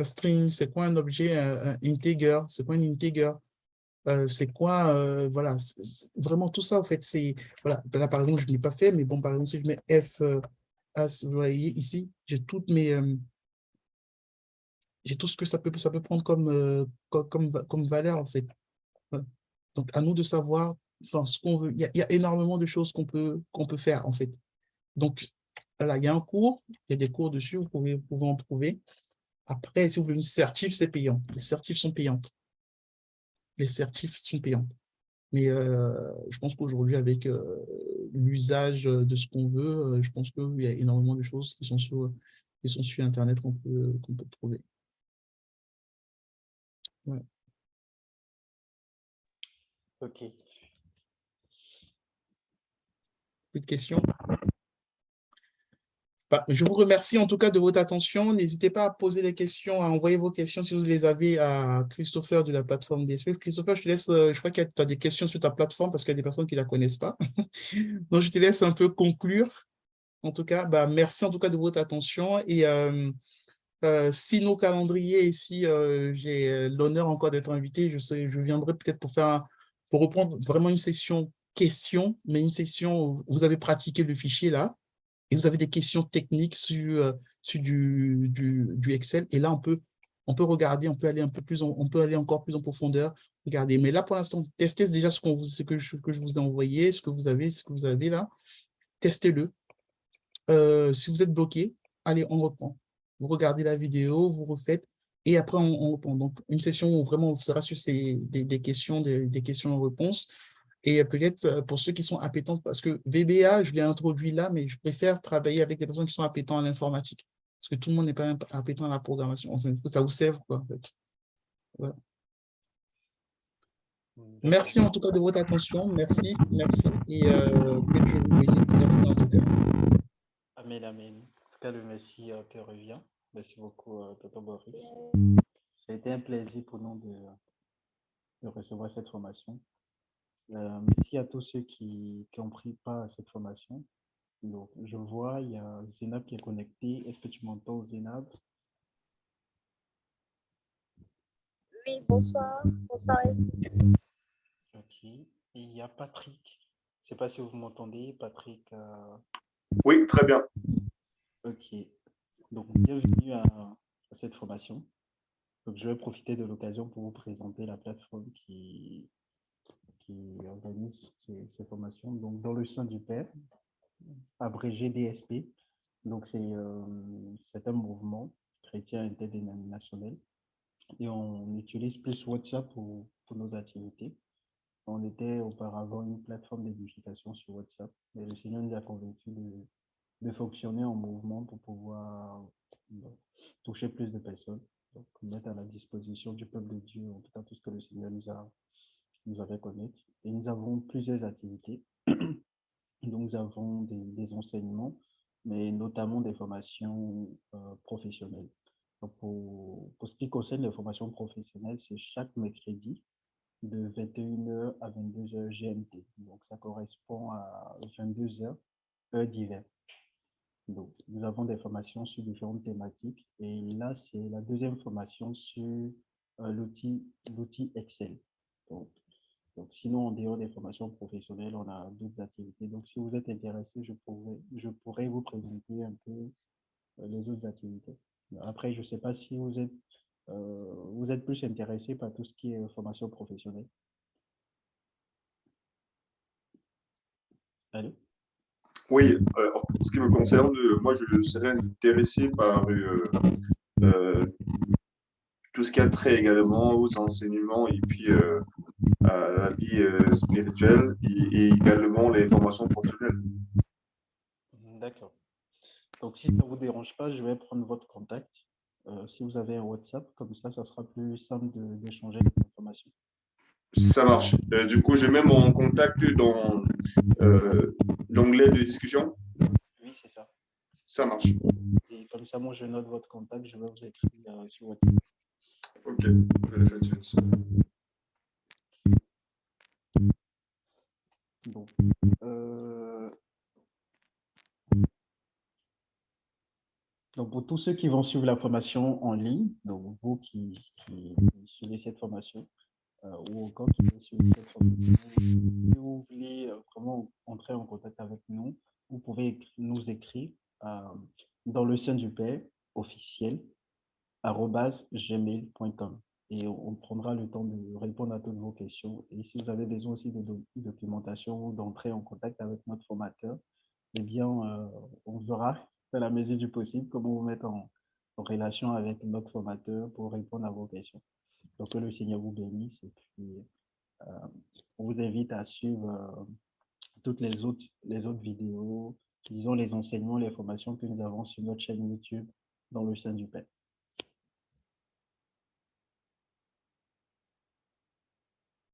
S1: string, c'est quoi un objet integer, c'est quoi un integer. C'est quoi, voilà, vraiment tout ça, en fait, c'est, voilà, là, par exemple, je ne l'ai pas fait, mais bon, par exemple, si je mets F, As, vous voyez, ici, j'ai j'ai tout ce que ça peut prendre comme valeur, en fait. Voilà. Donc, à nous de savoir, enfin, ce qu'on veut, il y a énormément de choses qu'on peut faire, en fait. Donc, Voilà, il y a un cours, il y a des cours dessus, vous pouvez en trouver. Après, si vous voulez une certif, c'est payant. Les certifs sont payantes. Les certifs sont payants. Mais je pense qu'aujourd'hui, avec l'usage de ce qu'on veut, je pense qu'il y a énormément de choses qui sont sur Internet qu'on peut trouver. Ouais.
S2: OK.
S1: Plus de questions? Bah, je vous remercie en tout cas de votre attention. N'hésitez pas à poser des questions, à envoyer vos questions si vous les avez à Christopher de la plateforme DSP. Christopher, je te laisse, je crois que tu as des questions sur ta plateforme parce qu'il y a des personnes qui ne la connaissent pas. Donc, je te laisse un peu conclure. En tout cas, bah, merci en tout cas de votre attention. Et si nos calendriers, et si j'ai l'honneur encore d'être invité, je viendrai peut-être pour reprendre vraiment une session questions, mais une session où vous avez pratiqué le fichier là, et vous avez des questions techniques sur du Excel. Et là, on peut regarder, on peut aller on peut aller encore plus en profondeur, regarder. Mais là, pour l'instant, testez déjà ce que je vous ai envoyé, ce que vous avez là. Testez-le. Si vous êtes bloqué, allez, on reprend. Vous regardez la vidéo, vous refaites, et après, on reprend. Donc, une session où vraiment on sera sur des questions, des questions-réponses. Et peut-être pour ceux qui sont appétents, parce que VBA, je l'ai introduit là, mais je préfère travailler avec des personnes qui sont appétents à l'informatique. Parce que tout le monde n'est pas appétent à la programmation. Enfin, ça vous sert, quoi, en fait. Voilà. Merci en tout cas de votre attention. Merci, merci. Et que Dieu vous bénisse. Merci en tout cas.
S2: Amen, amen. En tout cas, le merci te revient. Merci beaucoup, Tonton Boris. Ça a été un plaisir pour nous de recevoir cette formation. Merci à tous ceux qui ont pris part à cette formation. Donc, je vois, il y a Zénab qui est connecté. Est-ce que tu m'entends, Zénab?
S4: Oui, bonsoir. Bonsoir.
S2: Ok. Et il y a Patrick. Je ne sais pas si vous m'entendez, Patrick.
S3: Oui, très bien.
S2: Ok. Donc, bienvenue à cette formation. Donc, je vais profiter de l'occasion pour vous présenter la plateforme qui organise ces formations. Donc, dans le sein du PER, abrégé DSP. Donc, c'est un mouvement chrétien interdénominationnel et on utilise plus WhatsApp pour nos activités. On était auparavant une plateforme d'édification sur WhatsApp, mais le Seigneur nous a convaincus de fonctionner en mouvement pour pouvoir toucher plus de personnes, donc mettre à la disposition du peuple de Dieu, en tout cas tout ce que le Seigneur nous a fait connaître. Et nous avons plusieurs activités. Donc, nous avons des enseignements, mais notamment des formations professionnelles. Donc, pour ce qui concerne les formations professionnelles, c'est chaque mercredi de 21h à 22h GMT. Donc, ça correspond à 22h, heure d'hiver. Donc, nous avons des formations sur différentes thématiques. Et là, c'est la deuxième formation sur l'outil Excel. Donc, sinon, en dehors des formations professionnelles, on a d'autres activités. Donc, si vous êtes intéressé, je pourrais vous présenter un peu les autres activités. Après, je ne sais pas si vous êtes plus intéressé par tout ce qui est formation professionnelle. Allô?
S3: Oui, en ce qui me concerne, moi, je serais intéressé par tout ce qui a trait également aux enseignements et puis à la vie spirituelle et également les formations professionnelles.
S2: D'accord. Donc, si ça ne vous dérange pas, je vais prendre votre contact. Si vous avez un WhatsApp, comme ça sera plus simple d'échanger des informations.
S3: Ça marche. Du coup, je mets mon contact dans l'onglet de discussion.
S2: Oui, c'est ça.
S3: Ça marche.
S2: Et comme ça, moi, je note votre contact, je vais vous écrire sur WhatsApp.
S3: Ok, je vais le faire tout de suite.
S2: Donc, donc, pour tous ceux qui vont suivre la formation en ligne, donc vous qui suivez cette formation, ou encore qui vont suivre cette formation, si vous voulez vraiment entrer en contact avec nous, vous pouvez nous écrire dans le sein du Père officiel @gmail.com et on prendra le temps de répondre à toutes vos questions. Et si vous avez besoin aussi de documentation ou d'entrer en contact avec notre formateur, eh bien, on verra dans la mesure du possible, comment vous mettre en relation avec notre formateur pour répondre à vos questions. Donc, que le Seigneur vous bénisse et puis on vous invite à suivre toutes les autres vidéos, disons les enseignements, les formations que nous avons sur notre chaîne YouTube dans le sein du Père.